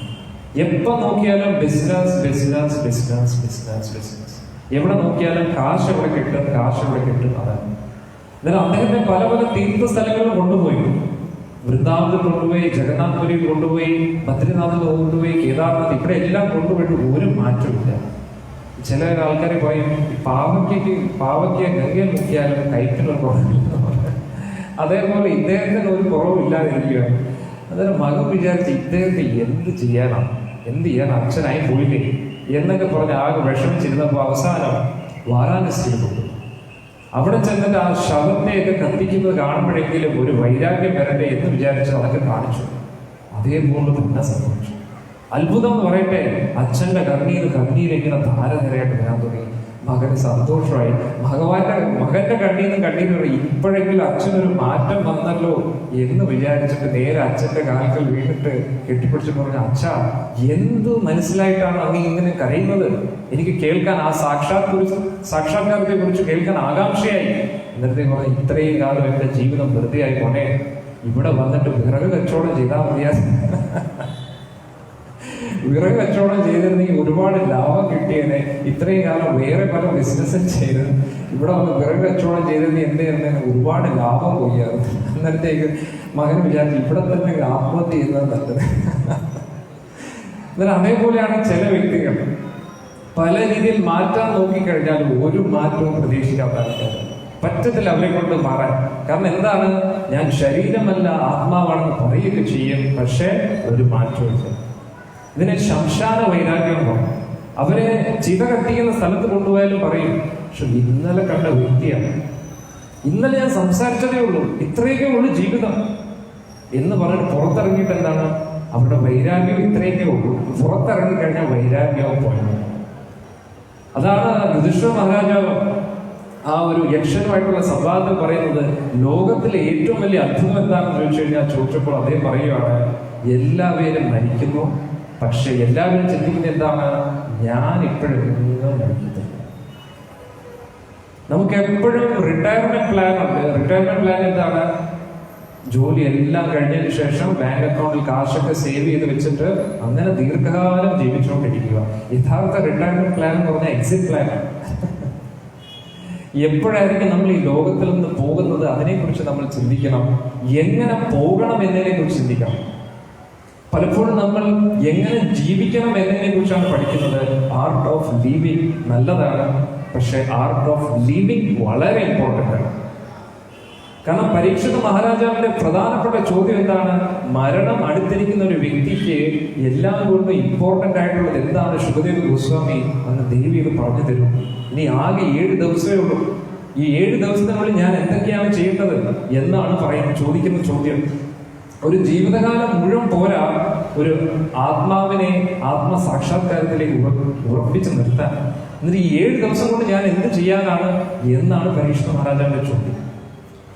Speaker 1: എപ്പോ നോക്കിയാലും business business business business business. എവിടെ നോക്കിയാലും കാശ് എവിടെ കിട്ടും, കാശ് എവിടെ കിട്ടും, അതാണ്. എന്നാൽ അദ്ദേഹത്തെ പല പല തീർത്ഥ സ്ഥലങ്ങളിൽ കൊണ്ടുപോയി. വൃന്ദാവനത്തിൽ കൊണ്ടുപോയി, ജഗന്നാഥപുരിയിൽ കൊണ്ടുപോയി, ബദ്രിനാഥിൽ കൊണ്ടുപോയി, കേദാർനാഥ്, ഇവിടെ എല്ലാം കൊണ്ടുപോയിട്ട് ഒരു മാറ്റമില്ല. ചില ആൾക്കാർ പറയും പാവയ്ക്ക് ഗംഗയിൽ മുക്കിയാലും കൈപ്പിനൊരു കുറവില്ല. അതേപോലെ ഇദ്ദേഹത്തിന് ഒരു കുറവില്ലാതിരിക്കുകയാണ്. അന്നേരം മകൻ വിചാരിച്ച് ഇദ്ദേഹത്തെ എന്ത് ചെയ്യാൻ അച്ഛനായി പോയില്ലേ എന്നൊക്കെ പറഞ്ഞ് ആകെ വിഷമിച്ചിരുന്നപ്പോൾ അവസാനം വാരാണസിയിൽ കൊണ്ടു. അവിടെ ചെന്നിട്ട് ആ ശവത്തെയൊക്കെ കത്തിക്കുന്നത് കാണുമ്പോഴെങ്കിലും ഒരു വൈരാഗ്യം വരട്ടെ എന്ന് വിചാരിച്ച് അതൊക്കെ കാണിച്ചു. അതേപോലെ തന്നെ സംഭവിച്ചു. അത്ഭുതം എന്ന് പറയട്ടെ, അച്ഛന്റെ കണ്ണീര് ഇങ്ങനെ ധാരധാരയായിട്ട് വരാൻ തുടങ്ങി. മകന് സന്തോഷമായി. മകന്റെ കണ്ണീര് ഇപ്പോഴെങ്കിലും അച്ഛനൊരു മാറ്റം വന്നല്ലോ എന്ന് വിചാരിച്ചിട്ട് നേരെ അച്ഛന്റെ കാൽക്കൽ വീണിട്ട് കെട്ടിപ്പിടിച്ചിട്ട് പറഞ്ഞു, അച്ഛാ, എന്ത് മനസ്സിലായിട്ടാണ് അങ്ങ് ഇങ്ങനെ കരയുന്നത്? എനിക്ക് കേൾക്കാൻ ആ സാക്ഷാത്കാരത്തെ കുറിച്ച് കേൾക്കാൻ ആകാംക്ഷയായി. എന്നിട്ട് പറഞ്ഞു, ഇത്രയും കാലം എന്റെ ജീവിതം വെറുതെ ആയി പോണേ, ഇവിടെ വന്നിട്ട് വിറക് കച്ചവടം ചെയ്താൽ മതിയാ. വിറക് കച്ചവടം ചെയ്തിരുന്നെങ്കിൽ ഒരുപാട് ലാഭം കിട്ടിയതിനെ. ഇത്രയും കാലം വേറെ പല ബിസിനസ്സും ചെയ്ത് ഇവിടെ വന്ന് വിറക് കച്ചവടം ചെയ്തിരുന്നെങ്കിൽ എന്ത് ചെയ്യുന്നതിന് ഒരുപാട് ലാഭം പോയായിരുന്നു. അന്നേരത്തേക്ക് മകൻ വിചാരിച്ചു ഇവിടെ തന്നെ ആത്മഹത്യ ചെയ്യുന്നത് നല്ലത്. എന്നാൽ അതേപോലെയാണ് ചില വ്യക്തികൾ പല രീതിയിൽ മാറ്റാൻ നോക്കിക്കഴിഞ്ഞാൽ ഒരു മാറ്റവും പ്രതീക്ഷിക്കാൻ പറ്റത്തില്ല അവരെ കൊണ്ട് മാറാൻ. കാരണം എന്താണ്? ഞാൻ ശരീരമല്ല ആത്മാവാണെന്ന് പറയുകയൊക്കെ ചെയ്യും, പക്ഷെ ഒരു മാറ്റമില്ല. ഇതിനെ ശംശാന വൈരാഗ്യം പറയും. അവരെ ചിത കത്തിക്കുന്ന സ്ഥലത്ത് കൊണ്ടുപോയാലും പറയും, പക്ഷെ ഇന്നലെ കണ്ട വ്യക്തിയാണ്, ഇന്നലെ ഞാൻ സംസാരിച്ചതേ ഉള്ളൂ, ഇത്രയൊക്കെ ഉള്ളൂ ജീവിതം എന്ന് പറഞ്ഞിട്ട് പുറത്തിറങ്ങിയിട്ട് എന്താണ് അവരുടെ വൈരാഗ്യം ഇത്രയൊക്കെ ഉള്ളൂ. പുറത്തിറങ്ങി കഴിഞ്ഞാൽ വൈരാഗ്യവും പോയത്. അതാണ് യുധിഷ്ഠിര മഹാരാജാവ് ആ ഒരു യക്ഷനുമായിട്ടുള്ള സംവാദത്തിൽ പറയുന്നത്, ലോകത്തിലെ ഏറ്റവും വലിയ അത്ഭുതം എന്താണെന്ന് ചോദിച്ചപ്പോൾ അദ്ദേഹം പറയുകയാണ്, എല്ലാവരും മരിക്കുന്നു, പക്ഷെ എല്ലാവരും ചിന്തിക്കുന്നത് എന്താണ്, ഞാൻ ഇപ്പോഴൊന്നും മരിക്കത്തില്ല. നമുക്ക് എപ്പോഴും റിട്ടയർമെന്റ് പ്ലാൻ ഉണ്ട്. റിട്ടയർമെന്റ് പ്ലാൻ എന്താണ്, ജോലി എല്ലാം കഴിഞ്ഞതിന് ശേഷം ബാങ്ക് അക്കൗണ്ടിൽ കാശൊക്കെ സേവ് ചെയ്ത് വെച്ചിട്ട് അങ്ങനെ ദീർഘകാലം ജീവിച്ചുകൊണ്ടിരിക്കുക. യഥാർത്ഥ റിട്ടയർമെന്റ് പ്ലാൻ എന്ന് പറഞ്ഞാൽ എക്സിറ്റ് പ്ലാൻ ആണ്. എപ്പോഴായിരിക്കും നമ്മൾ ഈ ലോകത്തിൽ നിന്ന് പോകുന്നത്, അതിനെക്കുറിച്ച് നമ്മൾ ചിന്തിക്കണം. എങ്ങനെ പോകണം എന്നതിനെ കുറിച്ച് ചിന്തിക്കണം. പലപ്പോഴും നമ്മൾ എങ്ങനെ ജീവിക്കണം എന്നതിനെ കുറിച്ചാണ് പഠിക്കുന്നത്. ആർട്ട് ഓഫ് ലിവിങ് നല്ലതാണ്, പക്ഷെ ആർട്ട് ഓഫ് ലിവിങ് വളരെ ഇമ്പോർട്ടൻ്റ് ആണ്. കാരണം പരീക്ഷിത മഹാരാജാവിന്റെ പ്രധാനപ്പെട്ട ചോദ്യം എന്താണ്, മരണം അടുത്തിരിക്കുന്ന ഒരു വ്യക്തിക്ക് എല്ലാം കൊണ്ടും ഇമ്പോർട്ടൻ്റ് ആയിട്ടുള്ളത് എന്താണ്? ശുകദേവ് ഗോസ്വാമി അന്ന് ദേവി ഇത് പറഞ്ഞു തരും. ഇനി ആകെ 7 ദിവസമേ ഉള്ളൂ, ഈ 7 ദിവസത്തിനുള്ളിൽ ഞാൻ എന്തൊക്കെയാണ് ചെയ്യേണ്ടത് എന്നാണ് ചോദിക്കുന്ന ചോദ്യം. ഒരു ജീവിതകാലം മുഴുവൻ പോരാ ഒരു ആത്മാവിനെ ആത്മസാക്ഷാത്കാരത്തിലേക്ക് ഉറപ്പിച്ച് നിർത്താൻ. എന്നിട്ട് ഈ 7 ദിവസം കൊണ്ട് ഞാൻ എന്ത് ചെയ്യാനാണ് എന്നാണ് പരീക്ഷിത മഹാരാജാവിന്റെ ചോദ്യം.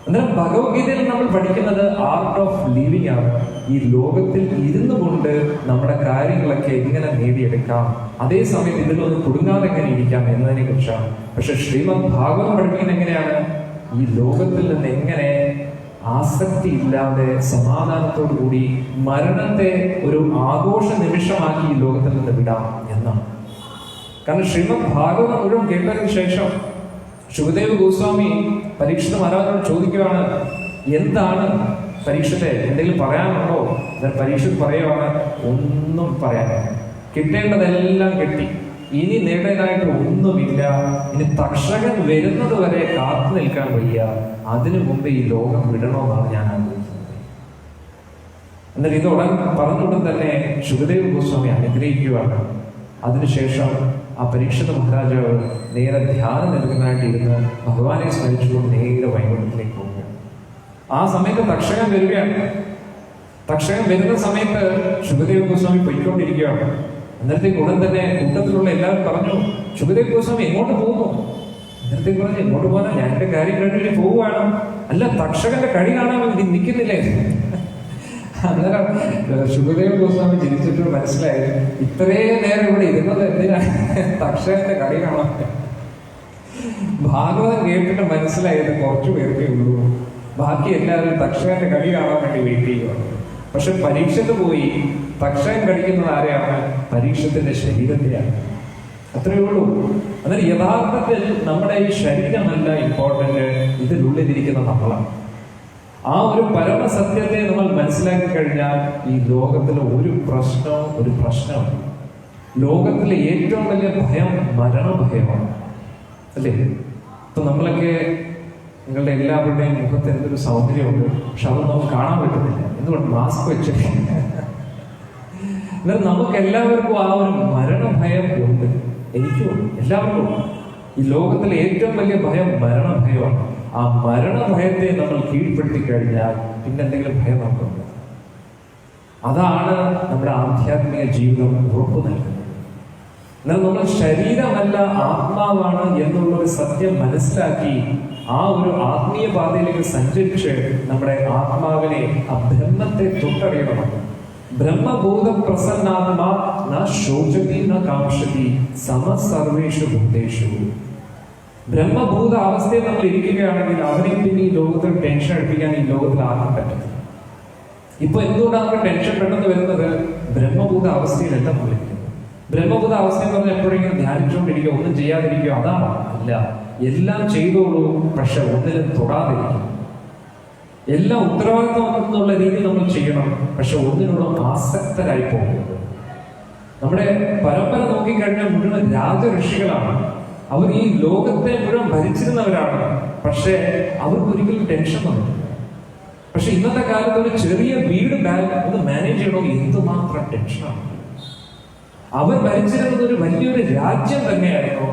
Speaker 1: അന്നേരം ഭഗവത്ഗീതയിൽ നമ്മൾ പഠിക്കുന്നത് ആർട്ട് ഓഫ് ലിവിങ് ആണ്. ഈ ലോകത്തിൽ ഇരുന്നു കൊണ്ട് നമ്മുടെ കാര്യങ്ങളൊക്കെ എങ്ങനെ നേടിയെടുക്കാം, അതേസമയത്ത് ഇതിലൊന്നും കുടുങ്ങാതെ എങ്ങനെ ഇരിക്കാം എന്നതിനെ കുറിച്ചാണ്. പക്ഷെ ശ്രീമദ് ഭാഗവതം പഠിപ്പിക്കുന്നത് എങ്ങനെയാണ്, ഈ ലോകത്തിൽ നിന്ന് എങ്ങനെ ആസക്തി ഇല്ലാതെ സമാധാനത്തോടു കൂടി മരണത്തെ ഒരു ആഘോഷ നിമിഷമാക്കി ഈ ലോകത്തിൽ നിന്ന് വിടാം എന്നാണ്. കാരണം ശ്രീമദ് ഭാഗവതം മുഴുവൻ കേട്ടതിന് ശേഷം ശുകദേവ് ഗോസ്വാമി പരീക്ഷിത മഹാരാജാവിനോട് ചോദിക്കുകയാണ്, എന്താണ് പരീക്ഷത്തെ എന്തെങ്കിലും പറയാനുണ്ടോ? പരീക്ഷത്ത് പറയുവാണ്, ഒന്നും പറയാനില്ല, കിട്ടേണ്ടതെല്ലാം കിട്ടി, ഇനി നേടേണ്ടതായിട്ട് ഒന്നുമില്ല, ഇനി തക്ഷകൻ വരുന്നത് വരെ കാത്തു നിൽക്കാൻ വയ്യ, അതിനു മുമ്പ് ഈ ലോകം വിടണമെന്നാണ് ഞാൻ ആഗ്രഹിക്കുന്നത്. എന്നിട്ട് ഇത് പറഞ്ഞുകൊണ്ട് തന്നെ ശുകദേവ് ഗോസ്വാമി അനുഗ്രഹിക്കുകയാണ്. അതിനുശേഷം ആ പരീക്ഷിത മഹാരാജാവ് നേരെ ധ്യാനം നൽകുന്നതായിട്ട് ഇരുന്ന് ഭഗവാനെ സ്മരിച്ചുകൊണ്ട് നേരെ വൈകുണ്ഠത്തിലേക്ക് പോവുകയാണ്. ആ സമയത്ത് തക്ഷകൻ വരികയാണ്. തക്ഷകൻ വരുന്ന സമയത്ത് ശുകദേവ് ഗോസ്വാമി പൊയ്ക്കൊണ്ടിരിക്കുകയാണ്. അന്നേരത്തേക്ക് ഉടൻ തന്നെ കൂട്ടത്തിലുള്ള എല്ലാവരും പറഞ്ഞു, ശുകദേവ് ഗോസ്വാമി എങ്ങോട്ട് പോകുന്നു? അന്നേരത്തേക്ക് പറഞ്ഞു, എങ്ങോട്ട് പോകാൻ, ഞാൻ എന്റെ കാര്യം കഴിഞ്ഞിട്ട് പോവുകയാണ്. അല്ല, തക്ഷകന്റെ കടി കാണാൻ നിൽക്കുന്നില്ലേ? അന്നേരം ശുകദേവ് ഗോസ്വാമി ചിരിച്ചിട്ട് മനസ്സിലായി, ഇത്രയും നേരം ഇവിടെ ഇരുന്നത് എന്തിനാണ്? തക്ഷകന്റെ കടി കാണാൻ. ഭാഗവതം കേട്ടിട്ട് മനസ്സിലായത് കുറച്ചു പേർക്കേ ഉള്ളൂ, ബാക്കി എല്ലാവരും തക്ഷകന്റെ കടി കാണാൻ വേണ്ടി വെയിറ്റ് ചെയ്യുകയാണ്. പക്ഷെ പരീക്ഷത്ത് പോയി തക്ഷകൻ കടിക്കുന്നത് ആരെയാണ്? പരീക്ഷത്തിന്റെ ശരീരത്തെയാണ്. അത്രയേ ഉള്ളൂ. എന്നാൽ യഥാർത്ഥത്തിൽ നമ്മുടെ ഈ ശരീരമല്ല ഇമ്പോർട്ടന്റ്, ഇതിനുള്ളിലിരിക്കുന്ന നമ്മളാണ്. ആ ഒരു പരമസത്യത്തെ നമ്മൾ മനസ്സിലാക്കി കഴിഞ്ഞാൽ ഈ ലോകത്തിലെ ഒരു പ്രശ്നമാണ്. ലോകത്തിലെ ഏറ്റവും വലിയ ഭയം മരണഭയമാണ്, അല്ലേ? ഇപ്പൊ നമ്മളൊക്കെ, നിങ്ങളുടെ എല്ലാവരുടെയും മുഖത്ത് എന്തൊരു സൗന്ദര്യമുണ്ട്, പക്ഷെ അത് നമുക്ക് കാണാൻ പറ്റുന്നില്ല. എന്തുകൊണ്ട്? മാസ്ക് വെച്ചിട്ട്. എന്നാൽ നമുക്ക് എല്ലാവർക്കും ആ ഒരു മരണഭയം ഉണ്ട്. എനിക്കും ഉണ്ട്, എല്ലാവർക്കും ഉണ്ട്. ഈ ലോകത്തിലെ ഏറ്റവും വലിയ ഭയം മരണഭയമാണ്. ആ മരണഭയത്തെ നമ്മൾ കീഴ്പ്പെടുത്തി കഴിഞ്ഞാൽ പിന്നെ എന്തെങ്കിലും ഭയം നമുക്കുണ്ട്. അതാണ് നമ്മുടെ ആധ്യാത്മിക ജീവിതം ഉറപ്പു നൽകുന്നത്. എന്നാൽ നമ്മൾ ശരീരമല്ല ആത്മാവാണ് എന്നുള്ള ഒരു സത്യം മനസ്സിലാക്കി ആ ഒരു ആത്മീയ പാതയിലേക്ക് സഞ്ചരിച്ച് നമ്മുടെ ആത്മാവിനെ, ആ ബ്രഹ്മത്തെ തൊട്ടറിയണമെന്ന്. ബ്രഹ്മബോധ പ്രസന്നാത്മാ ന ശോചതി ന കാംക്ഷതി സമ സർവേഷു ഭൂതേഷു. ബ്രഹ്മഭൂത അവസ്ഥയിൽ നമ്മൾ ഇരിക്കുകയാണെങ്കിൽ അവനെ പിന്നെ ഈ ലോകത്തിൽ ടെൻഷൻ എടുപ്പിക്കാൻ ഈ ലോകത്തിൽ ആർക്കും പറ്റത്തില്ല. ഇപ്പൊ എന്തുകൊണ്ടാണ് നമുക്ക് ടെൻഷൻ പെട്ടെന്ന് വരുന്നത്? ബ്രഹ്മഭൂത അവസ്ഥയിലല്ല നമ്മൾ ഇരിക്കുന്നത്. ബ്രഹ്മഭൂത അവസ്ഥ എന്ന് പറഞ്ഞാൽ എപ്പോഴെങ്കിലും ധ്യാനിച്ചുകൊണ്ടിരിക്കുക, ഒന്നും ചെയ്യാതിരിക്കുക, അതാണ്. അല്ല, എല്ലാം ചെയ്തോളൂ, പക്ഷെ ഒന്നിലും തൊടാതിരിക്കും. എല്ലാം ഉത്തരവാദിത്വം എന്നുള്ള രീതിയിൽ നമ്മൾ ചെയ്യണം, പക്ഷെ ഒന്നിനോടും ആസക്തരായി പോകുന്നത്. നമ്മുടെ പരമ്പര നോക്കിക്കഴിഞ്ഞാൽ മുഴുവൻ രാജഋഷികളാണ്. അവർ ഈ ലോകത്തെ മുഴുവൻ ഭരിച്ചിരുന്നവരാണ്, പക്ഷെ അവർക്ക് ഒരിക്കലും ടെൻഷൻ വന്നിട്ടില്ല. പക്ഷെ ഇന്നത്തെ കാലത്ത് ഒരു ചെറിയ വീട് ഒന്ന് മാനേജ് ചെയ്യണമെങ്കിൽ എന്തുമാത്രം ടെൻഷനാണ്. അവർ ഭരിച്ചിരുന്നത് ഒരു വലിയൊരു രാജ്യം തന്നെയായിരുന്നു,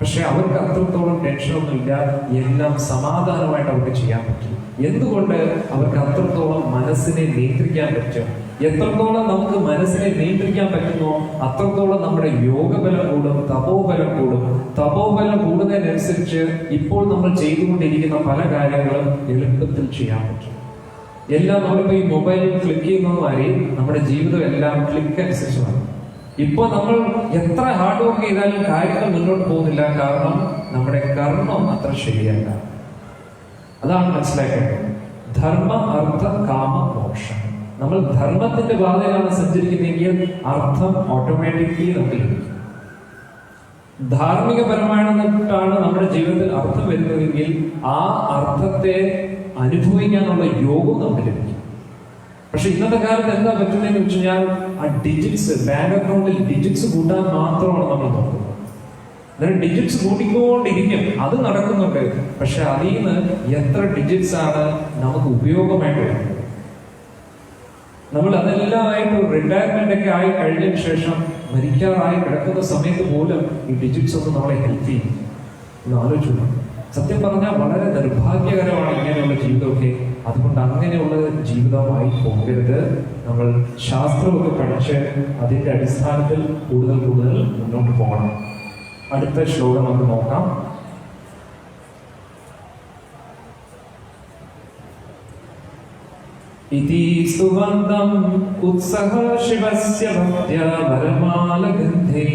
Speaker 1: പക്ഷെ അവർക്ക് അത്രത്തോളം ടെൻഷനൊന്നും ഇല്ല, എല്ലാം സമാധാനമായിട്ട് അവർക്ക് ചെയ്യാൻ പറ്റും. എന്തുകൊണ്ട്? അവർക്ക് അത്രത്തോളം മനസ്സിനെ നിയന്ത്രിക്കാൻ പറ്റും. എത്രത്തോളം നമുക്ക് മനസ്സിനെ നിയന്ത്രിക്കാൻ പറ്റുമോ അത്രത്തോളം നമ്മുടെ യോഗബലം കൂടും, തപോബലം കൂടും. തപോബലം കൂടുന്നതിനനുസരിച്ച് ഇപ്പോൾ നമ്മൾ ചെയ്തുകൊണ്ടിരിക്കുന്ന പല കാര്യങ്ങളും എളുപ്പത്തിൽ ചെയ്യാൻ പറ്റും. എല്ലാം നമ്മളിപ്പോ ഈ മൊബൈലിൽ ക്ലിക്ക് ചെയ്യുന്നതുമാതിരി നമ്മുടെ ജീവിതം എല്ലാം ക്ലിക്ക് അനുസരിച്ചാണ്. ഇപ്പൊ നമ്മൾ എത്ര ഹാർഡ് വർക്ക് ചെയ്താലും കാര്യങ്ങൾ മുന്നോട്ട് പോകുന്നില്ല. കാരണം നമ്മുടെ കർമ്മം അത്ര ശരിയല്ല. അതാണ് മനസ്സിലാക്കേണ്ടത്. ധർമ്മ, അർത്ഥ, കാമ, മോക്ഷം. നമ്മൾ ധർമ്മത്തിന്റെ പാതയിലാണ് സഞ്ചരിക്കുന്നതെങ്കിൽ അർത്ഥം ഓട്ടോമാറ്റിക്കലി നമുക്ക് ലഭിക്കും. ധാർമ്മികപരമായിട്ടാണ് നമ്മുടെ ജീവിതത്തിൽ അർത്ഥം വരുന്നതെങ്കിൽ ആ അർത്ഥത്തെ അനുഭവിക്കാനുള്ള യോഗം നമുക്ക് ലഭിക്കും. പക്ഷെ ഇന്നത്തെ കാലത്ത് എന്താ പറ്റുന്നതെന്ന് വെച്ച് കഴിഞ്ഞാൽ ആ ഡിജിറ്റ്സ്, ബാങ്ക് അക്കൗണ്ടിൽ ഡിജിറ്റ്സ് കൂട്ടാൻ മാത്രമാണ് നമ്മൾ നോക്കുന്നത്. അന്നേരം ഡിജിറ്റ്സ് കൂട്ടിക്കൊണ്ടിരിക്കും, അത് നടക്കുന്നുണ്ട്. പക്ഷെ അതിൽ നിന്ന് എത്ര ഡിജിറ്റ്സ് ആണ് നമുക്ക് ഉപയോഗമായിട്ട് വരുന്നത്? നമ്മൾ അതെല്ലാമായിട്ട് റിട്ടയർമെന്റ് ഒക്കെ ആയി കഴിഞ്ഞതിന് ശേഷം മരിക്കാറായി കിടക്കുന്ന സമയത്ത് പോലും ഈ ഡിജിറ്റ്സ് ഒന്നും നമ്മളെ ഹെൽപ്പ് ചെയ്യും എന്ന് ആലോചിച്ചു. സത്യം പറഞ്ഞാൽ വളരെ നിർഭാഗ്യകരമാണ് ഇങ്ങനെയുള്ള ജീവിതമൊക്കെ. അതുകൊണ്ട് അങ്ങനെയുള്ള ജീവിതമായി പോകരുത്. നമ്മൾ ശാസ്ത്രമൊക്കെ പഠിച്ച് അതിന്റെ അടിസ്ഥാനത്തിൽ കൂടുതൽ മുന്നോട്ട് പോകണം. അടുത്ത ശ്ലോകം നമുക്ക് നോക്കാം. ഇതി സുവന്ദം ഉത്സഹ ശിവസ്യ ഭക്ത്യാ വരമാലഗന്ധേ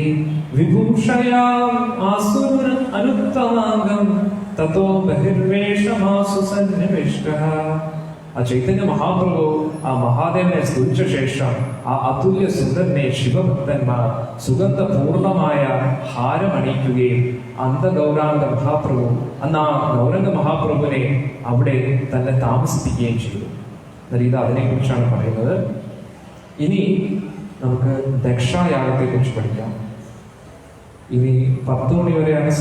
Speaker 1: വിഭൂഷയാം ആസുര അനുത്തമാംഗം തതോ ബഹിർവേഷമാസു സന്നിവിഷ്ടഃ. ആ ചൈതന്യ മഹാപ്രഭു ആ മഹാദേവനെ സ്തുതിച്ച ശേഷം ആ അതുല്യ സുന്ദരനെ ശിവഭക്തന്മാർ സുഗന്ധപൂർണമായ ഹാരമണിയിക്കുകയും അന്തഗൗരാംഗ മഹാപ്രഭു അന്ന് ആ ഗൗരംഗ മഹാപ്രഭുവിനെ അവിടെ തന്നെ താമസിപ്പിക്കുകയും ചെയ്തു. ഇത് അതിനെക്കുറിച്ചാണ് പറയുന്നത്. ഇനി നമുക്ക് ദക്ഷായാഗത്തെ കുറിച്ച് പഠിക്കാം. ഇനി 10 മണി വരെയാണ്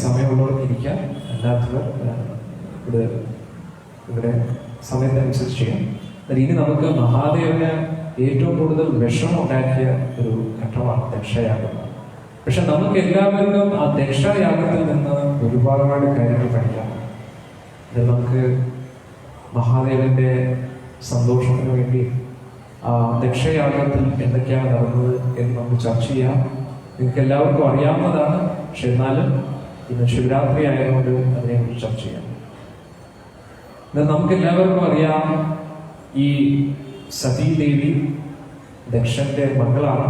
Speaker 1: സമയമുള്ളവർക്ക് ഇരിക്കാം, അല്ലാത്തവർ ഇവിടെ സമയത്തിനനുസരിച്ച് ചെയ്യാം. ഇനി നമുക്ക് മഹാദേവന് ഏറ്റവും കൂടുതൽ വിഷമം ഉണ്ടാക്കിയ ഒരു ഘട്ടമാണ് ദക്ഷയാഗം. പക്ഷെ നമുക്ക് എല്ലാവർക്കും ആ ദക്ഷയാഗത്തിൽ നിന്ന് ഒരുപാട് കാര്യങ്ങൾ പഠിക്കാം. നമുക്ക് മഹാദേവന്റെ സന്തോഷത്തിന് വേണ്ടി ആ ദക്ഷയാഗത്തിൽ എന്തൊക്കെയാണ് നടന്നത് എന്ന് നമുക്ക് ചർച്ച ചെയ്യാം. നിങ്ങൾക്ക് എല്ലാവർക്കും അറിയാവുന്നതാണ്, പക്ഷെ എന്നാലും ഇന്ന് ശിവരാത്രി ആയതുകൊണ്ട് അതിനെക്കുറിച്ച് ചർച്ച ചെയ്യാം. നമുക്ക് എല്ലാവർക്കും അറിയാം, ഈ സതീദേവി ദക്ഷന്റെ മകളാണ്.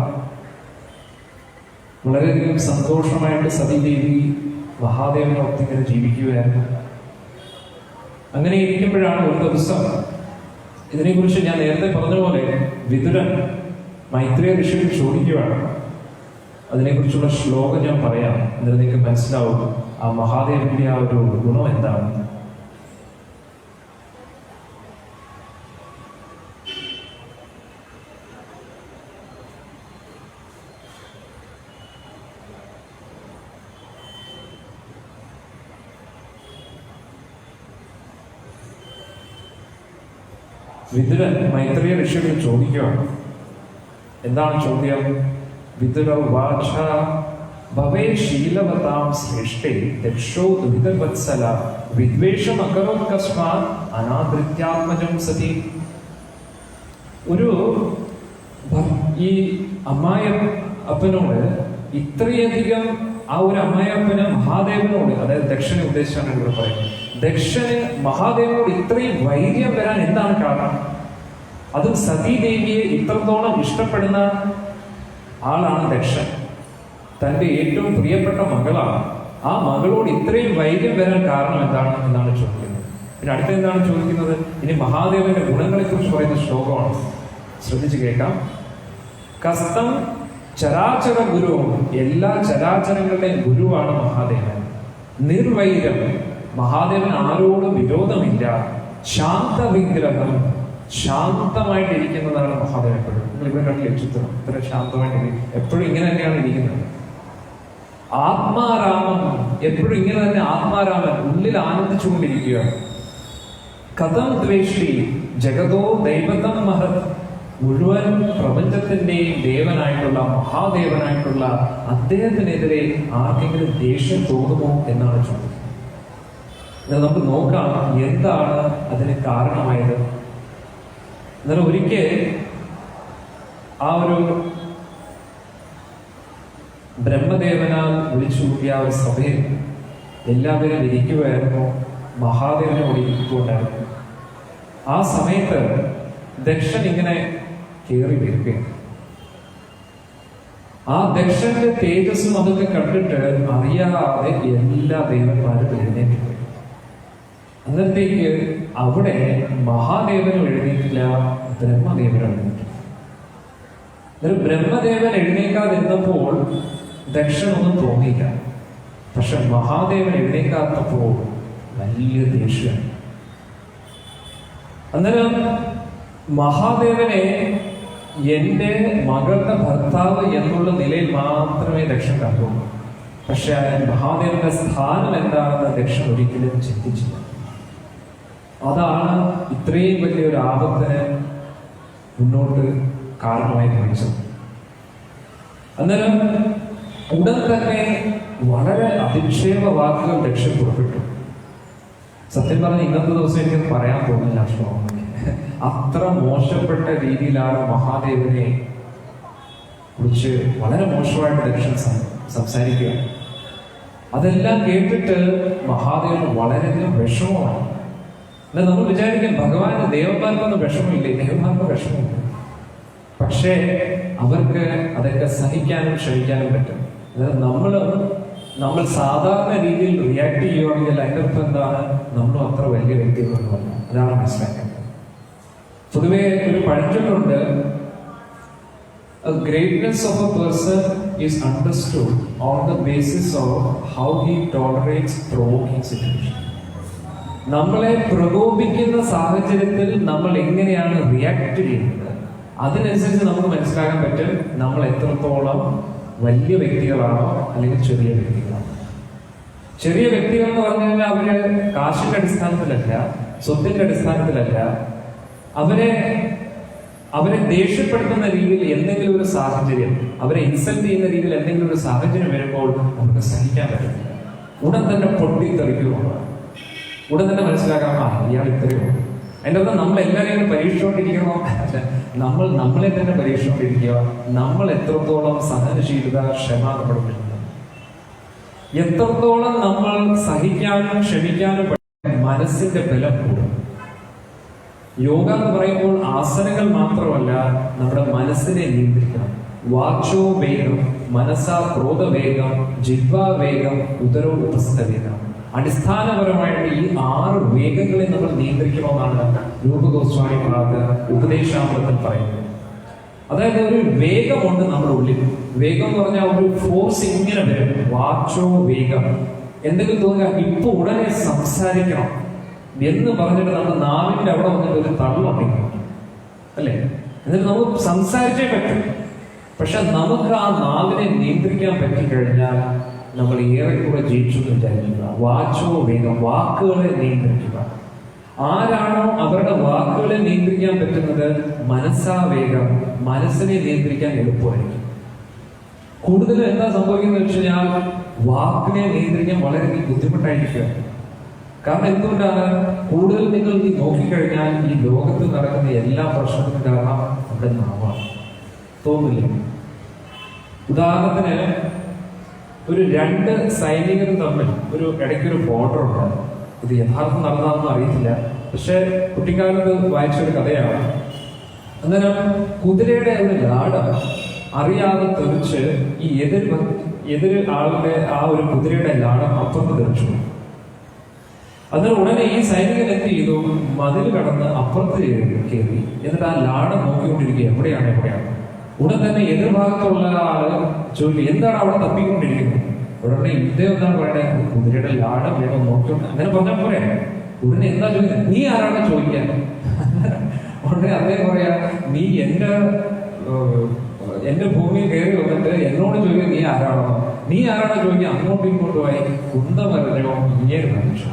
Speaker 1: വളരെയധികം സന്തോഷമായിട്ട് സതീദേവി മഹാദേവനൊത്ത് ഇങ്ങനെ ജീവിക്കുകയായിരുന്നു. അങ്ങനെ ഇരിക്കുമ്പോഴാണ് ഒരു ദിവസം, ഇതിനെക്കുറിച്ച് ഞാൻ നേരത്തെ പറഞ്ഞ പോലെ വിതുരൻ മൈത്രേയ ഋഷിയിൽ ചോദിക്കുകയാണ്. അതിനെക്കുറിച്ചുള്ള ശ്ലോകം ഞാൻ പറയാം, എന്നിട്ട് നിങ്ങൾക്ക് മനസ്സിലാവും ആ മഹാദേവന്റെ ആ ഒരു ഗുണം എന്താണ്. വിതുരൻ മൈത്രേയ ഋഷിയോട് ചോദിക്കുകയാണ്. എന്താണ് ചോദ്യം? വിതുര വാച ഭവേ ശീലവതാം ശ്രേഷ്ഠേ ദക്ഷോ ദുരിതവത്സല വിദ്വേഷം അകരോത് കസ്മാത് അനാദൃത്യാത്മജം സതി. ഈ അമ്മായപ്പനോട് ഇത്രയധികം ആ ഒരു അമ്മായപ്പന് മഹാദേവനോട്, അതായത് ദക്ഷനെ ഉദ്ദേശിച്ചാണ് ഇവിടെ പറയുന്നത്, ദക്ഷന് മഹാദേവനോട് ഇത്രയും വൈര്യം വരാൻ എന്താണ് കാരണം? അതും സതീദേവിയെ ഇത്രത്തോളം ഇഷ്ടപ്പെടുന്ന ആളാണ് ദക്ഷൻ. തന്റെ ഏറ്റവും പ്രിയപ്പെട്ട മകളാണ്. ആ മകളോട് ഇത്രയും വൈര്യം വരാൻ കാരണം എന്നാണ് ചോദിക്കുന്നത്. പിന്നെ അടുത്ത എന്താണ് ചോദിക്കുന്നത്? ഇനി മഹാദേവന്റെ ഗുണങ്ങളെ കുറിച്ച് പറയുന്ന ശ്ലോകമാണ്. ശ്രദ്ധിച്ചു കേൾക്കാം. കസ്തം ചരാചര ഗുരുവും, എല്ലാ ചരാചരങ്ങളുടെയും ഗുരുവാണ് മഹാദേവൻ. നിർവൈരം, മഹാദേവൻ ആരോടും വിരോധമില്ല. ശാന്തവിഗ്രഹം, ശാന്തമായിട്ടിരിക്കുന്നതാണ് മഹാദേവൻ. എപ്പോഴും നിങ്ങൾ ഇവിടെ കണ്ടില്ലേ ചിത്രം, ഇത്ര ശാന്തമായിട്ടിരിക്കും, എപ്പോഴും ഇങ്ങനെ തന്നെയാണ് ഇരിക്കുന്നത്. ആത്മാരാമൻ, എപ്പോഴും ഇങ്ങനെ തന്നെ ആത്മാരാമൻ, ഉള്ളിൽ ആനന്ദിച്ചുകൊണ്ടിരിക്കുകയാണ്. കഥം ദ്വേഷ്ടി ജഗതോ ദൈവതം മഹത്, മുഴുവൻ പ്രപഞ്ചത്തിന്റെയും ദേവനായിട്ടുള്ള മഹാദേവനായിട്ടുള്ള അദ്ദേഹത്തിനെതിരെ ആർക്കെങ്കിലും ദേഷ്യം തോന്നുമോ എന്നാണ് ചോദിക്കുന്നത്. നമുക്ക് നോക്കാം എന്താണ് അതിന് കാരണമായത്. എന്നാൽ ഒരിക്കൽ ആ ഒരു ബ്രഹ്മദേവനാൽ വിളിച്ചു കൂട്ടിയ ആ ഒരു സഭയിൽ എല്ലാവരും ഇരിക്കുമായിരുന്നു. മഹാദേവനോട് ഇരിക്കുന്നുണ്ടായിരുന്നു. ആ സമയത്ത് ദക്ഷൻ ഇങ്ങനെ കയറി വരികയാണ്. ആ ദക്ഷന്റെ തേജസ്സും അതൊക്കെ കണ്ടിട്ട് അറിയാതെ എല്ലാ ദേവന്മാരും എഴുന്നേറ്റ് പോയി. അന്നത്തേക്ക് അവിടെ മഹാദേവനും എഴുന്നേറ്റില്ല, ബ്രഹ്മദേവനും എഴുന്നേറ്റില്ല. ബ്രഹ്മദേവൻ എഴുന്നേക്കാതിരുന്നപ്പോൾ ദക്ഷനൊന്നും തോന്നിയില്ല. പക്ഷെ മഹാദേവൻ എഴുന്നേക്കാത്തപ്പോൾ വലിയ ദേഷ്യം. അന്നേരം മഹാദേവനെ എന്റെ മകളുടെ ഭർത്താവ് എന്നുള്ള നിലയിൽ മാത്രമേ ദക്ഷൻ കണ്ടുള്ളൂ. പക്ഷെ മഹാദേവന്റെ സ്ഥാനം എന്താണെന്ന് ദക്ഷൻ ഒരിക്കലും ചിന്തിച്ചില്ല. അതാണ് ഇത്രയും വലിയൊരു ആപത്തിന് മുന്നോട്ട് കാരണമായി ഭവിച്ചത്. അന്നേരം ഉടൻ തന്നെ വളരെ അധിക്ഷേപ വാക്കുകൾ ദക്ഷൻ പുറപ്പെട്ടു. സത്യം പറഞ്ഞ ഇന്നത്തെ ദിവസം എനിക്ക് പറയാൻ തോന്നില്ല. അത്ര മോശപ്പെട്ട രീതിയിലാണ് മഹാദേവനെ കുറിച്ച് വളരെ മോശമായിട്ട് ദക്ഷൻ സംസാരിക്കുക. അതെല്ലാം കേട്ടിട്ട് മഹാദേവന് വളരെയധികം വിഷമമാണ്. എന്നാൽ നമ്മൾ വിചാരിക്കും ഭഗവാന് ദേവന്മാർക്കൊന്നും വിഷമമില്ലേ? ദേവന്മാർക്ക് വിഷമമില്ല. പക്ഷേ അവർക്ക് അതൊക്കെ സഹിക്കാനും ക്ഷമിക്കാനും പറ്റും. അതായത് നമ്മൾ സാധാരണ രീതിയിൽ റിയാക്ട് ചെയ്യുകയാണെങ്കിൽ അതിൻ്റെ അർത്ഥം എന്താണ്? നമ്മളും അത്ര വലിയ വ്യക്തികളൊന്നുമല്ല. അതാണ് മനസ്സിലാക്കേണ്ടത്. പൊതുവെ ഒരു പഴഞ്ചൊല്ലുണ്ട്, greatness of a person is understood on the basis of how he tolerates provoking situations. നമ്മളെ പ്രകോപിക്കുന്ന സാഹചര്യത്തിൽ നമ്മൾ എങ്ങനെയാണ് റിയാക്ട് ചെയ്യുന്നത്, അതിനനുസരിച്ച് നമുക്ക് മനസ്സിലാക്കാൻ പറ്റും നമ്മൾ എത്രത്തോളം വലിയ വ്യക്തികളാണോ അല്ലെങ്കിൽ ചെറിയ വ്യക്തികളാണോ. ചെറിയ വ്യക്തികൾ എന്ന് പറഞ്ഞു കഴിഞ്ഞാൽ അവര് കാശിന്റെ അടിസ്ഥാനത്തിലല്ല, സ്വത്തിന്റെ അടിസ്ഥാനത്തിലല്ല, അവരെ ദേഷ്യപ്പെടുത്തുന്ന രീതിയിൽ എന്തെങ്കിലും ഒരു സാഹചര്യം, അവരെ ഇൻസൾട്ട് ചെയ്യുന്ന രീതിയിൽ എന്തെങ്കിലും ഒരു സാഹചര്യം വരുമ്പോൾ നമുക്ക് സഹിക്കാൻ പറ്റില്ല. ഉടൻ തന്നെ പൊട്ടിത്തെറിക്കുക, ഉടൻ തന്നെ മനസ്സിലാക്കാം ഇയാൾ ഇത്രയോ. അതിൻ്റെ അർത്ഥം നമ്മൾ എല്ലാവരെയും പരീക്ഷിച്ചുകൊണ്ടിരിക്കണോ? നമ്മൾ നമ്മളെ തന്നെ പരീക്ഷിച്ചുകൊണ്ടിരിക്കുക. നമ്മൾ എത്രത്തോളം സഹനശീലത, ക്ഷമ നമ്മുടെ എത്രത്തോളം നമ്മൾ സഹിക്കാനും ക്ഷമിക്കാനും മനസ്സിന്റെ ബലം കൂടും. യോഗ എന്ന് പറയുമ്പോൾ ആസനങ്ങൾ മാത്രമല്ല, നമ്മുടെ മനസ്സിനെ നിയന്ത്രിക്കണം. വാച്ചോ വേഗം, മനസ്സാ ക്രോധ വേഗം, ജിഹ്വാ വേഗം, ഉദരോ ഉപസ്ഥ വേഗം. അടിസ്ഥാനപരമായിട്ട് ഈ 6 വേഗങ്ങളെ നമ്മൾ നിയന്ത്രിക്കണമെന്നാണ് രൂപ ഗോസ്വാമി മഹാരാജ് ഉപദേശാമൃതത്തിൽ പറയുന്നത്. അതായത് ഒരു വേഗമുണ്ട് നമ്മുടെ ഉള്ളിൽ. വേഗം എന്ന് പറഞ്ഞാൽ ഒരു ഫോഴ്സ് ഇങ്ങനെ വരും. വാച്ചോ വേഗം, എന്തെങ്കിലും തോന്നുക ഇപ്പൊ ഉടനെ സംസാരിക്കണം എന്ന് പറഞ്ഞിട്ട് നമ്മുടെ നാവിന്റെ അവിടെ വന്നിട്ട് ഒരു തള്ളുണ്ടെങ്കിൽ അല്ലേ, എന്നിട്ട് നമുക്ക് സംസാരിച്ചേ പറ്റും. പക്ഷെ നമുക്ക് ആ നാവിനെ നിയന്ത്രിക്കാൻ പറ്റിക്കഴിഞ്ഞാൽ നമ്മൾ ഏറെക്കുറെ ജയിച്ചു എന്ന് വിചാരിക്കുക. വാച്ചോ വേഗം, വാക്കുകളെ നിയന്ത്രിക്കുക. ആരാണോ അവരുടെ വാക്കുകളെ നിയന്ത്രിക്കാൻ പറ്റുന്നത്, മനസ്സാ വേഗം, മനസ്സിനെ നിയന്ത്രിക്കാൻ എളുപ്പമായിരിക്കും. കൂടുതൽ എന്താ സംഭവിക്കുന്നത് വെച്ച് കഴിഞ്ഞാൽ വാക്കിനെ നിയന്ത്രിക്കാൻ വളരെ ബുദ്ധിമുട്ടായിരിക്കുക. കാരണം എന്തുകൊണ്ടാണ്? കൂടുതൽ നിങ്ങൾ ഈ നോക്കിക്കഴിഞ്ഞാൽ ഈ ലോകത്ത് നടക്കുന്ന എല്ലാ പ്രശ്നത്തിനും കാരണം നമ്മുടെ നാവാണ്. തോന്നില്ല? ഉദാഹരണത്തിന് ഒരു 2 സൈനികർ തമ്മിൽ ഇടയ്ക്കൊരു ബോർഡർ ഉണ്ടായിരുന്നു. ഇത് യഥാർത്ഥം നടന്നതൊന്നും അറിയത്തില്ല, പക്ഷെ കുട്ടിക്കാലത്ത് വായിച്ചൊരു കഥയാണ്. അന്നേരം കുതിരയുടെ ഒരു ലാട അറിയാതെ തെറിച്ച് ഈ എതിര് ആളുടെ ആ ഒരു കുതിരയുടെ ലാടം അപ്പുറത്ത് തെറിച്ചു. അന്നേരം ഉടനെ ഈ സൈനികൻ എന്ത് ചെയ്തു? മതിൽ കടന്ന് അപ്പുറത്ത് കയറി, എന്നിട്ട് ആ ലാടം നോക്കിക്കൊണ്ടിരിക്കുക, എവിടെയാണ്. ഉടൻ തന്നെ എതിർഭാഗത്തുള്ള ആള് ചോദിക്കും, എന്താണ് അവിടെ തപ്പിക്കൊണ്ടിരിക്കുന്നത്? ഉടനെ ഇദ്ദേഹം എന്താണ് പറയണേ? കുതിരയുടെ ലാടം വേണം നോക്കിക്കൊണ്ട്. അങ്ങനെ പറഞ്ഞാൽ പോരെ. ഉടനെ എന്താ ചോദിക്കുന്നത്? നീ ആരാണ് ചോദിക്കാൻ? ഉടനെ അദ്ദേഹം പറയാ, നീ എന്റെ ഭൂമിയിൽ കയറി വന്നിട്ട് എന്നോട് ചോദിക്കുക നീ ആരാണോ ചോദിക്കുക? അങ്ങോട്ടും ഇങ്ങോട്ടുമായി കുന്തമറിഞ്ഞോ ഇങ്ങനെ മനുഷ്യ.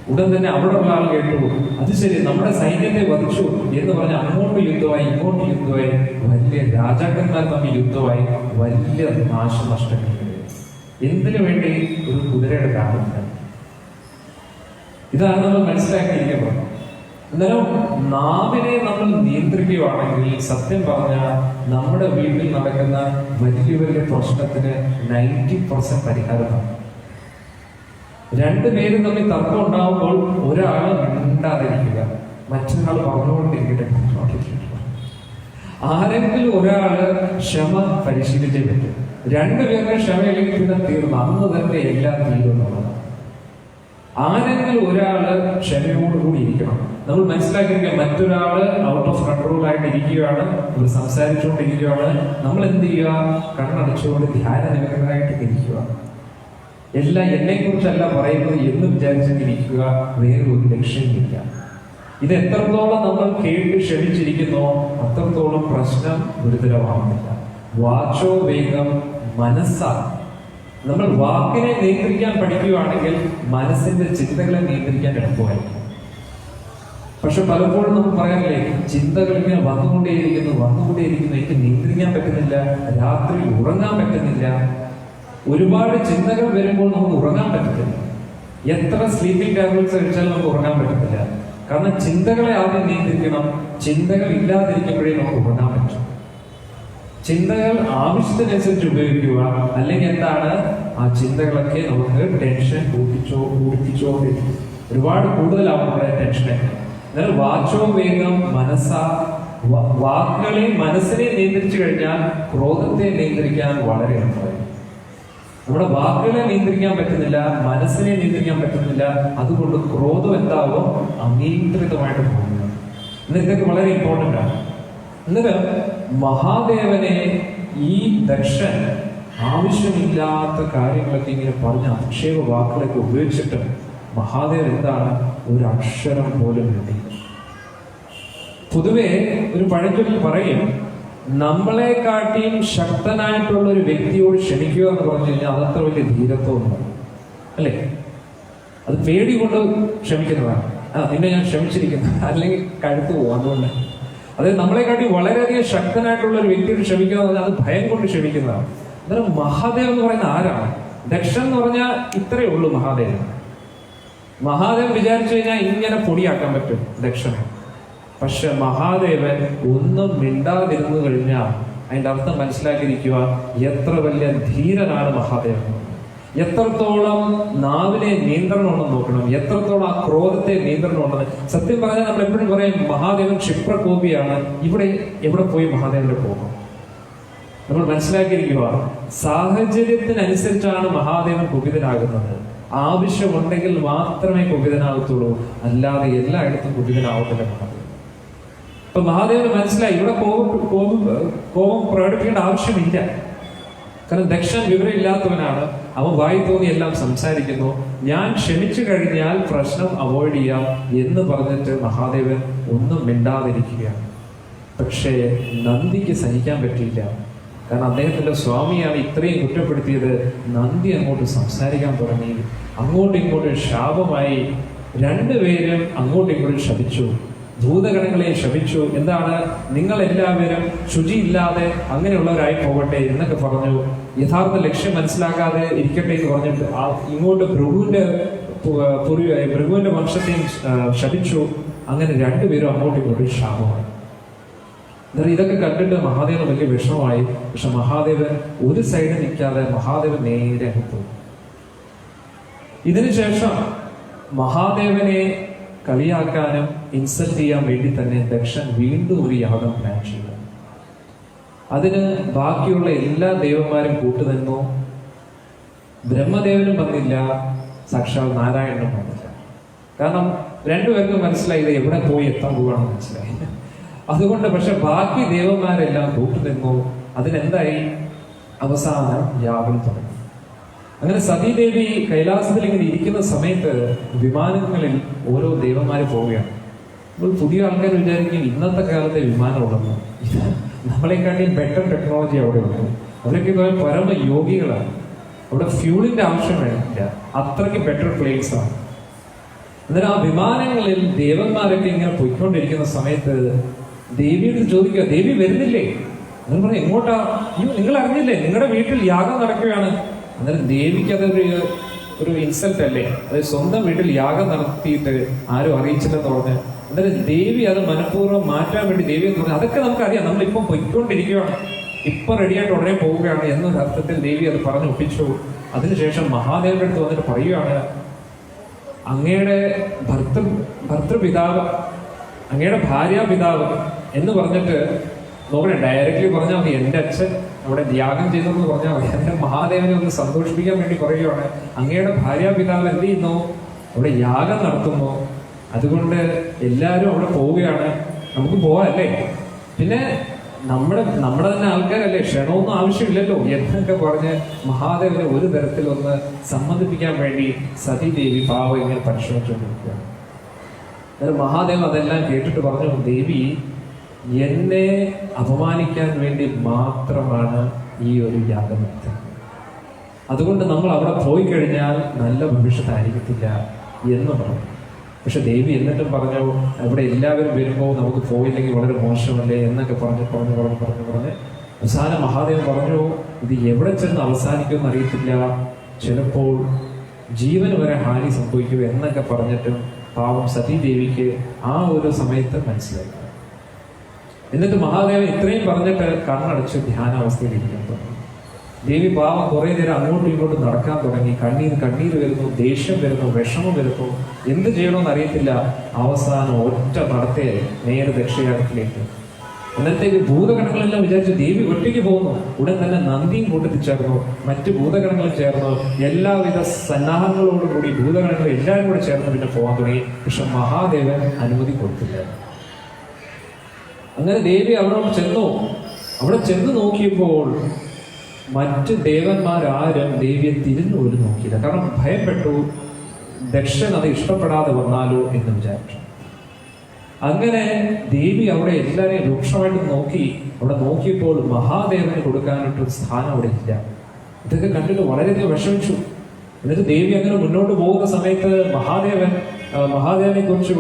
Speaker 1: ഉടൻ തന്നെ അവിടെയുള്ള ആൾ കേട്ടു, അത് ശരി, നമ്മുടെ സൈന്യത്തെ വധിച്ചു എന്ന് പറഞ്ഞ് അങ്ങോട്ട് യുദ്ധമായി ഇങ്ങോട്ട് യുദ്ധമായി, വലിയ രാജാക്കന്മാർ തമ്മിൽ യുദ്ധമായി, വലിയ നാശനഷ്ടങ്ങൾ. എന്തിനു വേണ്ടി? ഒരു കുതിരയുടെ കാരണത്തിന്. ഇതാണ് നമ്മൾ മനസ്സിലാക്കിയിരിക്കുന്നത്. അന്നേരം നാവിനെ നമ്മൾ നിയന്ത്രിക്കുകയാണെങ്കിൽ സത്യം പറഞ്ഞാൽ നമ്മുടെ വീട്ടിൽ നടക്കുന്ന വലിയ വലിയ പ്രശ്നത്തിന് 90% പരിഹാരമാണ്. രണ്ടുപേരും തമ്മിൽ തർക്കം ഉണ്ടാവുമ്പോൾ ഒരാൾ മിണ്ടാതിരിക്കുക, മറ്റൊരാൾ പറഞ്ഞുകൊണ്ടിരിക്കട്ടെ. ആരെങ്കിലും ഒരാള് ക്ഷമ പരിശീലിച്ചേ പറ്റും. രണ്ടുപേരുടെ ക്ഷമയില്ലെങ്കിൽ പിന്നെ തീർന്നു, അന്ന് തന്നെ എല്ലാം തീരുന്നതാണ്. ആരെങ്കിലും ഒരാള് ക്ഷമയോടുകൂടി ഇരിക്കണം. നമ്മൾ മനസ്സിലാക്കിയിരിക്കുക, മറ്റൊരാള് ഔട്ട് ഓഫ് കൺട്രോൾ ആയിട്ട് ഇരിക്കുകയാണ്, നമ്മൾ സംസാരിച്ചുകൊണ്ടിരിക്കുകയാണ്, നമ്മൾ എന്ത് ചെയ്യുക? കണ്ണടച്ചുകൊണ്ട് ധ്യാന നിരന്തരമായിട്ട് ഇരിക്കുക. എല്ലാം എന്നെ കുറിച്ചല്ല പറയുന്നത് എന്ന് വിചാരിച്ചിരിക്കുക, വേറൊരു ലക്ഷ്യമില്ല. ഇത് എത്രത്തോളം നമ്മൾ കേട്ട് ക്ഷമിച്ചിരിക്കുന്നോ അത്രത്തോളം പ്രശ്നം ഗുരുതരമാകുന്നില്ല. വാച്ചോ വേഗം മനസ്സാണ്. നമ്മൾ വാക്കിനെ നിയന്ത്രിക്കാൻ പഠിക്കുകയാണെങ്കിൽ മനസ്സിന്റെ ചിന്തകളെ നിയന്ത്രിക്കാൻ എളുപ്പമായിരിക്കും. പക്ഷെ പലപ്പോഴും നമുക്ക് പറയാറില്ലേ, ചിന്തകൾ ഇങ്ങനെ വന്നുകൊണ്ടേയിരിക്കുന്നു, എനിക്ക് നിയന്ത്രിക്കാൻ പറ്റുന്നില്ല, രാത്രി ഉറങ്ങാൻ പറ്റുന്നില്ല. ഒരുപാട് ചിന്തകൾ വരുമ്പോൾ നമുക്ക് ഉറങ്ങാൻ പറ്റത്തില്ല. എത്ര സ്ലീപ്പിംഗ് ടാബ്ലറ്റ്സ് കഴിച്ചാലും നമുക്ക് ഉറങ്ങാൻ പറ്റത്തില്ല. കാരണം ചിന്തകളെ ആദ്യം നിയന്ത്രിക്കണം. ചിന്തകൾ ഇല്ലാതിരിക്കുമ്പോഴേ നമുക്ക് ഉറങ്ങാൻ പറ്റും. ചിന്തകൾ ആവശ്യത്തിനനുസരിച്ച് ഉപയോഗിക്കുക, അല്ലെങ്കിൽ എന്താണ്, ആ ചിന്തകളൊക്കെ നമുക്ക് ടെൻഷൻ കൂട്ടിച്ചോണ്ടിരിക്കും. ഒരുപാട് കൂടുതലാവും നമ്മുടെ ടെൻഷനൊക്കെ. എന്നാൽ വാച്ചോ വേഗം മനസ്സാ. വാക്കുകളെ മനസ്സിനെ നിയന്ത്രിച്ചു കഴിഞ്ഞാൽ ക്രോധത്തെ നിയന്ത്രിക്കാൻ വളരെ എളുപ്പമായി. നമ്മുടെ വാക്കുകളെ നിയന്ത്രിക്കാൻ പറ്റുന്നില്ല, മനസ്സിനെ നിയന്ത്രിക്കാൻ പറ്റുന്നില്ല, അതുകൊണ്ട് ക്രോധം എന്താവും? അനിയന്ത്രിതമായിട്ട് പോകുന്നു. ഇതൊക്കെ വളരെ ഇമ്പോർട്ടൻ്റ് ആണ്. എന്നിട്ട് മഹാദേവനെ ഈ ദക്ഷൻ ആവശ്യമില്ലാത്ത കാര്യങ്ങളൊക്കെ ഇങ്ങനെ പറഞ്ഞ അക്ഷേപ വാക്കുകളൊക്കെ ഉപയോഗിച്ചിട്ട് മഹാദേവൻ എന്താണ്? ഒരു അക്ഷരം പോലും വേണ്ടി. പൊതുവെ ഒരു പഴഞ്ചൊല്ലിൽ പറയും, നമ്മളെ കാട്ടിയും ശക്തനായിട്ടുള്ള ഒരു വ്യക്തിയോട് ക്ഷമിക്കുക എന്ന് പറഞ്ഞു കഴിഞ്ഞാൽ അതത്ര വലിയ ധീരത്വമൊന്നും അല്ലേ? അത് പേടി കൊണ്ട് ക്ഷമിക്കുന്നതാണ്. നിന്നെ ഞാൻ ക്ഷമിച്ചിരിക്കുന്നു, അല്ലെങ്കിൽ കഴുത്തു പോകും. അതുകൊണ്ട് അതായത് നമ്മളെ കാട്ടി വളരെയധികം ശക്തനായിട്ടുള്ള ഒരു വ്യക്തിയോട് ക്ഷമിക്കുക എന്ന് പറഞ്ഞാൽ അത് ഭയം കൊണ്ട് ക്ഷമിക്കുന്നതാണ്. അന്നേരം മഹാദേവൻ എന്ന് പറയുന്ന ആരാണ്? ദക്ഷൻ എന്ന് പറഞ്ഞാൽ ഇത്രയേ ഉള്ളൂ. മഹാദേവൻ വിചാരിച്ചു കഴിഞ്ഞാൽ ഇങ്ങനെ പൊടിയാക്കാൻ പറ്റും ദക്ഷനെ. പക്ഷെ മഹാദേവൻ ഒന്നും മിണ്ടാതിരുന്നു കഴിഞ്ഞാൽ അതിന്റെ അർത്ഥം മനസ്സിലാക്കിയിരിക്കുക, എത്ര വലിയ ധീരനാണ് മഹാദേവൻ. എത്രത്തോളം നാവിനെ നിയന്ത്രണം ഉണ്ടെന്ന് നോക്കണം, എത്രത്തോളം ആ ക്രോധത്തെ നിയന്ത്രണം ഉണ്ടെന്ന്. സത്യം പറഞ്ഞാൽ നമ്മൾ എപ്പോഴും പറയും മഹാദേവൻ ക്ഷിപ്രകോപിയാണ്. എവിടെ പോയി മഹാദേവന്റെ കോപം? നമ്മൾ മനസ്സിലാക്കിയിരിക്കുക, സാഹചര്യത്തിനനുസരിച്ചാണ് മഹാദേവൻ കുപിതനാകുന്നത്. ആവശ്യമുണ്ടെങ്കിൽ മാത്രമേ കുപിതനാകത്തുള്ളൂ, അല്ലാതെ എല്ലായിടത്തും കുപിതനാവത്തില്ല മഹാദേവൻ. അപ്പൊ മഹാദേവന് മനസ്സിലായി ഇവിടെ കോപം പ്രകടിപ്പിക്കേണ്ട ആവശ്യമില്ല. കാരണം ദക്ഷൻ വിവരമില്ലാത്തവനാണ്, അവൻ വായി തോന്നി എല്ലാം സംസാരിക്കുന്നു. ഞാൻ ക്ഷമിച്ചു കഴിഞ്ഞാൽ പ്രശ്നം അവോയ്ഡ് ചെയ്യാം എന്ന് പറഞ്ഞിട്ട് മഹാദേവൻ ഒന്നും മിണ്ടാതിരിക്കുകയാണ്. പക്ഷേ നന്ദിക്ക് സഹിക്കാൻ പറ്റിയില്ല. കാരണം അദ്ദേഹത്തിന്റെ സ്വാമിയാണ് ഇത്രയും കുറ്റപ്പെടുത്തിയത്. നന്ദി അങ്ങോട്ട് സംസാരിക്കാൻ തുടങ്ങി, അങ്ങോട്ടും ഇങ്ങോട്ടും ശാപമായി. രണ്ടുപേരും അങ്ങോട്ടും ഇങ്ങോട്ടും ശപിച്ചു, ഭൂതഗണങ്ങളെ ശപിച്ചു. എന്താണ്, നിങ്ങൾ എല്ലാവരും ശുചിയില്ലാതെ അങ്ങനെയുള്ളവരായി പോകട്ടെ എന്നൊക്കെ പറഞ്ഞു. യഥാർത്ഥ ലക്ഷ്യം മനസ്സിലാക്കാതെ ഇരിക്കട്ടെ എന്ന് പറഞ്ഞിട്ട് ഇങ്ങോട്ട് ഭൃഗുവിന്റെ വംശത്തെയും ശപിച്ചു. അങ്ങനെ രണ്ടുപേരും അങ്ങോട്ടും ഇങ്ങോട്ടും ശാപമായി. എന്നാൽ ഇതൊക്കെ കണ്ടിട്ട് മഹാദേവൻ വലിയ വിഷമമായി. പക്ഷെ മഹാദേവൻ ഒരു സൈഡിൽ നിൽക്കാതെ മഹാദേവൻ നേരെ അങ്ങ് പോയി. ഇതിനുശേഷം മഹാദേവനെ കളിയാക്കാനും ഇൻസൾട്ട് ചെയ്യാൻ വേണ്ടി തന്നെ ദക്ഷൻ വീണ്ടും ഒരു യാഗം പ്ലാൻ ചെയ്തു. അതിന് ബാക്കിയുള്ള എല്ലാ ദേവന്മാരും കൂട്ടുനിന്നു. ബ്രഹ്മദേവനും വന്നില്ല, സാക്ഷാൽ നാരായണനും വന്നില്ല. കാരണം രണ്ടുപേർക്കും മനസ്സിലായി ഇത് എവിടെ പോയി എത്താൻ പോവാണെന്ന് മനസ്സിലായി. അതുകൊണ്ട് പക്ഷെ ബാക്കി ദേവന്മാരെല്ലാം കൂട്ടുനിന്നു. അതിനെന്തായി? അവസാനം യാഗം തുടങ്ങി. അങ്ങനെ സതീദേവി കൈലാസത്തിൽ ഇങ്ങനെ ഇരിക്കുന്ന സമയത്ത് വിമാനങ്ങളിൽ ഓരോ ദേവന്മാര് പോവുകയാണ്. നമ്മൾ പുതിയ ആൾക്കാർ വിചാരിക്കും ഇന്നത്തെ കാലത്തെ വിമാനമുള്ളൂ. നമ്മളെക്കാട്ടിയും ബെറ്റർ ടെക്നോളജി അവിടെ ഉണ്ട്. അവരൊക്കെ പരമ യോഗികളാണ്. അവിടെ ഫ്യൂളിന്റെ ആവശ്യം വേണ്ടില്ല, അത്രയ്ക്ക് ബെറ്റർ പ്ലേസ് ആണ്. അന്നേരം ആ വിമാനങ്ങളിൽ ദേവന്മാരൊക്കെ ഇങ്ങനെ പോയിക്കൊണ്ടിരിക്കുന്ന സമയത്ത് ദേവിയോട് ചോദിക്കുക, ദേവി വരുന്നില്ലേ? നിങ്ങൾ പറഞ്ഞു, എങ്ങോട്ടാ? നിങ്ങൾ അറിഞ്ഞില്ലേ നിങ്ങളുടെ വീട്ടിൽ യാഗം നടക്കുകയാണ്? അന്നേരം ദേവിക്ക് അതൊരു ഇൻസൾട്ട് അല്ലേ? അത് സ്വന്തം വീട്ടിൽ യാഗം നടത്തിയിട്ട് ആരും അറിയിച്ചില്ലെന്ന് പറഞ്ഞ് അന്നേരം ദേവി അത് മനഃപൂർവ്വം മാറ്റാൻ വേണ്ടി ദേവി എന്ന് പറഞ്ഞു, അതൊക്കെ നമുക്കറിയാം, നമ്മളിപ്പം പൊയ്ക്കൊണ്ടിരിക്കുകയാണ്, ഇപ്പൊ റെഡിയായിട്ട് ഉടനെ പോവുകയാണ് എന്നൊരു അർത്ഥത്തിൽ ദേവി അത് പറഞ്ഞു ഒപ്പിച്ചു. അതിനുശേഷം മഹാദേവന്റെ അടുത്ത് വന്നിട്ട് പറയുകയാണ്, അങ്ങയുടെ ഭർത്തൃപിതാവ്, അങ്ങയുടെ ഭാര്യാപിതാവ് എന്ന് പറഞ്ഞിട്ട് നോക്കണേ, ഡയറക്റ്റ്ലി പറഞ്ഞാൽ മതി, എൻ്റെ അച്ഛൻ അവിടെ ത്യാഗം ചെയ്തെന്ന് പറഞ്ഞാൽ മതി. എൻ്റെ മഹാദേവനെ ഒന്ന് സന്തോഷിപ്പിക്കാൻ വേണ്ടി പറയുകയാണ്, അങ്ങയുടെ ഭാര്യാപിതാവ് എന്ത് ചെയ്യുന്നു? അവിടെ യാഗം നടത്തുന്നു, അതുകൊണ്ട് എല്ലാവരും അവിടെ പോവുകയാണ്, നമുക്ക് പോവാല്ലേ? പിന്നെ നമ്മുടെ തന്നെ ആൾക്കാരല്ലേ, ക്ഷണമൊന്നും ആവശ്യമില്ലല്ലോ എന്നൊക്കെ പറഞ്ഞ് മഹാദേവനെ ഒരു തരത്തിലൊന്ന് സമ്മതിപ്പിക്കാൻ വേണ്ടി സതീദേവി പാവം ഇങ്ങനെ പരിശ്രമിച്ചുകൊണ്ടിരിക്കുകയാണ്. അന്നേരം മഹാദേവൻ അതെല്ലാം കേട്ടിട്ട് പറഞ്ഞു, ദേവി എന്നെ അപമാനിക്കാൻ വേണ്ടി മാത്രമാണ് ഈ ഒരു യാഗം നടത്തുന്നത്, അതുകൊണ്ട് നമ്മൾ അവിടെ പോയി കഴിഞ്ഞാൽ നല്ല ഭവിഷ്യത്തായിരിക്കത്തില്ല എന്ന് പറഞ്ഞു. പക്ഷെ ദേവി എന്നിട്ടും പറഞ്ഞു, ഇവിടെ എല്ലാവരും വരുമ്പോൾ നമുക്ക് പോയില്ലെങ്കിൽ വളരെ മോശമല്ലേ എന്നൊക്കെ പറഞ്ഞ് അവസാനം മഹാദേവൻ പറഞ്ഞു, ഇത് എവിടെ ചെന്ന് അവസാനിക്കുമെന്ന് അറിയത്തില്ല, ചിലപ്പോൾ ജീവന് വരെ ഹാനി സംഭവിക്കും എന്നൊക്കെ പറഞ്ഞിട്ടും പാവം സതീദേവിക്ക് ആ ഒരു സമയത്ത് മനസ്സിലായി. എന്നിട്ട് മഹാദേവൻ ഇത്രയും പറഞ്ഞിട്ട് കണ്ണടച്ച് ധ്യാനാവസ്ഥയിൽ ഇരിക്കാൻ തുടങ്ങി. ദേവി പാവം കുറെ നേരം അങ്ങോട്ടും ഇങ്ങോട്ടും നടക്കാൻ തുടങ്ങി. കണ്ണീര് വരുന്നു, ദേഷ്യം വരുന്നു, വിഷമം വരുന്നു, എന്ത് ചെയ്യണമെന്ന് അറിയത്തില്ല. അവസാനം ഒറ്റ നടത്തെ നേരെ ദക്ഷയാഗത്തിലേക്ക്. അന്നത്തേക്ക് ഭൂതഗണങ്ങളെല്ലാം വിചാരിച്ചു ദേവി ഒറ്റയ്ക്ക് പോകുന്നു. ഉടൻ തന്നെ നന്ദിയും കൂട്ടത്തിച്ചേർന്നു, മറ്റു ഭൂതഗണങ്ങളും ചേർന്നു, എല്ലാവിധ സന്നാഹങ്ങളോടുകൂടി ഭൂതഗണങ്ങൾ എല്ലാവരും കൂടെ ചേർന്ന് പിന്നെ പോകാൻ തുടങ്ങി. പക്ഷെ മഹാദേവൻ അനുമതി കൊടുത്തില്ല. അങ്ങനെ ദേവി അവിടെ ചെന്ന് നോക്കിയപ്പോൾ മറ്റ് ദേവന്മാരാരും ദേവിയെ തിരിഞ്ഞു പോലും നോക്കിയില്ല. കാരണം ഭയപ്പെട്ടു, ദക്ഷൻ അത് ഇഷ്ടപ്പെടാതെ വന്നാലോ എന്ന് വിചാരിച്ചു. അങ്ങനെ ദേവി അവിടെ എല്ലാവരെയും രൂക്ഷമായിട്ട് നോക്കി. അവിടെ നോക്കിയപ്പോൾ മഹാദേവന് കൊടുക്കാനായിട്ടൊരു സ്ഥാനം അവിടെ ഇല്ല. ഇതൊക്കെ കണ്ടിട്ട് വളരെയധികം വിഷമിച്ചു. എന്നിട്ട് ദേവി അങ്ങനെ മുന്നോട്ട് പോകുന്ന സമയത്ത് മഹാദേവനെ കുറിച്ച്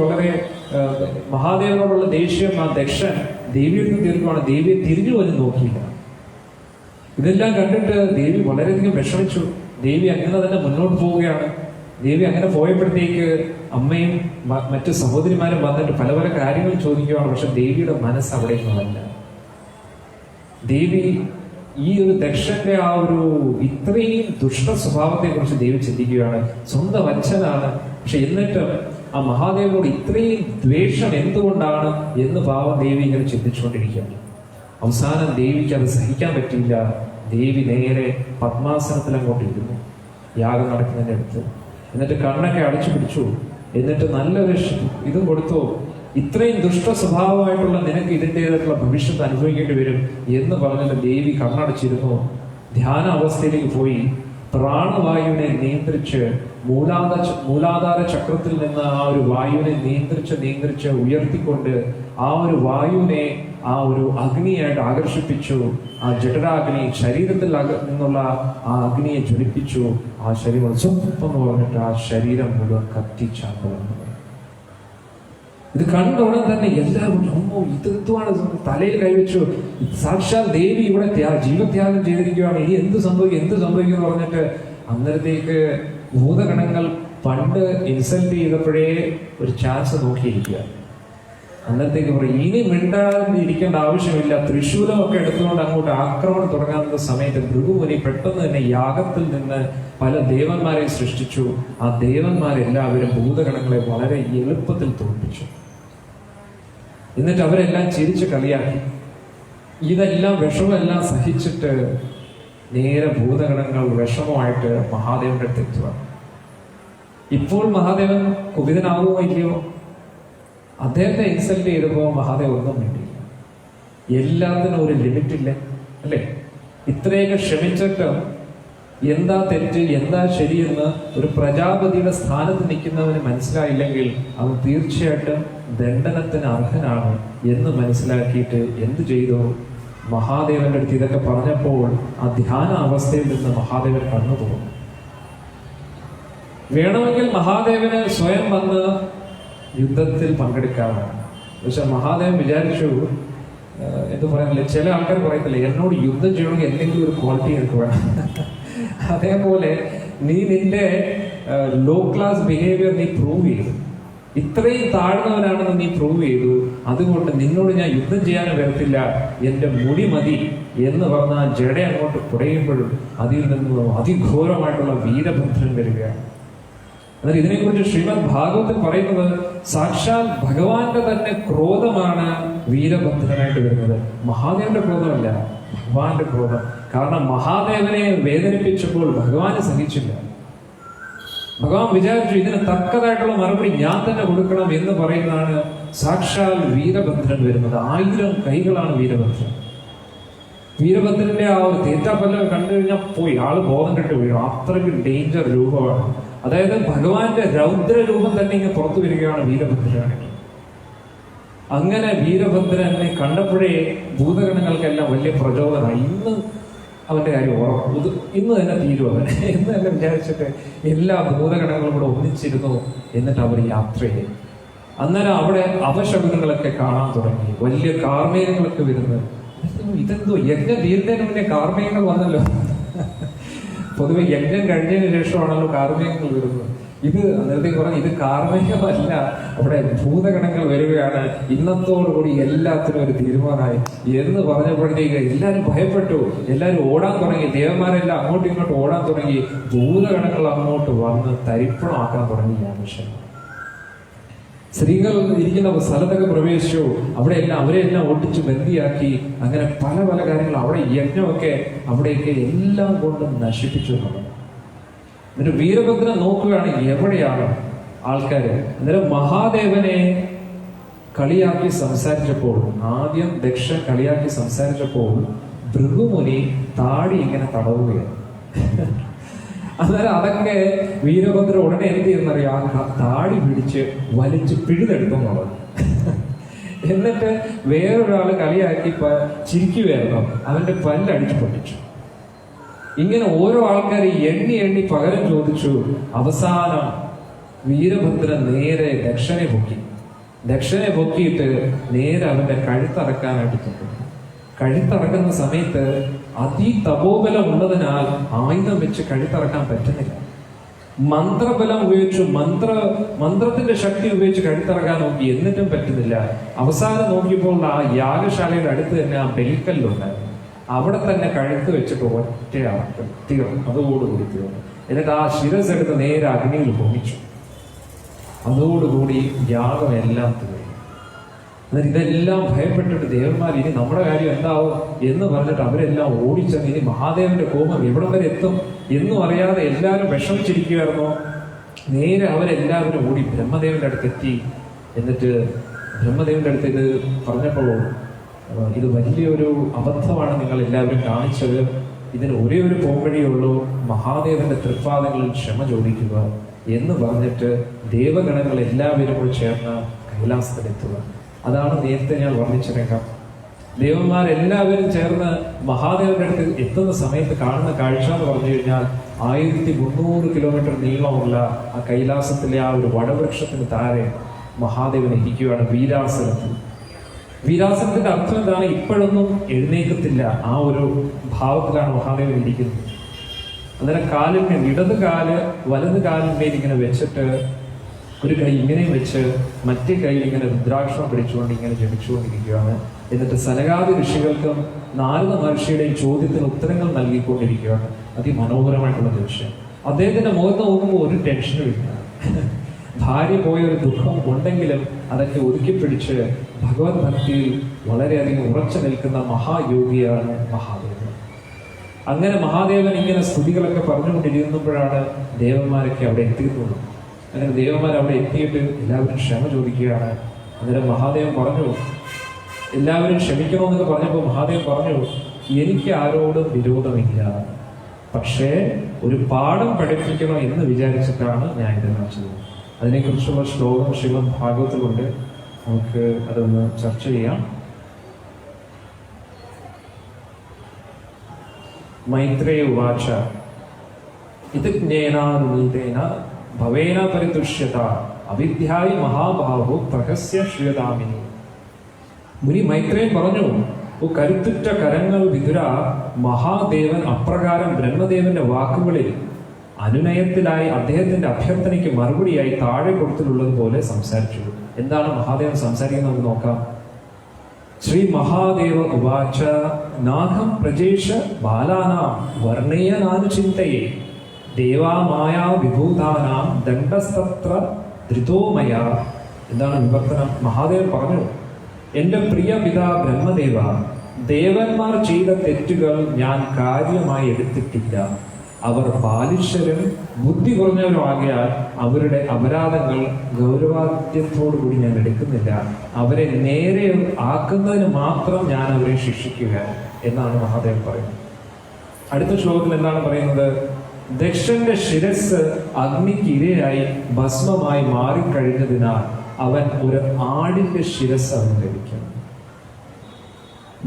Speaker 1: മഹാദേവനോടുള്ള ദേഷ്യം ആ ദക്ഷൻ ദേവിയുടെ തീർക്കുകയാണ്. ദേവിയെ തിരിഞ്ഞു പോലും നോക്കിയില്ല. ഇതെല്ലാം കണ്ടിട്ട് ദേവി വളരെയധികം വിഷമിച്ചു. ദേവി അങ്ങനെ തന്നെ മുന്നോട്ട് പോവുകയാണ്. ദേവി അങ്ങനെ പോയപ്പോഴത്തേക്ക് അമ്മയും മറ്റു സഹോദരിമാരും വന്നിട്ട് പല പല കാര്യങ്ങൾ ചോദിക്കുകയാണ്. പക്ഷെ ദേവിയുടെ മനസ്സ് അവിടെ നിന്നല്ല. ദേവി ഈ ഒരു ദക്ഷന്റെ ആ ഒരു ഇത്രയും ദുഷ്ട സ്വഭാവത്തെ കുറിച്ച് ദേവി ചിന്തിക്കുകയാണ്. സ്വന്തം അച്ഛനാണ്, പക്ഷെ എന്നിട്ട് ആ മഹാദേവനോട് ഇത്രയും ദ്വേഷം എന്തുകൊണ്ടാണ് എന്ന് പാവം ദേവി ഇങ്ങനെ ചിന്തിച്ചുകൊണ്ടിരിക്കുകയാണ്. അവസാനം ദേവിക്ക് അത് സഹിക്കാൻ പറ്റിയില്ല. ദേവി നേരെ പത്മാസനത്തിൽ അങ്ങോട്ട് ഇരുന്നു, യാഗം നടക്കുന്നതിൻ്റെ അടുത്ത്. എന്നിട്ട് കണ്ണൊക്കെ അടച്ചു പിടിച്ചു. എന്നിട്ട് നല്ലൊരു ഇതും കൊടുത്തു. ഇത്രയും ദുഷ്ട സ്വഭാവമായിട്ടുള്ള നിനക്ക് ഇതിൻ്റെതായിട്ടുള്ള ഭവിഷ്യത്ത് അനുഭവിക്കേണ്ടി വരും എന്ന് പറഞ്ഞിട്ട് ദേവി കണ്ണടച്ചിരുന്നു. ധ്യാന അവസ്ഥയിലേക്ക് പോയി പ്രാണവായുവിനെ നിയന്ത്രിച്ച് മൂലാധാര ചക്രത്തിൽ നിന്ന് ആ ഒരു വായുവിനെ നിയന്ത്രിച്ച് ഉയർത്തിക്കൊണ്ട് ആ ഒരു വായുവിനെ ആ ഒരു അഗ്നിയായിട്ട് ആകർഷിപ്പിച്ചു. ആ ജഠരാഗ്നി ശരീരത്തിൽ നിന്നുള്ള ആ അഗ്നിയെ ജ്വലിപ്പിച്ചു. ആ ശരീരം സ്വപ്പം പറഞ്ഞിട്ട് ആ ശരീരം മുഴുവൻ കത്തിച്ചാമ്പുന്നു. ഇത് കണ്ടോടെ തന്നെ എല്ലാവരും ഇതെന്തുവാണ്, തലയിൽ കൈവച്ചു. സാക്ഷാൽ ദേവി ഇവിടെ ജീവത്യാഗം ചെയ്തിരിക്കുകയാണ്, ഇനി എന്ത് സംഭവിക്കും എന്ന് പറഞ്ഞിട്ട് അന്നേരത്തേക്ക് ഭൂതഗണങ്ങൾ പണ്ട് ഇൻസൾട്ട് ചെയ്തപ്പോഴേ ഒരു ചാൻസ് നോക്കിയിരിക്കുക. അന്നത്തേക്ക് പറയും, ഇനി മിണ്ടാതിരിക്കേണ്ട ആവശ്യമില്ല, തൃശൂലമൊക്കെ എടുത്തുകൊണ്ട് അങ്ങോട്ട് ആക്രമണം തുടങ്ങാനുള്ള സമയത്ത് ഭൃഗുമുനി പെട്ടെന്ന് തന്നെ യാഗത്തിൽ നിന്ന് പല ദേവന്മാരെ സൃഷ്ടിച്ചു. ആ ദേവന്മാരെല്ലാവരും ഭൂതഗണങ്ങളെ വളരെ എളുപ്പത്തിൽ തോൽപ്പിച്ചു. എന്നിട്ട് അവരെല്ലാം ചിരിച്ച് കളിയാക്കി. ഇതെല്ലാം വിഷമെല്ലാം സഹിച്ചിട്ട് നേരെ ഭൂതഗണങ്ങൾ വിഷമമായിട്ട് മഹാദേവന്റെ അടുത്ത് എത്തുക. ഇപ്പോൾ മഹാദേവൻ കുപിതനാകുമോ ഇല്ലയോ? അദ്ദേഹത്തെ ഇൻസൾട്ട് ചെയ്തപ്പോൾ മഹാദേവൻ ഒന്നും വേണ്ടിയില്ല. എല്ലാത്തിനും ഒരു ലിമിറ്റില്ല അല്ലേ? ഇത്രയൊക്കെ ക്ഷമിച്ചിട്ട് എന്താ തെറ്റ് എന്താ ശരിയെന്ന് ഒരു പ്രജാപതിയുടെ സ്ഥാനത്ത് നിൽക്കുന്നവന് മനസ്സിലായില്ലെങ്കിൽ അവൻ തീർച്ചയായിട്ടും ദണ്ഡനത്തിന് അർഹനാണ് എന്ന് മനസ്സിലാക്കിയിട്ട് എന്ത് ചെയ്തു? മഹാദേവന്റെ അടുത്ത് ഇതൊക്കെ പറഞ്ഞപ്പോൾ ആ ധ്യാന അവസ്ഥയിൽ നിന്ന് മഹാദേവൻ കണ്ണു തുറന്നു. വേണമെങ്കിൽ മഹാദേവന് സ്വയം വന്ന് യുദ്ധത്തിൽ പങ്കെടുക്കാവുന്നതാണ്. പക്ഷെ മഹാദേവൻ വിചാരിച്ചു, എന്ത് പറയുന്നില്ല, ചില ആൾക്കാർ പറയത്തില്ല എന്നോട് യുദ്ധം ചെയ്യണമെങ്കിൽ എന്തെങ്കിലും ഒരു ക്വാളിറ്റി എനിക്ക് വേണം. അതേപോലെ നീ നിന്റെ ലോ ക്ലാസ് ബിഹേവിയർ നീ പ്രൂവ് ചെയ്തു, ഇത്രയും താഴ്ന്നവനാണെന്ന് നീ പ്രൂവ് ചെയ്തു, അതുകൊണ്ട് നിന്നോട് ഞാൻ യുദ്ധം ചെയ്യാനും വരത്തില്ല, എന്റെ മുടി മതി എന്ന് പറഞ്ഞ ആ ജഡ അങ്ങോട്ട് കുടയുമ്പോഴും അതിൽ നിന്ന് അതിഘോരമായിട്ടുള്ള വീരഭദ്രൻ വരികയാണ്. എന്നാൽ ഇതിനെക്കുറിച്ച് ശ്രീമദ് ഭാഗവതത്തിൽ പറയുന്നത് സാക്ഷാൽ ഭഗവാന്റെ തന്നെ ക്രോധമാണ് വീരഭദ്രനായിട്ട് വരുന്നത്. മഹാദേവന്റെ ക്രോധമല്ല, ഭഗവാന്റെ ക്രോധം. കാരണം മഹാദേവനെ വേദനിപ്പിച്ചപ്പോൾ ഭഗവാന് സഹിച്ചില്ല. ഭഗവാൻ വിചാരിച്ചു ഇതിന് തക്കതായിട്ടുള്ള മറുപടി ഞാൻ തന്നെ കൊടുക്കണം എന്ന് പറയുന്നതാണ് സാക്ഷാൽ വീരഭദ്രൻ വരുന്നത്. 1000 കൈകളാണ് വീരഭദ്രൻ. വീരഭദ്രന്റെ ആ ഒരു തീറ്റാപ്പല്ലം കണ്ടു കഴിഞ്ഞാൽ പോയി ആള് ബോധം കെട്ട് വീഴും. അത്രയ്ക്ക് ഡേഞ്ചർ രൂപമാണ്. അതായത് ഭഗവാന്റെ രൗദ്ര രൂപം തന്നെ ഇങ്ങനെ പുറത്തു വരികയാണ് വീരഭദ്രനാണെങ്കിൽ. അങ്ങനെ വീരഭദ്രനെ കണ്ടപ്പോഴേ ഭൂതഗണങ്ങൾക്കെല്ലാം വലിയ പ്രചോദനമായി. ഇന്ന് അവന്റെ കാര്യം ഉറപ്പ്, ഇന്ന് തന്നെ തീരും അവൻ എന്ന് തന്നെ വിചാരിച്ചിട്ട് എല്ലാ ഭൂതഗണങ്ങളും കൂടെ ഒന്നിച്ചിരുന്നു. എന്നിട്ട് അവർ യാത്ര ചെയ്തു. അന്നേരം അവിടെ അപശകുനങ്ങളൊക്കെ കാണാൻ തുടങ്ങി. വലിയ കാർമേഘങ്ങളൊക്കെ വരുന്നത്. ഇതെന്തോ യജ്ഞം തീരുന്നതിന് മുന്നേ കാർമേഘങ്ങൾ വന്നല്ലോ. പൊതുവെ യജ്ഞം കഴിഞ്ഞതിന് ശേഷമാണല്ലോ കാർമേഘങ്ങൾ വരുന്നത്. ഇത് നേരത്തെ പറഞ്ഞ ഇത് കാർമേഘമല്ല, അവിടെ ഭൂതഗണങ്ങൾ വരികയാണ്. ഇന്നത്തോടുകൂടി എല്ലാത്തിനും ഒരു തീരുമാനമായി എന്ന് പറഞ്ഞപ്പോഴത്തേക്ക് എല്ലാവരും ഭയപ്പെട്ടു. എല്ലാവരും ഓടാൻ തുടങ്ങി. ദേവന്മാരെല്ലാം അങ്ങോട്ടും ഇങ്ങോട്ടും ഓടാൻ തുടങ്ങി. ഭൂതഗണങ്ങൾ അങ്ങോട്ട് വന്ന് തരിപ്പണമാക്കാൻ തുടങ്ങി മനുഷ്യൻ. സ്ത്രീകൾ ഇരിക്കുന്ന സ്ഥലത്തൊക്കെ പ്രവേശിച്ചു. അവിടെയെല്ലാം അവരെല്ലാം ഒട്ടിച്ച് ബന്ദിയാക്കി. അങ്ങനെ പല പല കാര്യങ്ങൾ അവിടെ യജ്ഞമൊക്കെ അവിടെയൊക്കെ എല്ലാം കൊണ്ടും നശിപ്പിച്ചു എന്നുള്ളത്. എന്നിട്ട് വീരഭദ്രൻ നോക്കുകയാണ് എവിടെയാണ് ആൾക്കാര്. അന്നേരം മഹാദേവനെ കളിയാക്കി സംസാരിച്ചപ്പോൾ, ആദ്യം ദക്ഷൻ കളിയാക്കി സംസാരിച്ചപ്പോൾ ഭൃഗുമുനി താടി ഇങ്ങനെ തടവുകയാണ്. അന്നേരം അതൊക്കെ വീരഭദ്ര ഉടനെ എന്ത് ചെയ്യുന്നറിയാം, താടി പിടിച്ച് വലിച്ച് പിഴുതെടുത്തുന്നുള്ളത്. എന്നിട്ട് വേറൊരാള് കളിയാക്കി ചിരിക്കുകയായിരുന്നു. അവന്റെ പല്ലടിച്ചു പൊട്ടിച്ചു. ഇങ്ങനെ ഓരോ ആൾക്കാരെ എണ്ണി എണ്ണി പകരം ചോദിച്ചു. അവസാനം വീരഭദ്രൻ നേരെ ദക്ഷനെ പൊക്കി. ദക്ഷനെ പൊക്കിയിട്ട് നേരെ അവന്റെ കഴുത്തറക്കാനായിട്ട് തൊട്ടു. കഴുത്തറക്കുന്ന സമയത്ത് അതിതപോബലം ഉള്ളതിനാൽ ആയുധം വെച്ച് കഴുത്തറക്കാൻ പറ്റുന്നില്ല. മന്ത്രബലം ഉപയോഗിച്ചു, മന്ത്രത്തിന്റെ ശക്തി ഉപയോഗിച്ച് കഴുത്തറക്കാൻ നോക്കി, എന്നിട്ടും പറ്റുന്നില്ല. അവസാനം നോക്കിയപ്പോൾ ആ യാഗശാലയുടെ അടുത്ത് തന്നെ ആ ബലിക്കല്ലുണ്ടായിരുന്നു. അവിടെ തന്നെ കഴുത്ത് വെച്ചിട്ട് ഒറ്റയാൾക്ക് തീർന്നു. അതോടുകൂടി തീർന്നു. എന്നിട്ട് ആ ശിരസ് എടുത്ത് നേരെ അഗ്നിയിൽ പൊങ്ങിച്ചു. അതോടുകൂടി യാഗം എല്ലാം തീർന്നു. എന്നിട്ട് ഇതെല്ലാം ഭയപ്പെട്ടിട്ട് ദേവന്മാർ ഇനി നമ്മുടെ കാര്യം എന്താവും എന്ന് പറഞ്ഞിട്ട് അവരെല്ലാം ഓടിച്ചെന്ന് ഇനി മഹാദേവന്റെ കോപം എവിടം വരെ എത്തും എന്നും അറിയാതെ എല്ലാവരും വിഷമിച്ചിരിക്കുമായിരുന്നു. നേരെ അവരെല്ലാവരും ഓടി ബ്രഹ്മദേവന്റെ അടുത്ത് എത്തി. എന്നിട്ട് ബ്രഹ്മദേവന്റെ അടുത്ത് ഇത് പറഞ്ഞപ്പോൾ, ഇത് വലിയൊരു അബദ്ധമാണ് നിങ്ങൾ എല്ലാവരും കാണിച്ചത്. ഇതിന് ഒരേ ഒരു പോംവഴിയുള്ളൂ, മഹാദേവന്റെ തൃപ്പാദങ്ങളിൽ ക്ഷമ ചോദിക്കുക എന്ന് പറഞ്ഞിട്ട് ദേവഗണങ്ങൾ എല്ലാവരും കൂടി ചേർന്ന് കൈലാസത്തിലെത്തുക. അതാണ് നേരത്തെ ഞാൻ വർണ്ണിച്ചിരേക്കാം. ദേവന്മാരെല്ലാവരും ചേർന്ന് മഹാദേവന്റെ അടുത്ത് എത്തുന്ന സമയത്ത് കാണുന്ന കാഴ്ച എന്ന് പറഞ്ഞു കഴിഞ്ഞാൽ 1300 കിലോമീറ്റർ നീളമുള്ള ആ കൈലാസത്തിലെ ആ ഒരു വടവൃക്ഷത്തിന് താഴെ മഹാദേവൻ ഇരിക്കുകയാണ് വീരാസനത്തിൽ. വീരാസനത്തിന്റെ അർത്ഥം എന്താണ്? ഇപ്പോഴൊന്നും എഴുന്നേക്കത്തില്ല, ആ ഒരു ഭാവത്തിലാണ് മഹാദേവൻ ഇരിക്കുന്നത്. അന്നേരം കാലിന് ഇടത് കാല് വലത് കാലിന്മേൽ ഇങ്ങനെ വെച്ചിട്ട് ഒരു കൈ ഇങ്ങനെയും വെച്ച് മറ്റേ കൈയിൽ ഇങ്ങനെ രുദ്രാക്ഷം പിടിച്ചുകൊണ്ട് ഇങ്ങനെ ജപിച്ചുകൊണ്ടിരിക്കുകയാണ്. എന്നിട്ട് സനകാദി ഋഷികൾക്കും നാരദ മഹർഷിയുടെയും ചോദ്യത്തിന് ഉത്തരങ്ങൾ നൽകിക്കൊണ്ടിരിക്കുകയാണ്. അതിമനോഹരമായിട്ടുള്ള ദൃശ്യം. അദ്ദേഹത്തിന്റെ മുഖത്ത് നോക്കുമ്പോൾ ഒരു ടെൻഷനും ഇല്ല. ഭാര്യ പോയൊരു ദുഃഖം ഉണ്ടെങ്കിലും അതൊക്കെ ഒതുക്കിപ്പിടിച്ച് ഭഗവത് ഭക്തിയിൽ വളരെയധികം ഉറച്ചു നിൽക്കുന്ന മഹായോഗിയാണ് മഹാദേവൻ. അങ്ങനെ മഹാദേവൻ ഇങ്ങനെ സ്തുതികളൊക്കെ പറഞ്ഞുകൊണ്ടിരിക്കുമ്പോഴാണ് ദേവന്മാരൊക്കെ അവിടെ എത്തിയിട്ടുള്ളത്. അങ്ങനെ ദേവന്മാർ അവിടെ എത്തിയിട്ട് എല്ലാവരും ക്ഷമ ചോദിക്കുകയാണ്. അന്നേരം മഹാദേവൻ പറഞ്ഞു, എല്ലാവരും ക്ഷമിക്കണമെന്നൊക്കെ പറഞ്ഞപ്പോൾ മഹാദേവൻ പറഞ്ഞു, എനിക്ക് ആരോടും വിരോധമില്ല, പക്ഷേ ഒരു പാഠം പഠിപ്പിക്കണം എന്ന് വിചാരിച്ചിട്ടാണ് ഞാൻ ഇത് കാണിച്ചത്. അതിനെക്കുറിച്ചുള്ള ശ്ലോകം ശ്രീമദ് ഭാഗവതത്തിലുണ്ട്, നമുക്ക് അതൊന്ന് ചർച്ച ചെയ്യാം. മൈത്രേയ ഉവാച ഇത് ജ്ഞേനാനുമീതേന ഭവേന പരിതുഷ്യത അവിദ്യായി മഹാബാഹു പ്രഹസ്യ ശ്രിയതാമിനി. മുനി മൈത്രേയൻ പറഞ്ഞു, ഓ കരുത്തുറ്റ കരങ്ങൾ വിതുര, മഹാദേവൻ അപ്രകാരം ബ്രഹ്മദേവന്റെ വാക്കുകളിൽ അനുനയത്തിലായി അദ്ദേഹത്തിന്റെ അഭ്യർത്ഥനയ്ക്ക് മറുപടിയായി താഴെ കൊടുത്തിട്ടുള്ളത് പോലെ സംസാരിച്ചു. എന്താണ് മഹാദേവൻ സംസാരിക്കുന്നത് നമുക്ക് നോക്കാം. ശ്രീ മഹാദേവ ഉവാച നാഹം പ്രജേഷ ബാലാനാം വർണ്ണേയനാനുചിന്തയേ ദേവാമായാ വിഭൂതാനാം ദണ്ഡസ്തത്ര ധൃതോമയ. എന്താണ് വിവർത്തനം? മഹാദേവൻ പറഞ്ഞു, എന്റെ പ്രിയ പിതാ ബ്രഹ്മദേവ, ദേവന്മാർ ചെയ്ത തെറ്റുകൾ ഞാൻ കാര്യമായി എടുത്തിട്ടില്ല. അവർ ബാലിഷ്യരും ബുദ്ധി കുറഞ്ഞവരും ആകയാൽ അവരുടെ അപരാധങ്ങൾ ഗൗരവാദ്യത്തോടുകൂടി ഞാൻ എടുക്കുന്നില്ല. അവരെ നേരെ ആക്കുന്നതിന് മാത്രം ഞാൻ അവരെ ശിക്ഷിക്കുക എന്നാണ് മഹാദേവൻ പറയുന്നത്. അടുത്ത ശ്ലോകത്തിൽ എന്താണ് പറയുന്നത്? ദക്ഷന്റെ ശിരസ് അഗ്നിക്ക് ഇരയായി ഭസ്മമായി മാറിക്കഴിഞ്ഞതിനാൽ അവൻ ഒരു ആടിന്റെ ശിരസ് അവന് ലഭിക്കും.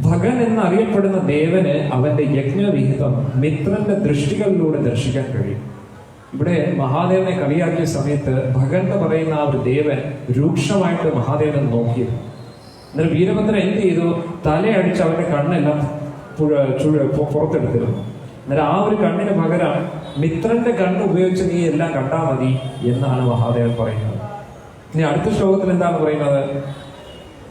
Speaker 1: ഭഗൻ എന്നറിയപ്പെടുന്ന ദേവന് അവന്റെ യജ്ഞവിഹിതം മിത്രന്റെ ദൃഷ്ടികളിലൂടെ ദർശിക്കാൻ കഴിയും. ഇവിടെ മഹാദേവനെ കളിയാക്കിയ സമയത്ത് ഭഗൻ എന്ന് പറയുന്ന ആ ഒരു ദേവൻ രൂക്ഷമായിട്ട് മഹാദേവനെ നോക്കിയിരുന്നു. എന്നാൽ വീരഭദ്രൻ എന്ത് ചെയ്തു? തലയടിച്ച് അവന്റെ കണ്ണെല്ലാം പുറത്തെടുത്തിരുന്നു. എന്നാൽ ആ ഒരു കണ്ണിന് പകരം മിത്രന്റെ കണ്ണ് ഉപയോഗിച്ച് നീ എല്ലാം കണ്ടാ മതി എന്നാണ് മഹാദേവൻ പറയുന്നത്. ഇനി അടുത്ത ശ്ലോകത്തിൽ എന്താണ് പറയുന്നത്?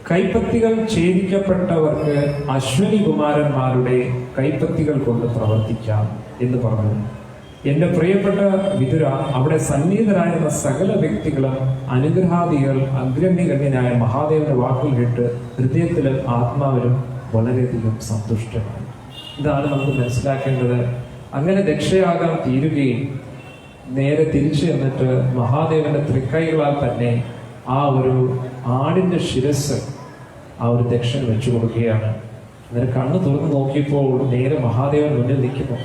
Speaker 1: കൈപ്പത്തികൾ ഛേദിക്കപ്പെട്ടവർക്ക് അശ്വനി കുമാരന്മാരുടെ കൈപ്പത്തികൾ കൊണ്ട് പ്രവർത്തിക്കാം എന്ന് പറഞ്ഞു. എന്റെ പ്രിയപ്പെട്ട വിതുര, അവിടെ സന്നിഹിതരായിരുന്ന സകല വ്യക്തികളും അനുഗ്രഹാദികൾ അഗ്രണ്യഗണ്യനായ മഹാദേവന്റെ വാക്കുകൾ കേട്ട് ഹൃദയത്തിലും ആത്മാവിലും വളരെയധികം സന്തുഷ്ടമാണ്. ഇതാണ് നമുക്ക് മനസ്സിലാക്കേണ്ടത്. അങ്ങനെ ദക്ഷയാഗം തീരുകയും നേരെ തിരിച്ചു എന്നിട്ട് മഹാദേവന്റെ തൃക്കൈകളാൽ തന്നെ ആ ഒരു ആടിന്റെ ശിരസ് ആ ഒരു ദക്ഷൻ വെച്ചു കൊടുക്കുകയാണ്. അന്നേരം കണ്ണ് തുറന്ന് നോക്കിയപ്പോൾ നേരെ മഹാദേവൻ മുന്നിൽ നിൽക്കുന്നു.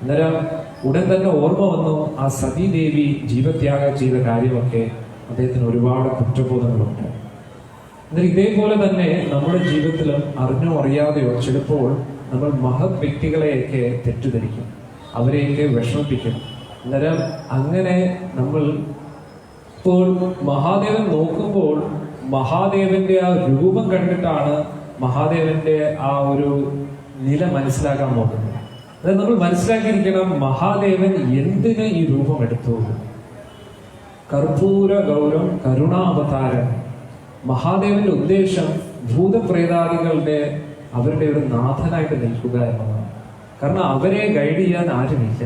Speaker 1: അന്നേരം ഉടൻ തന്നെ ഓർമ്മ വന്നു ആ സതീദേവി ജീവത്യാഗം ചെയ്ത കാര്യമൊക്കെ. അദ്ദേഹത്തിന് ഒരുപാട് കുറ്റബോധങ്ങളുണ്ട്. അന്നേരം ഇതേപോലെ തന്നെ നമ്മുടെ ജീവിതത്തിലും അറിഞ്ഞോ അറിയാതെയോ ചിലപ്പോൾ നമ്മൾ മഹത് വ്യക്തികളെയൊക്കെ തെറ്റിദ്ധരിക്കും, അവരെയൊക്കെ വിഷമിപ്പിക്കും. അന്നേരം അങ്ങനെ നമ്മൾ ഇപ്പോൾ മഹാദേവൻ നോക്കുമ്പോൾ മഹാദേവന്റെ ആ രൂപം കണ്ടിട്ടാണ് മഹാദേവന്റെ ആ ഒരു നില മനസ്സിലാക്കാൻ നോക്കുന്നത്. അതായത് നമ്മൾ മനസ്സിലാക്കിയിരിക്കണം, മഹാദേവൻ എന്തിന് ഈ രൂപം എടുത്തു? കർപ്പൂര ഗൗരം കരുണാവതാരം. മഹാദേവന്റെ ഉദ്ദേശം ഭൂതപ്രേതാദികളുടെ അവരുടെ ഒരു നാഥനായിട്ട് നിൽക്കുക എന്നതാണ്. കാരണം അവരെ ഗൈഡ് ചെയ്യാൻ ആരുമില്ല.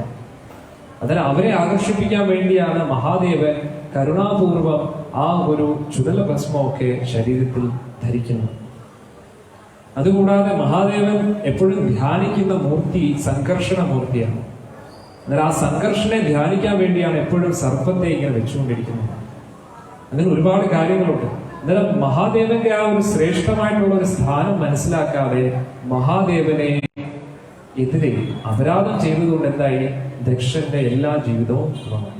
Speaker 1: അതിനാൽ അവരെ ആകർഷിപ്പിക്കാൻ വേണ്ടിയാണ് മഹാദേവൻ കരുണാപൂർവം ആ ഒരു ചുടല ഭസ്മമൊക്കെ ശരീരത്തിൽ ധരിക്കുന്നത്. അതുകൂടാതെ മഹാദേവൻ എപ്പോഴും ധ്യാനിക്കുന്ന മൂർത്തി സംഘർഷണ മൂർത്തിയാണ്. എന്നാൽ ആ സംഘർഷനെ ധ്യാനിക്കാൻ വേണ്ടിയാണ് എപ്പോഴും സർപ്പത്തെ ഇങ്ങനെ വെച്ചുകൊണ്ടിരിക്കുന്നത്. അങ്ങനെ ഒരുപാട് കാര്യങ്ങളുണ്ട്. എന്നാൽ മഹാദേവന്റെ ആ ഒരു ശ്രേഷ്ഠമായിട്ടുള്ള ഒരു സ്ഥാനം മനസ്സിലാക്കാതെ മഹാദേവനെ എതിരെ അപരാധം ചെയ്തതുകൊണ്ട് എന്തായി? ദക്ഷന്റെ എല്ലാ ജീവിതവും കുറവായി.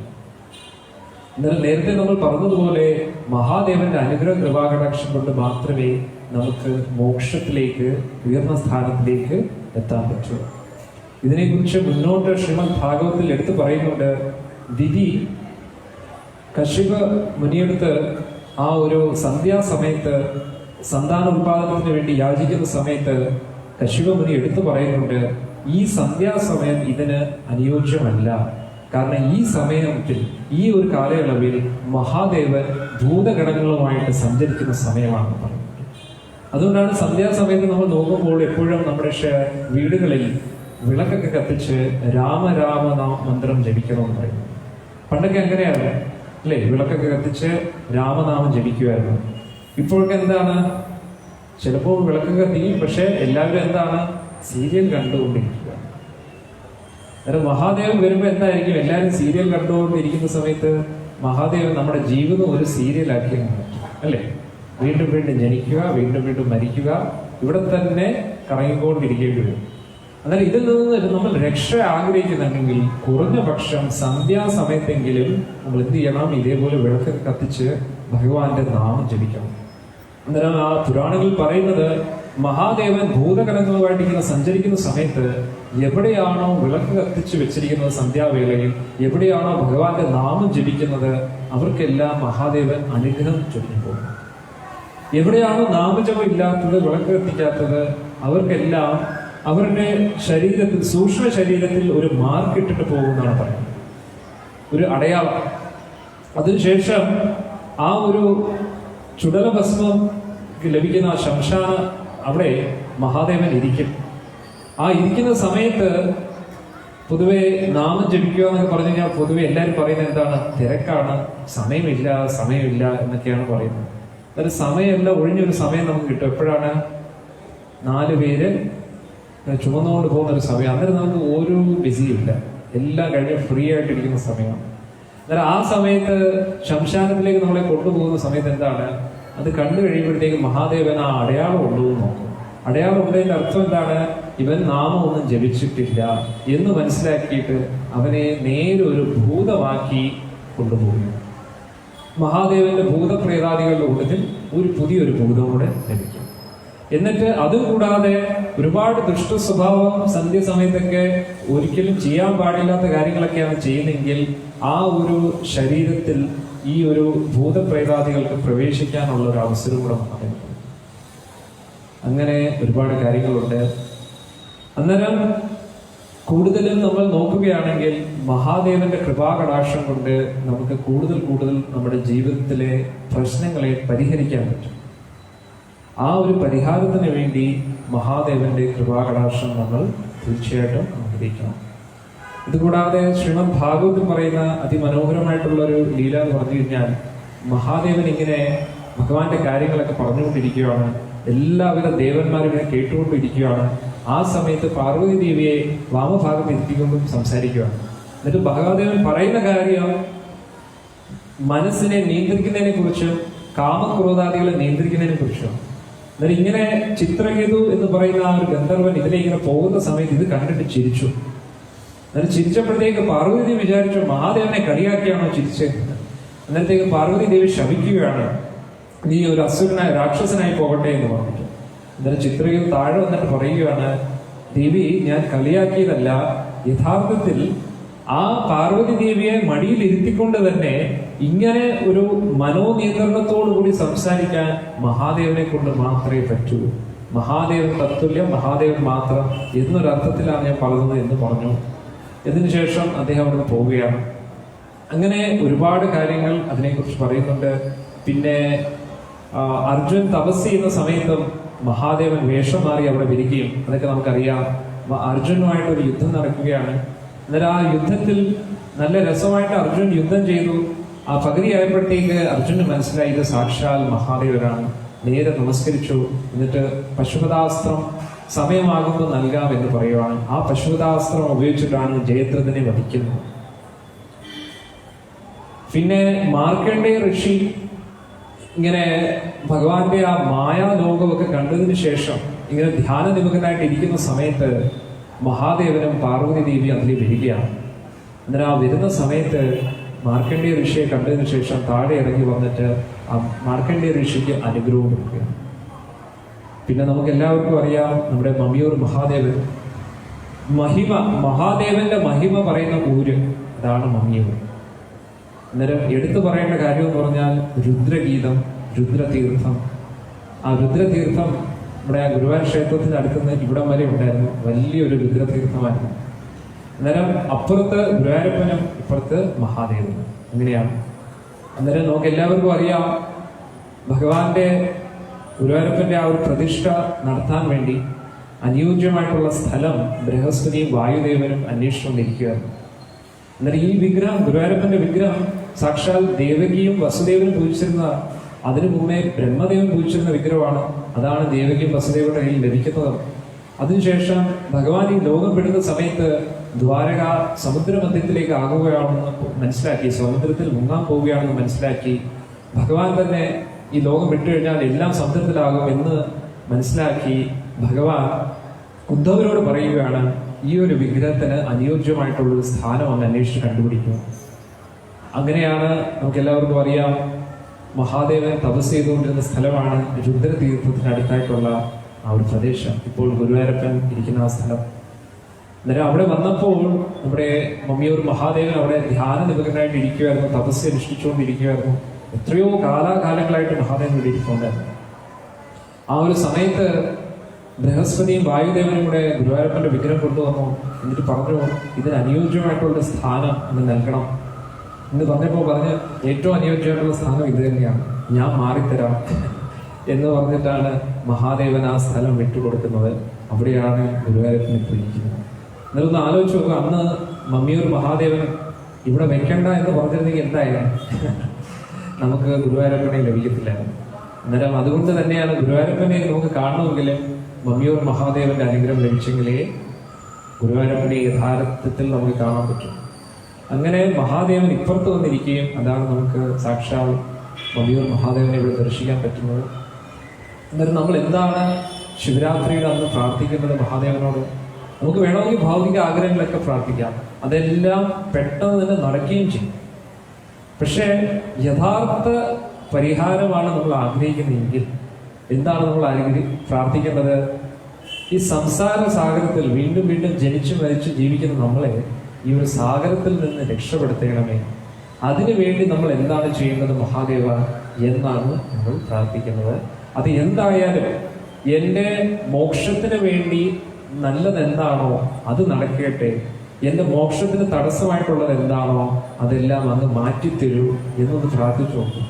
Speaker 1: എന്നാൽ നേരത്തെ നമ്മൾ പറഞ്ഞതുപോലെ മഹാദേവന്റെ അനുഗ്രഹ കൃപാകടാക്ഷം കൊണ്ട് മാത്രമേ നമുക്ക് മോക്ഷത്തിലേക്ക്, ഉയർന്ന സ്ഥാനത്തിലേക്ക് എത്താൻ പറ്റൂ. ഇതിനെക്കുറിച്ച് മുന്നോട്ട് ശ്രീമദ് ഭാഗവത്തിൽ എടുത്തു പറയുന്നുണ്ട്. ദിതി കശ്യപ മുനിയെടുത്ത് ആ ഒരു സന്ധ്യാസമയത്ത് സന്താന ഉത്പാദനത്തിന് വേണ്ടി യാചിക്കുന്ന സമയത്ത് കശ്യപ മുനി എടുത്തു പറയുന്നുണ്ട്, ഈ സന്ധ്യാസമയം ഇതിന് അനുയോജ്യമല്ല. കാരണം ഈ സമയത്തിൽ, ഈ ഒരു കാലയളവിൽ മഹാദേവൻ ഭൂതഗണങ്ങളുമായിട്ട് സഞ്ചരിക്കുന്ന സമയമാണെന്ന് പറയുന്നത്. അതുകൊണ്ടാണ് സന്ധ്യാസമയത്ത് നമ്മൾ നോക്കുമ്പോൾ എപ്പോഴും നമ്മുടെ വീടുകളിൽ വിളക്കൊക്കെ കത്തിച്ച് രാമരാമ മന്ത്രം ജപിക്കണമെന്ന് പറയുന്നത്. പണ്ടൊക്കെ അങ്ങനെയാണ് അല്ലേ? വിളക്കൊക്കെ കത്തിച്ച് രാമനാമം ജപിക്കുമായിരുന്നു. ഇപ്പോഴൊക്കെ എന്താണ്? ചിലപ്പോൾ വിളക്കൊക്കെ കത്തിക്കും, പക്ഷെ എല്ലാവരും എന്താണ്? സീരിയൽ കണ്ടുകൊണ്ടിരിക്കുക. അന്നേരം മഹാദേവൻ വരുമ്പോൾ എന്തായിരിക്കും? എല്ലാവരും സീരിയൽ കണ്ടുകൊണ്ടിരിക്കുന്ന സമയത്ത് മഹാദേവൻ നമ്മുടെ ജീവിതം ഒരു സീരിയലാക്കി അല്ലേ? വീണ്ടും വീണ്ടും ജനിക്കുക, വീണ്ടും വീണ്ടും മരിക്കുക, ഇവിടെ തന്നെ കറങ്ങിക്കൊണ്ടിരിക്കേണ്ടി വരും. അന്നേരം ഇതിൽ നിന്ന് നമ്മൾ രക്ഷ ആഗ്രഹിക്കുന്നുണ്ടെങ്കിൽ കുറഞ്ഞ പക്ഷം സന്ധ്യാസമയത്തെങ്കിലും നമ്മൾ എന്ത് ചെയ്യണം? ഇതേപോലെ വിളക്കൊക്കെ കത്തിച്ച് ഭഗവാന്റെ നാമം ജപിക്കണം. അന്നേരം ആ പുരാണങ്ങളിൽ പറയുന്നത്, മഹാദേവൻ ഭൂതഗണങ്ങളുമായിട്ട് ഇങ്ങനെ സഞ്ചരിക്കുന്ന സമയത്ത് എവിടെയാണോ വിളക്ക് കത്തിച്ച് വെച്ചിരിക്കുന്നത് സന്ധ്യാവേളയിൽ, എവിടെയാണോ ഭഗവാന്റെ നാമം ജപിക്കുന്നത്, അവർക്കെല്ലാം മഹാദേവൻ അനുഗ്രഹം ചൊരിഞ്ഞു പോകും. എവിടെയാണോ നാമജപം ഇല്ലാത്തത്, വിളക്ക് കത്തിക്കാത്തത്, അവർക്കെല്ലാം അവരുടെ ശരീരത്തിൽ, സൂക്ഷ്മ ശരീരത്തിൽ ഒരു മാർക്ക് ഇട്ടിട്ട് പോകുമെന്നാണ് പറയുന്നത്, ഒരു അടയാളം. അതിനുശേഷം ആ ഒരു ചുടലഭസ്മം ലഭിക്കുന്ന ആ ശംശാന അവിടെ മഹാദേവൻ ഇരിക്കും. ആ ഇരിക്കുന്ന സമയത്ത് പൊതുവെ നാമം ജപിക്കുക എന്നൊക്കെ പറഞ്ഞു കഴിഞ്ഞാൽ പൊതുവെ എല്ലാവരും പറയുന്നത് എന്താണ്? തിരക്കാണ്, സമയമില്ല എന്നൊക്കെയാണ് പറയുന്നത്. അതായത് സമയമല്ല, ഒഴിഞ്ഞൊരു സമയം നമുക്ക് കിട്ടും. എപ്പോഴാണ്? 4 പേര് ചുമന്നുകൊണ്ട് പോകുന്ന ഒരു സമയം. അന്നേരം നമുക്ക് ഒരു ബിസിയില്ല, എല്ലാം കഴിഞ്ഞ് ഫ്രീ ആയിട്ടിരിക്കുന്ന സമയമാണ്. അന്നേരം ആ സമയത്ത് ശംശാനത്തിലേക്ക് നമ്മളെ കൊണ്ടുപോകുന്ന സമയത്ത് എന്താണ്? അത് കണ്ടു കഴിയുമ്പോഴത്തേക്ക് മഹാദേവൻ ആ അടയാളം ഉള്ളൂ എന്ന് നോക്കും. അടയാളം ഉള്ളതിന്റെ അർത്ഥം എന്താണ്? ഇവൻ നാമമൊന്നും ജപിച്ചിട്ടില്ല എന്ന് മനസ്സിലാക്കിയിട്ട് അവനെ നേരെ ഒരു ഭൂതമാക്കി കൊണ്ടുപോകും. മഹാദേവന്റെ ഭൂതപ്രേതാദികളുടെ കൂട്ടത്തിൽ ഒരു പുതിയൊരു ഭൂതം കൂടെ ലഭിക്കും. എന്നിട്ട് അതുകൂടാതെ ഒരുപാട് ദുഷ്ട സ്വഭാവം സന്ധ്യസമയത്തൊക്കെ ഒരിക്കലും ചെയ്യാൻ പാടില്ലാത്ത കാര്യങ്ങളൊക്കെയാണ് ചെയ്യുന്നതെങ്കിൽ ആ ഒരു ശരീരത്തിൽ ഈ ഒരു ഭൂതപ്രേതാദികൾക്ക് പ്രവേശിക്കാനുള്ള ഒരു അവസരം കൂടെ മഹാദേവൻ. അങ്ങനെ ഒരുപാട് കാര്യങ്ങളുണ്ട്. അന്നേരം കൂടുതലും നമ്മൾ നോക്കുകയാണെങ്കിൽ മഹാദേവന്റെ കൃപാകടാക്ഷം കൊണ്ട് നമുക്ക് കൂടുതൽ നമ്മുടെ ജീവിതത്തിലെ പ്രശ്നങ്ങളെ പരിഹരിക്കാൻ പറ്റും. ആ ഒരു പരിഹാരത്തിന് വേണ്ടി മഹാദേവന്റെ കൃപാകടാക്ഷം നമ്മൾ തീർച്ചയായിട്ടും അനുഗ്രഹിക്കണം. ഇതുകൂടാതെ ശ്രീമദ് ഭാഗവതത്തിൽ പറയുന്ന അതിമനോഹരമായിട്ടുള്ള ഒരു ലീല എന്ന് പറഞ്ഞു കഴിഞ്ഞാൽ, മഹാദേവൻ ഇങ്ങനെ ഭഗവാന്റെ കാര്യങ്ങളൊക്കെ പറഞ്ഞുകൊണ്ടിരിക്കുകയാണ്. എല്ലാവിധ ദേവന്മാരും ഇങ്ങനെ കേട്ടുകൊണ്ടിരിക്കുകയാണ്. ആ സമയത്ത് പാർവതി ദേവിയെ വാമഭാഗത്ത് ഇരുത്തിക്കൊണ്ടും സംസാരിക്കുകയാണ്. എന്നിട്ട് മഹാദേവൻ പറയുന്ന കാര്യം മനസ്സിനെ നിയന്ത്രിക്കുന്നതിനെ കുറിച്ചും കാമക്രോധാദികളെ നിയന്ത്രിക്കുന്നതിനെ കുറിച്ചും. എന്നാൽ ഇങ്ങനെ ചിത്രകേതു എന്ന് പറയുന്ന ആ ഒരു ഗന്ധർവൻ ഇതിലിങ്ങനെ പോകുന്ന സമയത്ത് ഇത് കണ്ടിട്ട് ചിരിച്ചു. എന്നാൽ ചിരിച്ചപ്പോഴത്തേക്ക് പാർവതി ദേവി വിചാരിച്ചു മഹാദേവനെ കളിയാക്കിയാണോ ചിരിച്ചത്. അന്നേരത്തേക്ക് പാർവതി ദേവി ശപിക്കുകയാണ്, നീ ഒരു അസുരനായ രാക്ഷസനായി പോകട്ടെ എന്ന് പറഞ്ഞിട്ട്. അന്നേരം ചിത്രകേതു താഴെ വന്നിട്ട് പറയുകയാണ്, ദേവി ഞാൻ കളിയാക്കിയതല്ല, യഥാർത്ഥത്തിൽ ആ പാർവതി ദേവിയെ മടിയിൽ ഇരുത്തിക്കൊണ്ട് തന്നെ ഇങ്ങനെ ഒരു മനോനിയന്ത്രണത്തോടുകൂടി സംസാരിക്കാൻ മഹാദേവനെ കൊണ്ട് മാത്രമേ പറ്റൂ. മഹാദേവൻ തത്തുല്യം, മഹാദേവൻ മാത്രം എന്നൊരർത്ഥത്തിലാണ് ഞാൻ പറയുന്നത് എന്ന് പറഞ്ഞു. ഇതിനുശേഷം അദ്ദേഹം അവിടെ പോവുകയാണ്. അങ്ങനെ ഒരുപാട് കാര്യങ്ങൾ അതിനെക്കുറിച്ച് പറയുന്നുണ്ട്. പിന്നെ അർജുൻ തപസ് ചെയ്യുന്ന സമയത്തും മഹാദേവൻ വേഷം മാറി അവിടെ വരികയും അതൊക്കെ നമുക്കറിയാം. അർജുനുമായിട്ടൊരു യുദ്ധം നടക്കുകയാണ്. അന്നേരം ആ യുദ്ധത്തിൽ നല്ല രസമായിട്ട് അർജുൻ യുദ്ധം ചെയ്തു. ആ പകുതിയായപ്പോഴത്തേക്ക് അർജുന് മനസ്സിലായി ഇത് സാക്ഷാൽ മഹാദേവനാണ്. നേരെ നമസ്കരിച്ചു. എന്നിട്ട് പശുപതാസ്ത്രം സമയമാകുമ്പോൾ നൽകാം എന്ന് പറയുവാണ്. ആ പശുപതാസ്ത്രം ഉപയോഗിച്ചിട്ടാണ് ജയദ്രഥനെ വധിക്കുന്നത്. പിന്നെ മാർക്കണ്ഡേയ ഋഷി ഇങ്ങനെ ഭഗവാന്റെ ആ മായാലോകമൊക്കെ കണ്ടതിന് ശേഷം ഇങ്ങനെ ധ്യാന നിമഗ്നായിട്ട് ഇരിക്കുന്ന സമയത്ത് മഹാദേവനും പാർവതി ദേവി അതിൽ വരികയാണ്. അന്നേരം ആ വരുന്ന സമയത്ത് മാർക്കണ്ഡേയ ഋഷിയെ കണ്ടതിന് ശേഷം താഴെ ഇറങ്ങി വന്നിട്ട് ആ മാർക്കണ്ഡേയ ഋഷിക്ക് അനുഗ്രഹം കൊടുക്കുകയാണ്. പിന്നെ നമുക്ക് എല്ലാവർക്കും അറിയാം നമ്മുടെ മമ്മിയൂർ മഹാദേവൻ മഹാദേവന്റെ മഹിമ പറയുന്ന ഊര്, അതാണ് മമ്മിയൂർ. അന്നേരം എടുത്തു പറയേണ്ട കാര്യം എന്ന് പറഞ്ഞാൽ രുദ്രഗീതം, രുദ്രതീർത്ഥം. ആ രുദ്രതീർത്ഥം നമ്മുടെ ആ ഗുരുവായൂർ ക്ഷേത്രത്തിന് അടുത്തുനിന്ന് ഇവിടം വരെ ഉണ്ടായിരുന്നു. വലിയൊരു രുദ്രതീർത്ഥമായിരുന്നു. അന്നേരം അപ്പുറത്ത് ഗുരുവായൂരപ്പനും ഇപ്പുറത്ത് മഹാദേവനും, അങ്ങനെയാണ്. അന്നേരം നമുക്ക് എല്ലാവർക്കും അറിയാം ഭഗവാന്റെ ഗുരുവായൂരപ്പന്റെ ആ ഒരു പ്രതിഷ്ഠ നടത്താൻ വേണ്ടി അനുയോജ്യമായിട്ടുള്ള സ്ഥലം ബൃഹസ്പതിയും വായുദേവനും അന്വേഷിച്ചുകൊണ്ടിരിക്കുകയായിരുന്നു. അന്നേരം ഈ വിഗ്രഹം, ഗുരുവായൂരപ്പന്റെ വിഗ്രഹം സാക്ഷാൽ ദേവകിയും വസുദേവനും പൂജിച്ചിരുന്ന, അതിനു മുമ്പേ ബ്രഹ്മദേവൻ പൂജിച്ചിരുന്ന വിഗ്രഹമാണ്. അതാണ് ദേവകിയും വസുദേവന്റെ കയ്യിൽ ലഭിക്കുന്നത്. അതിനുശേഷം ഭഗവാൻ ഈ ലോകം പെടുന്ന സമയത്ത് ദ്വാരക സമുദ്രമധ്യത്തിലേക്ക് ആകുകയാണെന്ന് മനസ്സിലാക്കി, സമുദ്രത്തിൽ മുങ്ങാൻ പോവുകയാണെന്ന് മനസ്സിലാക്കി, ഭഗവാൻ തന്നെ ഈ ലോകം വിട്ടുകഴിഞ്ഞാൽ എല്ലാം സമുദ്രത്തിലാകും എന്ന് മനസ്സിലാക്കി ഭഗവാൻ ഉദ്ധവരോട് പറയുകയാണ്, ഈ ഒരു വിഗ്രഹത്തിന് അനുയോജ്യമായിട്ടുള്ളൊരു സ്ഥാനം ഒന്ന് അന്വേഷിച്ച് കണ്ടുപിടിക്കും. അങ്ങനെയാണ് നമുക്ക് എല്ലാവർക്കും അറിയാം മഹാദേവൻ തപസ് ചെയ്തുകൊണ്ടിരുന്ന സ്ഥലമാണ് രുദ്രതീർത്ഥത്തിന് അടുത്തായിട്ടുള്ള ആ ഒരു പ്രദേശം, ഇപ്പോൾ ഗുരുവായൂരപ്പൻ ഇരിക്കുന്ന ആ സ്ഥലം. അന്നേരം അവിടെ വന്നപ്പോൾ നമ്മുടെ മമ്മിയൂർ മഹാദേവൻ അവിടെ ധ്യാന നിമഗ്നായിട്ട് ഇരിക്കുമായിരുന്നു, തപസ് അനുഷ്ഠിച്ചുകൊണ്ടിരിക്കുമായിരുന്നു. എത്രയോ കാലാകാലങ്ങളായിട്ട് മഹാദേവൻ ഇവിടെ ഇരിക്കുന്നുണ്ടായിരുന്നു. ആ ഒരു സമയത്ത് ബൃഹസ്പതിയും വായുദേവനും കൂടെ ഗുരുവായൂരപ്പന്റെ വിഗ്രഹം കൊണ്ടുവന്നു. എന്നിട്ട് പറഞ്ഞു, ഇതിന് അനുയോജ്യമായിട്ടുള്ള സ്ഥാനം ഇന്ന് നൽകണം എന്ന് പറഞ്ഞ് ഏറ്റവും അനുയോജ്യമായിട്ടുള്ള സ്ഥാനം ഇത് തന്നെയാണ്, ഞാൻ മാറിത്തരാം എന്ന് പറഞ്ഞിട്ടാണ് മഹാദേവൻ ആ സ്ഥലം വിട്ടുകൊടുക്കുന്നത്. അവിടെയാണ് ഗുരുവായൂരപ്പനെ പ്രിയിക്കുന്നത്. എന്നൊന്ന് ആലോചിച്ച് നോക്കുക, അന്ന് മമ്മിയൂർ മഹാദേവൻ ഇവിടെ വെക്കണ്ട എന്ന് പറഞ്ഞിരുന്നെങ്കിൽ എന്തായാലും നമുക്ക് ഗുരുവായൂരപ്പനെ ലഭിക്കത്തില്ലായിരുന്നു. അന്നേരം അതുകൊണ്ട് തന്നെയാണ് ഗുരുവായൂരപ്പനെ നമുക്ക് കാണണമെങ്കിൽ മമ്മിയൂർ മഹാദേവന്റെ അനുഗ്രഹം ലഭിച്ചെങ്കിലേ ഗുരുവായൂരപ്പനെ യഥാർത്ഥത്തിൽ നമുക്ക് കാണാൻ പറ്റും. അങ്ങനെ മഹാദേവൻ ഇപ്പുറത്ത് വന്നിരിക്കുകയും അതാണ് നമുക്ക് സാക്ഷാൽ മമ്മിയൂർ മഹാദേവനെ ഇവിടെ ദർശിക്കാൻ പറ്റുന്നത്. അന്നേരം നമ്മൾ എന്താണ് ശിവരാത്രിയുടെ അന്ന് പ്രാർത്ഥിക്കുന്നത് മഹാദേവനോട്? നമുക്ക് വേണമെങ്കിൽ ഭൗതിക ആഗ്രഹങ്ങളൊക്കെ പ്രാർത്ഥിക്കാം, അതെല്ലാം പെട്ടെന്ന് തന്നെ നടക്കുകയും ചെയ്യും. പക്ഷേ യഥാർത്ഥ പരിഹാരമാണ് നമ്മൾ ആഗ്രഹിക്കുന്നതെങ്കിൽ എന്താണ് നമ്മൾ പ്രാർത്ഥിക്കേണ്ടത്? ഈ സംസാര സാഗരത്തിൽ വീണ്ടും വീണ്ടും ജനിച്ചു മരിച്ച് ജീവിക്കുന്ന നമ്മളെ ഈ ഒരു സാഗരത്തിൽ നിന്ന് രക്ഷപ്പെടുത്തണമേ, അതിനുവേണ്ടി നമ്മൾ എന്താണ് ചെയ്യേണ്ടത് മഹാദേവ എന്നാണ് നമ്മൾ പ്രാർത്ഥിക്കുന്നത്. അത് എന്തായാലും എൻ്റെ മോക്ഷത്തിന് വേണ്ടി നല്ലതെന്താണോ അത് നടക്കട്ടെ, എൻ്റെ മോക്ഷത്തിന് തടസ്സമായിട്ടുള്ളത് എന്താണോ അതെല്ലാം അങ്ങ് മാറ്റിത്തരൂ എന്നൊന്ന് പ്രാർത്ഥിച്ചു നോക്കും.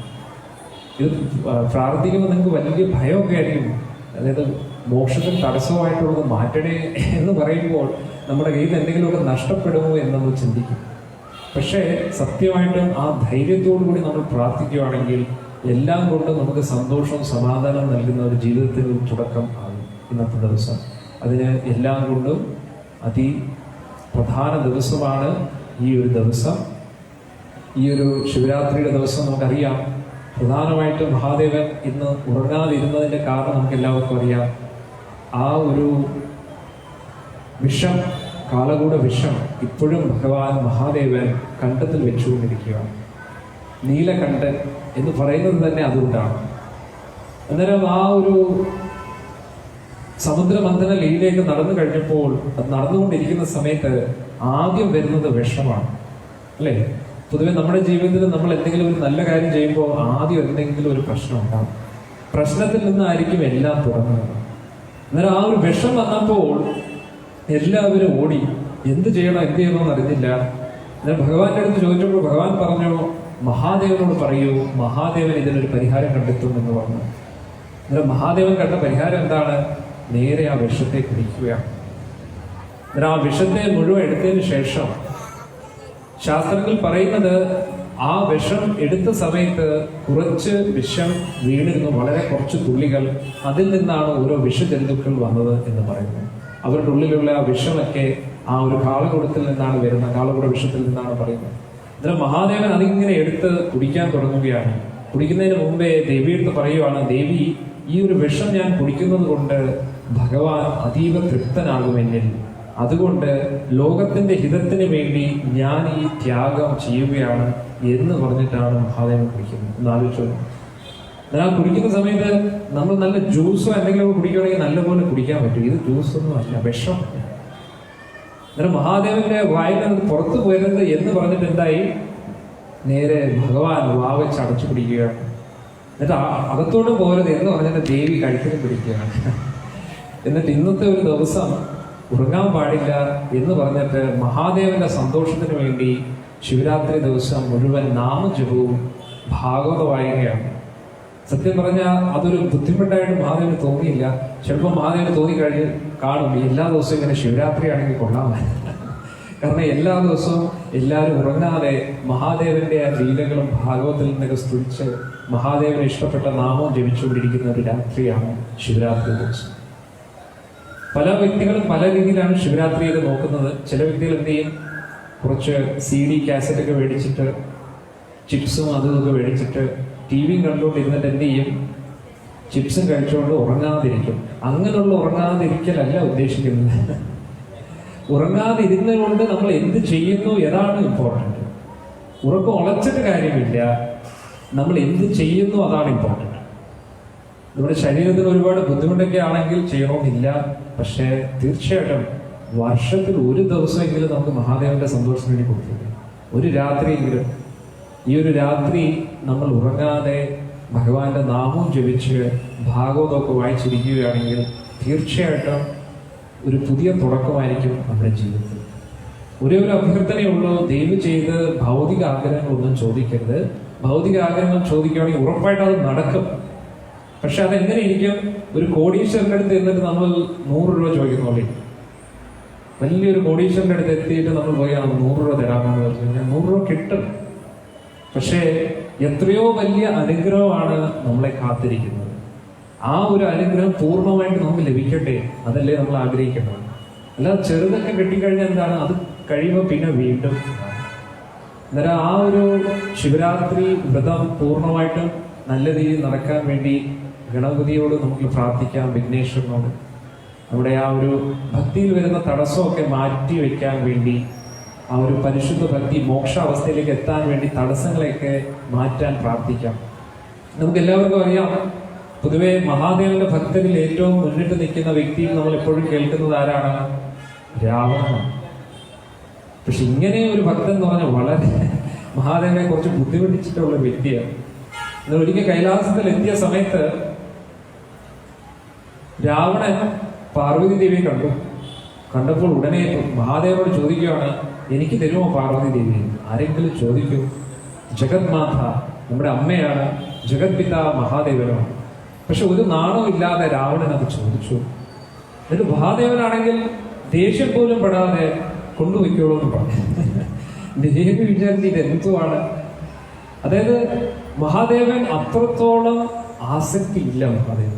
Speaker 1: ഇത് പ്രാർത്ഥിക്കുമ്പോൾ നിങ്ങൾക്ക് വലിയ ഭയമൊക്കെ ആയിരിക്കും. അതായത് മോക്ഷത്തിന് തടസ്സമായിട്ടുള്ളത് മാറ്റണേ എന്ന് പറയുമ്പോൾ നമ്മുടെ കയ്യിൽ നിന്ന് എന്തെങ്കിലുമൊക്കെ നഷ്ടപ്പെടുമോ എന്ന് നമ്മൾ ചിന്തിക്കും. പക്ഷേ സത്യമായിട്ടും ആ ധൈര്യത്തോടു കൂടി നമ്മൾ പ്രാർത്ഥിക്കുകയാണെങ്കിൽ എല്ലാം കൊണ്ടും നമുക്ക് സന്തോഷവും സമാധാനം നൽകുന്ന ഒരു ജീവിതത്തിന് ഒരു തുടക്കം ആകും ഇന്നത്തെ ദിവസം. അതിന് എല്ലാം കൊണ്ടും പ്രധാന ദിവസമാണ് ഈ ഒരു ദിവസം. ഈ ഒരു ശിവരാത്രിയുടെ ദിവസം നമുക്കറിയാം, പ്രധാനമായിട്ടും മഹാദേവൻ ഇന്ന് ഉറങ്ങാതിരുന്നതിൻ്റെ കാരണം നമുക്ക് എല്ലാവർക്കും അറിയാം. ആ ഒരു വിഷം, കാലകൂട വിഷം ഇപ്പോഴും ഭഗവാൻ മഹാദേവൻ കണ്ഠത്തിൽ വെച്ചുകൊണ്ടിരിക്കുകയാണ്. നീലകണ്ഠൻ എന്ന് പറയുന്നത് തന്നെ അതുകൊണ്ടാണ്. അന്നേരം ആ ഒരു സമുദ്രമന്ഥന ലീലയൊക്കെ നടന്നു കഴിഞ്ഞപ്പോൾ, അത് നടന്നുകൊണ്ടിരിക്കുന്ന സമയത്ത് ആദ്യം വരുന്നത് വിഷമാണ്, അല്ലേ? പൊതുവെ നമ്മുടെ ജീവിതത്തിൽ നമ്മൾ എന്തെങ്കിലും ഒരു നല്ല കാര്യം ചെയ്യുമ്പോൾ ആദ്യം എന്തെങ്കിലും ഒരു പ്രശ്നം ഉണ്ടാകും. പ്രശ്നത്തിൽ നിന്നായിരിക്കും എല്ലാം തുടങ്ങുന്നത്. അന്നേരം ആ ഒരു വിഷം വന്നപ്പോൾ എല്ലാവരും ഓടി. എന്ത് ചെയ്യണമെന്ന് അറിഞ്ഞില്ല. അന്നേരം ഭഗവാന്റെ അടുത്ത് ചോദിച്ചപ്പോൾ ഭഗവാൻ പറഞ്ഞു, മഹാദേവനോട് പറയൂ, മഹാദേവൻ ഇതിനൊരു പരിഹാരം കണ്ടെത്തും എന്ന് പറഞ്ഞു. അന്നേരം മഹാദേവൻ കണ്ട പരിഹാരം എന്താണ്? നേരെ ആ വിഷത്തെ കുടിക്കുകയാണ്. അന്നേരം ആ വിഷത്തെ മുഴുവൻ എടുത്തതിന് ശേഷം ശാസ്ത്രങ്ങൾ പറയുന്നത് ആ വിഷം എടുത്ത സമയത്ത് കുറച്ച് വിഷം വീണിരുന്നു, വളരെ കുറച്ച് തുള്ളികൾ. അതിൽ നിന്നാണ് ഓരോ വിഷജന്തുക്കൾ വന്നത് എന്ന് പറയുന്നത്. അവരുടെ ഉള്ളിലുള്ള ആ വിഷമൊക്കെ ആ ഒരു കാളകൂടത്തിൽ നിന്നാണ് വരുന്നത്, കാളകൂട വിഷത്തിൽ നിന്നാണ് പറയുന്നത്. അന്നേരം മഹാദേവൻ അതിങ്ങനെ എടുത്ത് കുടിക്കാൻ തുടങ്ങുകയാണ്. കുടിക്കുന്നതിന് മുമ്പേ ദേവിയെടുത്ത് പറയുവാണ്, ദേവി, ഈ ഒരു വിഷം ഞാൻ കുടിക്കുന്നത് കൊണ്ട് ഭഗവാൻ അതീവ തൃപ്തനാകുമെന്നിൽ. അതുകൊണ്ട് ലോകത്തിന്റെ ഹിതത്തിന് വേണ്ടി ഞാൻ ഈ ത്യാഗം ചെയ്യുകയാണ് എന്ന് പറഞ്ഞിട്ടാണ് മഹാദേവൻ കുടിക്കുന്നത്. ഒന്ന് ആലോചിച്ചു. എന്നാൽ കുടിക്കുന്ന സമയത്ത് നമ്മൾ നല്ല ജ്യൂസോ എന്തെങ്കിലും കുടിക്കുകയാണെങ്കിൽ നല്ലപോലെ കുടിക്കാൻ പറ്റും. ഇത് ജ്യൂസൊന്നും അല്ല, വിഷം. അന്നേരം മഹാദേവന്റെ വായിൽ നിന്ന് പുറത്തു പോരുന്നത് എന്ന് പറഞ്ഞിട്ട് എന്തായി? നേരെ ഭഗവാൻ വാവച്ച് അടച്ചു പിടിക്കുകയാണ്. എന്നിട്ട് അകത്തോട് പോരുത് എന്ന് പറഞ്ഞിട്ട് ദേവി കഴുത്തിന് പിടിക്കുകയാണ്. എന്നിട്ട് ഇന്നത്തെ ഒരു ദിവസം ഉറങ്ങാൻ പാടില്ല എന്ന് പറഞ്ഞിട്ട് മഹാദേവന്റെ സന്തോഷത്തിന് വേണ്ടി ശിവരാത്രി ദിവസം മുഴുവൻ നാമജപവും ഭാഗവത വായനയാണ്. സത്യം പറഞ്ഞാൽ അതൊരു ബുദ്ധിമുട്ടായിട്ട് മഹാദേവന് തോന്നിയില്ല. ചിലപ്പോൾ മഹാദേവന് തോന്നിക്കഴിഞ്ഞ് കാണും, എല്ലാ ദിവസവും ഇങ്ങനെ ശിവരാത്രി ആണെങ്കിൽ കൊള്ളാം. കാരണം എല്ലാ ദിവസവും എല്ലാവരും ഉറങ്ങാതെ മഹാദേവന്റെ ആ ലീലകളും ഭാഗവത്തിൽ നിന്നൊക്കെ സ്തുതിച്ച് മഹാദേവന് ഇഷ്ടപ്പെട്ട നാമവും ജപിച്ചുകൊണ്ടിരിക്കുന്ന ഒരു രാത്രിയാണ് ശിവരാത്രി ദിവസം. പല വ്യക്തികളും പല രീതിയിലാണ് ശിവരാത്രിയിൽ നോക്കുന്നത്. ചില വ്യക്തികൾ എന്ത് ചെയ്യും? കുറച്ച് CD കാസറ്റൊക്കെ മേടിച്ചിട്ട് ചിപ്സും അതുമൊക്കെ മേടിച്ചിട്ട് TV കണ്ടുകൊണ്ടിരുന്നിട്ട് എന്ത് ചെയ്യും? ചിപ്സും കഴിച്ചുകൊണ്ട് ഉറങ്ങാതിരിക്കും. അങ്ങനെയുള്ള ഉറങ്ങാതിരിക്കലല്ല ഉദ്ദേശിക്കുന്നത്. ഉറങ്ങാതിരുന്നുകൊണ്ട് നമ്മൾ എന്ത് ചെയ്യുന്നു ഏതാണ് ഇമ്പോർട്ടൻറ്റ്. ഉറക്കം ഉളച്ചിട്ട് കാര്യമില്ല, നമ്മൾ എന്ത് ചെയ്യുന്നു അതാണ് ഇമ്പോർട്ടൻറ്റ്. നമ്മുടെ ശരീരത്തിന് ഒരുപാട് ബുദ്ധിമുട്ടൊക്കെ ആണെങ്കിൽ ചെയ്യണമെന്നില്ല. പക്ഷേ തീർച്ചയായിട്ടും വർഷത്തിൽ ഒരു ദിവസമെങ്കിലും നമുക്ക് മഹാദേവന്റെ സന്തോഷത്തിന് വേണ്ടി കൊടുത്തില്ല. ഒരു രാത്രിയെങ്കിലും, ഈ ഒരു രാത്രി നമ്മൾ ഉറങ്ങാതെ ഭഗവാന്റെ നാമവും ജപിച്ച് ഭാഗവതമൊക്കെ വായിച്ചിരിക്കുകയാണെങ്കിൽ തീർച്ചയായിട്ടും ഒരു പുതിയ തുടക്കമായിരിക്കും നമ്മുടെ ജീവിതത്തിൽ. ഒരേ ഒരു അഭ്യർത്ഥനയുള്ളൂ, ദയവ് ചെയ്ത് ഭൗതിക ആഗ്രഹങ്ങളൊന്നും ചോദിക്കരുത്. ഭൗതിക ആഗ്രഹങ്ങൾ ചോദിക്കുകയാണെങ്കിൽ ഉറപ്പായിട്ട് അത് നടക്കും. പക്ഷെ അതെങ്ങനെ ഇരിക്കും? ഒരു കോടീശ്വരന്റെ അടുത്ത് എന്നിട്ട് നമ്മൾ 100 രൂപ ചോദിക്കുന്നോളി. വലിയൊരു കോടീശ്വരന്റെ അടുത്ത് എത്തിയിട്ട് നമ്മൾ പോയി 100 രൂപ തരാമെന്ന് പറഞ്ഞു കഴിഞ്ഞാൽ 100 രൂപ കിട്ടും. പക്ഷേ എത്രയോ വലിയ അനുഗ്രഹമാണ് നമ്മളെ കാത്തിരിക്കുന്നത്. ആ ഒരു അനുഗ്രഹം പൂർണ്ണമായിട്ട് നമുക്ക് ലഭിക്കട്ടെ, അതല്ലേ നമ്മൾ ആഗ്രഹിക്കുന്നത്. അല്ലാതെ ചെറുതൊക്കെ കിട്ടിക്കഴിഞ്ഞാൽ എന്താണ്, അത് കഴിയുമ്പോൾ പിന്നെ വീണ്ടും. അന്നേരം ആ ഒരു ശിവരാത്രി വ്രതം പൂർണ്ണമായിട്ടും നല്ല രീതിയിൽ നടക്കാൻ വേണ്ടി ഗണപതിയോട് നമുക്ക് പ്രാർത്ഥിക്കാം, വിഘ്നേശ്വരനോട്. നമ്മുടെ ആ ഒരു ഭക്തിയിൽ വരുന്ന തടസ്സമൊക്കെ മാറ്റി വയ്ക്കാൻ വേണ്ടി, ആ ഒരു പരിശുദ്ധ ഭക്തി മോക്ഷാവസ്ഥയിലേക്ക് എത്താൻ വേണ്ടി തടസ്സങ്ങളെയൊക്കെ മാറ്റാൻ പ്രാർത്ഥിക്കാം. നമുക്ക് എല്ലാവർക്കും അറിയാം, പൊതുവെ മഹാദേവന്റെ ഭക്തരിൽ ഏറ്റവും മുന്നിട്ട് നിൽക്കുന്ന വ്യക്തി നമ്മൾ എപ്പോഴും കേൾക്കുന്നത് ആരാണ്? രാവണനാണ്. പക്ഷെ ഇങ്ങനെ ഒരു ഭക്തൻ എന്ന് പറഞ്ഞാൽ വളരെ മഹാദേവനെ കുറച്ച് ബുദ്ധിമുട്ടിച്ചിട്ടുള്ള വ്യക്തിയാണ്. എന്നാൽ ഒരിക്കൽ കൈലാസത്തിൽ എത്തിയ സമയത്ത് രാവണൻ പാർവതി ദേവിയെ കണ്ടപ്പോൾ ഉടനെ മഹാദേവനോട് ചോദിക്കുകയാണ്, എനിക്ക് തരുമോ പാർവതി ദേവി? ആരെങ്കിലും ചോദിക്കും? ജഗന്മാത, നമ്മുടെ അമ്മയാണ്, ജഗത്പിത മഹാദേവനാണ്. പക്ഷെ ഒരു നാണവും ഇല്ലാതെ രാവണൻ അത് ചോദിച്ചു. എന്നിട്ട് മഹാദേവനാണെങ്കിൽ ദേഷ്യം പോലും പെടാതെ കൊണ്ടുപോയിക്കോളൂ എന്ന് പറഞ്ഞു. ദേവി വിചാരിച്ചിട്ട് എന്തുവാണ്? അതായത് മഹാദേവൻ അത്രത്തോളം ആസക്തി ഇല്ല മഹാദേവൻ.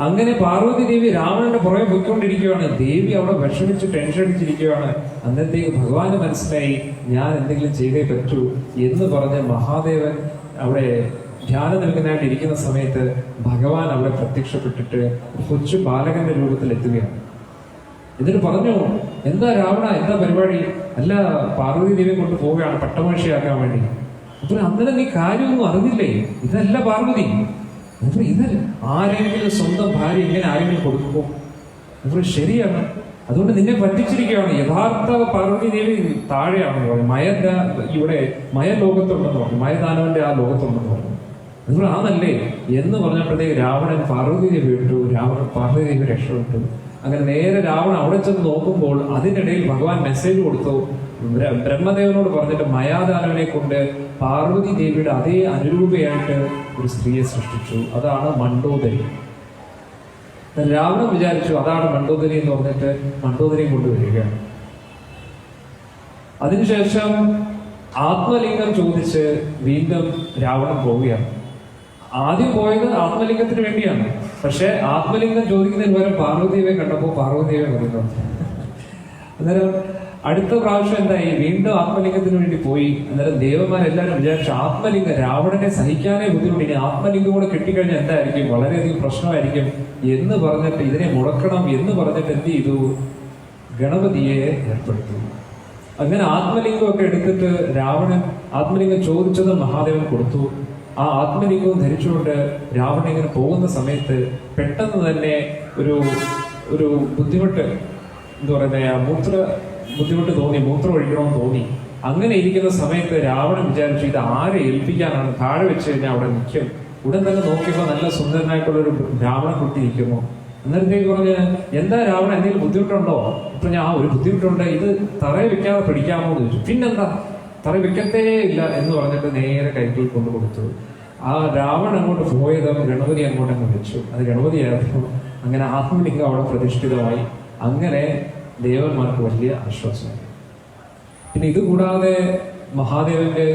Speaker 1: അങ്ങനെ പാർവതി ദേവി രാവണന്റെ പുറകെ പോയിക്കൊണ്ടിരിക്കുകയാണ്. ദേവി അവിടെ വിഷമിച്ച് ടെൻഷൻ അടിച്ചിരിക്കുകയാണ്. അന്നത്തേക്ക് ഭഗവാന് മനസ്സിലായി, ഞാൻ എന്തെങ്കിലും ചെയ്തേ പറ്റൂ എന്ന് പറഞ്ഞ് മഹാദേവൻ അവിടെ ധ്യാനം നൽകുന്നതായിട്ട് ഇരിക്കുന്ന സമയത്ത് ഭഗവാൻ അവിടെ പ്രത്യക്ഷപ്പെട്ടിട്ട് കൊച്ചു ബാലകന്റെ രൂപത്തിൽ എത്തുകയാണ്. എന്നിട്ട് പറഞ്ഞു, എന്താ രാവണ, എന്താ പരിപാടി? അല്ല, പാർവതി ദേവിയെ കൊണ്ട് പോവുകയാണ് പട്ടമഹിഷിയാക്കാൻ വേണ്ടി. അപ്പൊ അന്നേരം നീ കാര്യമൊന്നും അറിഞ്ഞില്ലേ? ഇതല്ല പാർവതി. ഇതല്ല, ആരെങ്കിലും സ്വന്തം ഭാര്യ ഇങ്ങനെ ആരെങ്കിലും കൊടുക്കുമോ? ശരിയാണ്, അതുകൊണ്ട് നിന്നെ പറ്റിച്ചിരിക്കുകയാണ്. യഥാർത്ഥ പാർവതി ദേവി താഴെയാണെന്ന് പറഞ്ഞു. ഇവിടെ മയലോകത്തുണ്ടെന്ന് പറഞ്ഞു, മയദാനവന്റെ ആ ലോകത്തുണ്ടെന്ന് പറഞ്ഞു. അതുകൊണ്ട് ആണല്ലേ എന്ന് പറഞ്ഞപ്പോഴത്തേക്ക് രാവണൻ പാർവതി ദേവി വിട്ടു, പാർവതി ദേവി രക്ഷപ്പെട്ടു. അങ്ങനെ നേരെ രാവണൻ അവിടെ ചെന്ന് നോക്കുമ്പോൾ അതിനിടയിൽ ഭഗവാൻ മെസ്സേജ് കൊടുത്തു, ബ്രഹ്മദേവനോട് പറഞ്ഞിട്ട് മയാദാനവനെ കൊണ്ട് പാർവതി ദേവിയുടെ അതേ അനുരൂപയായിട്ട് ഒരു സ്ത്രീയെ സൃഷ്ടിച്ചു. അതാണ് മണ്ഡോദരി. രാവണൻ വിചാരിച്ചു അതാണ് മണ്ഡോദരി എന്ന് പറഞ്ഞിട്ട് മണ്ഡോദരിയും കൊണ്ടുവരികയാണ്. അതിനുശേഷം ആത്മലിംഗം ചോദിച്ച് വീണ്ടും രാവണൻ പോവുകയാണ്. ആദ്യം പോയത് ആത്മലിംഗത്തിന് വേണ്ടിയാണ്. പക്ഷെ ആത്മലിംഗം ചോദിക്കുന്നതിന് പകരം പാർവതിയെ കണ്ടപ്പോൾ പാർവതിയെ വരുന്നു. അന്നേരം അടുത്ത പ്രാവശ്യം എന്തായി? വീണ്ടും ആത്മലിംഗത്തിന് വേണ്ടി പോയി. അന്നേരം ദേവന്മാരെല്ലാവരും വിചാരിച്ചു ആത്മലിംഗം രാവണനെ സഹിക്കാനേ ബുദ്ധിമുട്ട്, ഇനി ആത്മലിംഗം കൂടെ കിട്ടിക്കഴിഞ്ഞാൽ എന്തായിരിക്കും, വളരെയധികം പ്രശ്നമായിരിക്കും എന്ന് പറഞ്ഞിട്ട് ഇതിനെ മുടക്കണം എന്ന് പറഞ്ഞിട്ട് എന്ത് ചെയ്തു? ഗണപതിയെ ഏർപ്പെടുത്തി. അങ്ങനെ ആത്മലിംഗമൊക്കെ എടുത്തിട്ട് രാവണൻ ആത്മലിംഗം ചോദിച്ചത് മഹാദേവൻ കൊടുത്തു. ആ ആത്മലിംഗവും ധരിച്ചുകൊണ്ട് രാവണൻ ഇങ്ങനെ പോകുന്ന സമയത്ത് പെട്ടെന്ന് തന്നെ ഒരു ബുദ്ധിമുട്ട്, എന്താ പറയുക, ബുദ്ധിമുട്ട് തോന്നി, മൂത്രം ഒഴിക്കണമെന്ന് തോന്നി. അങ്ങനെ ഇരിക്കുന്ന സമയത്ത് രാവണൻ വിചാരിച്ചു ഇത് ആരെ ഏൽപ്പിക്കാനാണ്, താഴെ വെച്ച് കഴിഞ്ഞാൽ അവിടെ നിൽക്കും. ഉടൻ തന്നെ നോക്കിയപ്പോൾ നല്ല സുന്ദരനായിട്ടുള്ള ഒരു ബ്രാഹ്മണ കുട്ടി നിൽക്കുന്നു. അന്നേരത്തേക്ക് പറഞ്ഞ്, എന്താ രാവണൻ, എന്തെങ്കിലും ബുദ്ധിമുട്ടുണ്ടോ? ഇപ്പൊ ഞാൻ ഒരു ബുദ്ധിമുട്ടുണ്ട്, ഇത് തറയെ വെക്കാതെ പിടിക്കാമോ എന്ന് ചോദിച്ചു. പിന്നെന്താ, തറ വെക്കത്തേ ഇല്ല എന്ന് പറഞ്ഞിട്ട് നേരെ കൈകൾ കൊണ്ടു കൊടുത്തു. ആ രാവണൻ അങ്ങോട്ട് പോയതും ഗണപതി അങ്ങോട്ടങ്ങ് വെച്ചു. അത് ഗണപതിയായിരുന്നു. അങ്ങനെ ആത്മലിംഗം അവിടെ പ്രതിഷ്ഠിതമായി. അങ്ങനെ ദേവന്മാർക്ക് വലിയ ആശ്വാസമായി. പിന്നെ ഇതുകൂടാതെ മഹാദേവന്റെ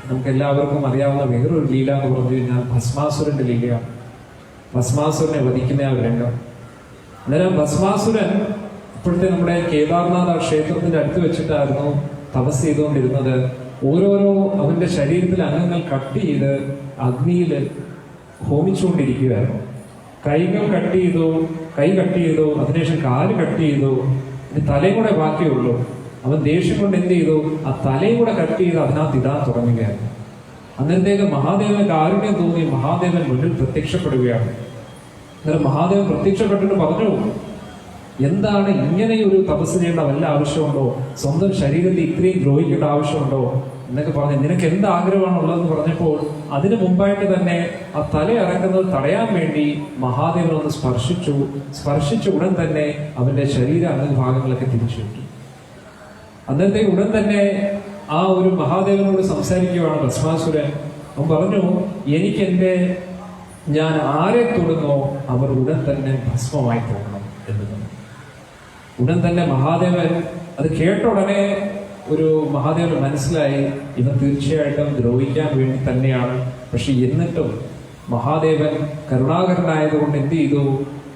Speaker 1: നമുക്ക് എല്ലാവർക്കും അറിയാവുന്ന വേറൊരു ലീല എന്ന് പറഞ്ഞു കഴിഞ്ഞാൽ ഭസ്മാസുരന്റെ ലീലയാണ്. ഭസ്മാസുരനെ വധിക്കുന്ന ആ രംഗം. അന്നേരം ഭസ്മാസുരൻ ഇപ്പോഴത്തെ നമ്മുടെ കേദാർനാഥ ക്ഷേത്രത്തിന്റെ അടുത്ത് വെച്ചിട്ടായിരുന്നു തപസ് ചെയ്തുകൊണ്ടിരുന്നത്. ഓരോരോ അവന്റെ ശരീരത്തിലെ അംഗങ്ങൾ കട്ട് ചെയ്ത് അഗ്നിയിൽ ഹോമിച്ചുകൊണ്ടിരിക്കുകയായിരുന്നു. കൈകൾ കട്ട് ചെയ്തു, കൈ കട്ട് ചെയ്തു, അതിനുശേഷം കാല് കട്ട് ചെയ്തു, ഇനി തലയും കൂടെ ബാക്കിയുള്ളൂ. അവൻ ദേഷ്യം കൊണ്ട് എന്ത് ചെയ്തു? ആ തലയും കൂടെ കട്ട് ചെയ്ത് അതിനകത്ത് ഇടാൻ തുടങ്ങുകയായിരുന്നു. അന്നേരത്തേക്ക് മഹാദേവന് കാരുണ്യം തോന്നി. മഹാദേവൻ മുന്നിൽ പ്രത്യക്ഷപ്പെടുകയാണ്. അന്നേരം മഹാദേവൻ പ്രത്യക്ഷപ്പെട്ടിട്ട് പറഞ്ഞു, എന്താണ് ഇങ്ങനെയൊരു തപസ് ചെയ്യേണ്ട വല്ല ആവശ്യമുണ്ടോ? സ്വന്തം ശരീരത്തെ ഇത്രയും ദ്രോഹിക്കേണ്ട ആവശ്യമുണ്ടോ എന്നൊക്കെ പറഞ്ഞ് നിനക്ക് എന്ത് ആഗ്രഹമാണുള്ളതെന്ന് പറഞ്ഞപ്പോൾ അതിനു മുമ്പായിട്ട് തന്നെ ആ തല ഇറങ്ങുന്നത് തടയാൻ വേണ്ടി മഹാദേവൻ ഒന്ന് സ്പർശിച്ച ഉടൻ തന്നെ അവന്റെ ശരീര അംഗഭാഗങ്ങളൊക്കെ തിരിച്ചുവിട്ടു. അന്നത്തെ ഉടൻ തന്നെ ആ ഒരു മഹാദേവനോട് സംസാരിക്കുകയാണ് ഭസ്മാസുരൻ. അവൻ പറഞ്ഞു, ഞാൻ ആരെ തൊടുന്നോ അവർ ഉടൻ തന്നെ ഭസ്മമായി പോകണം എന്ന് പറഞ്ഞു. ഉടൻ തന്നെ മഹാദേവൻ അത് കേട്ട ഉടനെ മഹാദേവന് മനസ്സിലായി, ഇവൻ തീർച്ചയായിട്ടും ദ്രോഹിക്കാൻ വേണ്ടി തന്നെയാണ്. പക്ഷെ എന്നിട്ടും മഹാദേവൻ കരുണാകരനായതുകൊണ്ട് എന്ത് ചെയ്തു?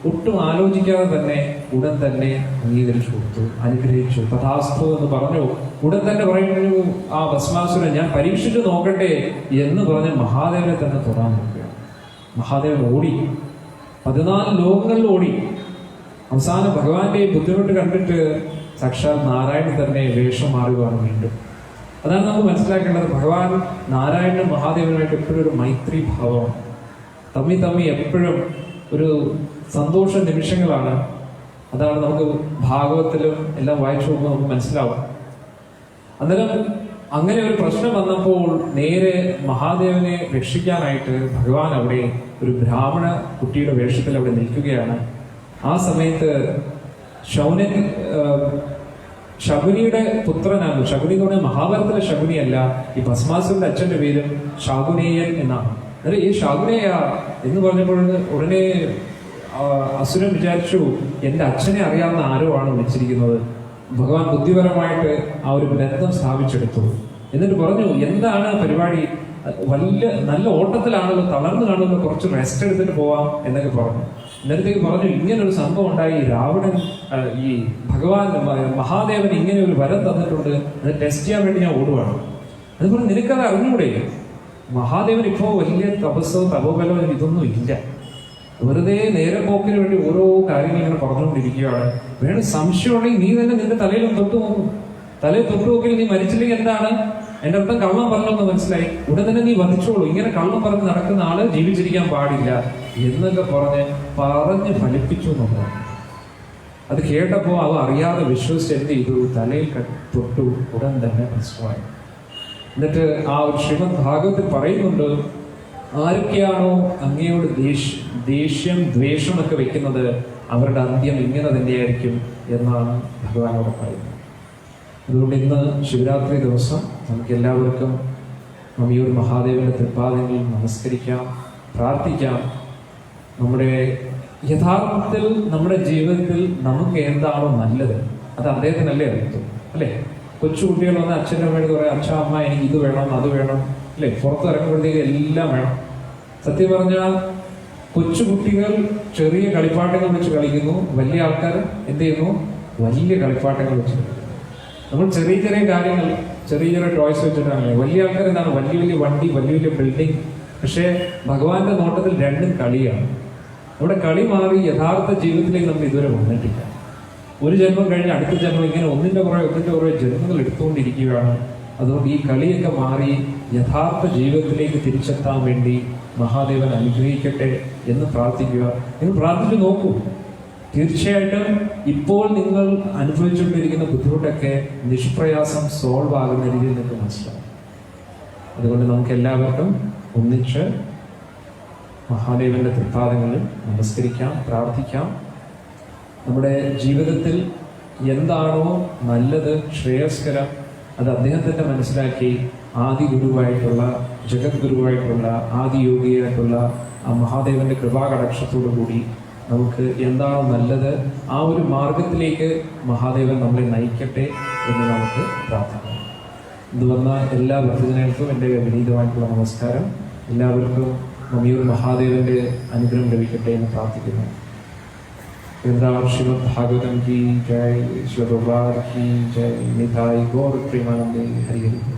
Speaker 1: ഒട്ടും ആലോചിക്കാതെ തന്നെ ഉടൻ തന്നെ അംഗീകരിച്ചു കൊടുത്തു, അനുഗ്രഹിച്ചു. തഥാസ്തു എന്ന് പറഞ്ഞു. ഉടൻ തന്നെ പറയുന്നു ആ ഭസ്മാസുരൻ, ഞാൻ പരീക്ഷിച്ചു നോക്കട്ടെ എന്ന് പറഞ്ഞ് മഹാദേവനെ തന്നെ തൊടാൻ നോക്കുകയാണ്. മഹാദേവൻ ഓടി, 14 ലോകങ്ങളിൽ ഓടി. അവസാനം ഭഗവാന്റെ ബുദ്ധിമുട്ട് കണ്ടിട്ട് സാക്ഷാൽ നാരായണൻ തന്നെ വേഷം മാറുകയാണ് വീണ്ടും. അതാണ് നമുക്ക് മനസ്സിലാക്കേണ്ടത്. ഭഗവാൻ നാരായണനും മഹാദേവനുമായിട്ട് എപ്പോഴും ഒരു മൈത്രി ഭാവമാണ്. തമ്മി എപ്പോഴും ഒരു സന്തോഷ നിമിഷങ്ങളാണ്. അതാണ് നമുക്ക് ഭാഗവത്തിലും എല്ലാം വായിച്ചു നോക്കുമ്പോൾ നമുക്ക് മനസ്സിലാവും. അന്നേരം അങ്ങനെ ഒരു പ്രശ്നം വന്നപ്പോൾ നേരെ മഹാദേവനെ രക്ഷിക്കാനായിട്ട് ഭഗവാൻ അവിടെ ഒരു ബ്രാഹ്മണ കുട്ടിയുടെ വേഷത്തിൽ അവിടെ നിൽക്കുകയാണ്. ആ സമയത്ത് ശകുനിയുടെ പുത്രനാണ്. ശകുനി എന്ന് പറഞ്ഞാൽ മഹാഭാരതത്തിലെ ശകുനിയല്ല, ഈ ഭസ്മാസുരന്റെ അച്ഛന്റെ പേരും ശാകുനേയൻ എന്നാണ്. അന്നേരം ഈ ശാകുനേയ എന്ന് പറഞ്ഞപ്പോൾ ഉടനെ അസുരൻ വിചാരിച്ചു, എന്റെ അച്ഛനെ അറിയാവുന്ന ആരോ ആണ് വിളിച്ചിരിക്കുന്നത്. ഭഗവാൻ ബുദ്ധിപരമായിട്ട് ആ ഒരു ബന്ധം സ്ഥാപിച്ചെടുത്തു. എന്നിട്ട് പറഞ്ഞു, എന്താണ് പരിപാടി? നല്ല ഓട്ടത്തിലാണല്ലോ, തളർന്നു കാണുമല്ലോ, കുറച്ച് റെസ്റ്റ് എടുത്തിട്ട് പോവാം എന്നൊക്കെ പറഞ്ഞു. നേരത്തേക്ക് പറഞ്ഞു, ഇങ്ങനൊരു സംഭവം ഉണ്ടായി. രാവണൻ ഈ ഭഗവാൻ മഹാദേവൻ ഇങ്ങനെ ഒരു വരം തന്നിട്ടുണ്ട്, അത് ടെസ്റ്റ് ചെയ്യാൻ വേണ്ടി ഞാൻ ഓടുവാണ്. അതുപോലെ നിനക്കത് അറിഞ്ഞൂടെ? മഹാദേവൻ ഇപ്പോ വലിയ തപസ്സോ തപോബലോ ഇതൊന്നും ഇല്ല. വെറുതെ നേരെ പോക്കിന് വേണ്ടി ഓരോ കാര്യങ്ങൾ ഇങ്ങനെ പറഞ്ഞുകൊണ്ടിരിക്കുകയാണ്. വേണം സംശയമുണ്ടെങ്കിൽ നീ തന്നെ നിന്റെ തലയിലും തൊട്ടു നോക്കും. തലയിൽ തൊട്ടു നോക്കിൽ നീ മരിച്ചില്ലെങ്കിൽ എന്താണ് എന്റെ അർത്ഥം? കള്ളം പറഞ്ഞെന്ന് മനസ്സിലായി. ഉടൻ തന്നെ നീ വധിച്ചോളൂ. ഇങ്ങനെ കള്ളം പറഞ്ഞ് നടക്കുന്ന ആള് ജീവിച്ചിരിക്കാൻ പാടില്ല എന്നൊക്കെ പറഞ്ഞ് ഫലിപ്പിച്ചു എന്നുള്ളത്. അത് കേട്ടപ്പോ അവ അറിയാതെ വിശ്വസിച്ച് എന്ത് ചെയ്തു? തലയിൽ തൊട്ടു. ഉടൻ തന്നെ ഭസ്മമായി. എന്നിട്ട് ആ ഒരു ശ്രീമദ് ഭാഗവത്തിൽ പറയുന്നുണ്ട്, ആരൊക്കെയാണോ അങ്ങയോട് ദേഷ്യം ദ്വേഷമൊക്കെ വെക്കുന്നത് അവരുടെ അന്ത്യം ഇങ്ങനെ തന്നെയായിരിക്കും എന്നാണ് ഭഗവാനോട് പറയുന്നത്. അതുകൊണ്ട് ഇന്ന് ശിവരാത്രി ദിവസം നമുക്ക് എല്ലാവർക്കും മമ്മിയൂർ മഹാദേവന്റെ തൃപ്പാദങ്ങളിൽ നമസ്കരിക്കാം, പ്രാർത്ഥിക്കാം. നമ്മുടെ യഥാർത്ഥത്തിൽ നമ്മുടെ ജീവിതത്തിൽ നമുക്ക് എന്താണോ നല്ലത് അത് അദ്ദേഹത്തിനല്ലേ അറിയത്തുള്ളൂ, അല്ലേ? കൊച്ചുകുട്ടികൾ വന്ന് അച്ഛൻ്റെ അമ്മയോട് പറയാം, അച്ഛാ അമ്മ എനിക്ക് ഇത് വേണം അത് വേണം, അല്ലേ? പുറത്ത് ഇറങ്ങുമ്പോഴത്തേക്ക് എല്ലാം വേണം. സത്യം പറഞ്ഞാൽ കൊച്ചുകുട്ടികൾ ചെറിയ കളിപ്പാട്ടങ്ങൾ വെച്ച് കളിക്കുന്നു, വലിയ ആൾക്കാർ എന്ത് ചെയ്യുന്നു? വലിയ കളിപ്പാട്ടങ്ങൾ വെച്ച് കളിക്കുന്നു. നമ്മൾ ചെറിയ ചെറിയ കാര്യങ്ങൾ, ചെറിയ ടോയ്സ് വെച്ചിട്ടാണ്. വലിയ ആൾക്കാർ എന്താണ്? വലിയ വണ്ടി, വലിയ ബിൽഡിംഗ്. പക്ഷേ ഭഗവാന്റെ നോട്ടത്തിൽ രണ്ടും കളിയാണ്. നമ്മുടെ കളി മാറി യഥാർത്ഥ ജീവിതത്തിലേക്ക് നമ്മൾ ഇതുവരെ വന്നിട്ടില്ല. ഒരു ജന്മം കഴിഞ്ഞ് അടുത്ത ജന്മം ഇങ്ങനെ ഒന്നിന്റെ പുറകെ ജന്മങ്ങൾ എടുത്തുകൊണ്ടിരിക്കുകയാണ്. അതുകൊണ്ട് ഈ കളിയൊക്കെ മാറി യഥാർത്ഥ ജീവിതത്തിലേക്ക് തിരിച്ചെത്താൻ വേണ്ടി മഹാദേവൻ അനുഗ്രഹിക്കട്ടെ എന്ന് പ്രാർത്ഥിക്കുക. നിങ്ങൾ പ്രാർത്ഥിച്ചു നോക്കൂ. തീർച്ചയായിട്ടും ഇപ്പോൾ നിങ്ങൾ അനുഭവിച്ചുകൊണ്ടിരിക്കുന്ന ബുദ്ധിമുട്ടൊക്കെ നിഷ്പ്രയാസം സോൾവ് ആകുന്ന രീതിയിൽ നിങ്ങൾക്ക് മനസ്സിലാവും. അതുകൊണ്ട് നമുക്ക് എല്ലാവർക്കും ഒന്നിച്ച് മഹാദേവന്റെ തൃപ്പാദങ്ങളിൽ നമസ്കരിക്കാം, പ്രാർത്ഥിക്കാം. നമ്മുടെ ജീവിതത്തിൽ എന്താണോ നല്ലത്, ശ്രേയസ്കരം, അത് അദ്ദേഹത്തിൻ്റെ മനസ്സിലാക്കി ആദി ഗുരുവായിട്ടുള്ള, ജഗത് ഗുരുവായിട്ടുള്ള, ആദിയോഗിയായിട്ടുള്ള ആ മഹാദേവന്റെ കൃപാകടാക്ഷത്തോടു കൂടി നമുക്ക് എന്താണോ നല്ലത് ആ ഒരു മാർഗത്തിലേക്ക് മഹാദേവൻ നമ്മളെ നയിക്കട്ടെ എന്ന് നമുക്ക് പ്രാർത്ഥിക്കാം. ഇത് വന്ന എല്ലാ ഭക്തജനങ്ങൾക്കും എൻ്റെ വിനീതമായിട്ടുള്ള നമസ്കാരം. എല്ലാവർക്കും മമ്മിയൂർ മഹാദേവന്റെ അനുഗ്രഹം ലഭിക്കട്ടെ എന്ന് പ്രാർത്ഥിക്കുന്നു. ശ്രീമദ് ഭാഗവതം की जय, श्री भगवान की जय, निताई गौर प्रेमानंदे हरि हरि।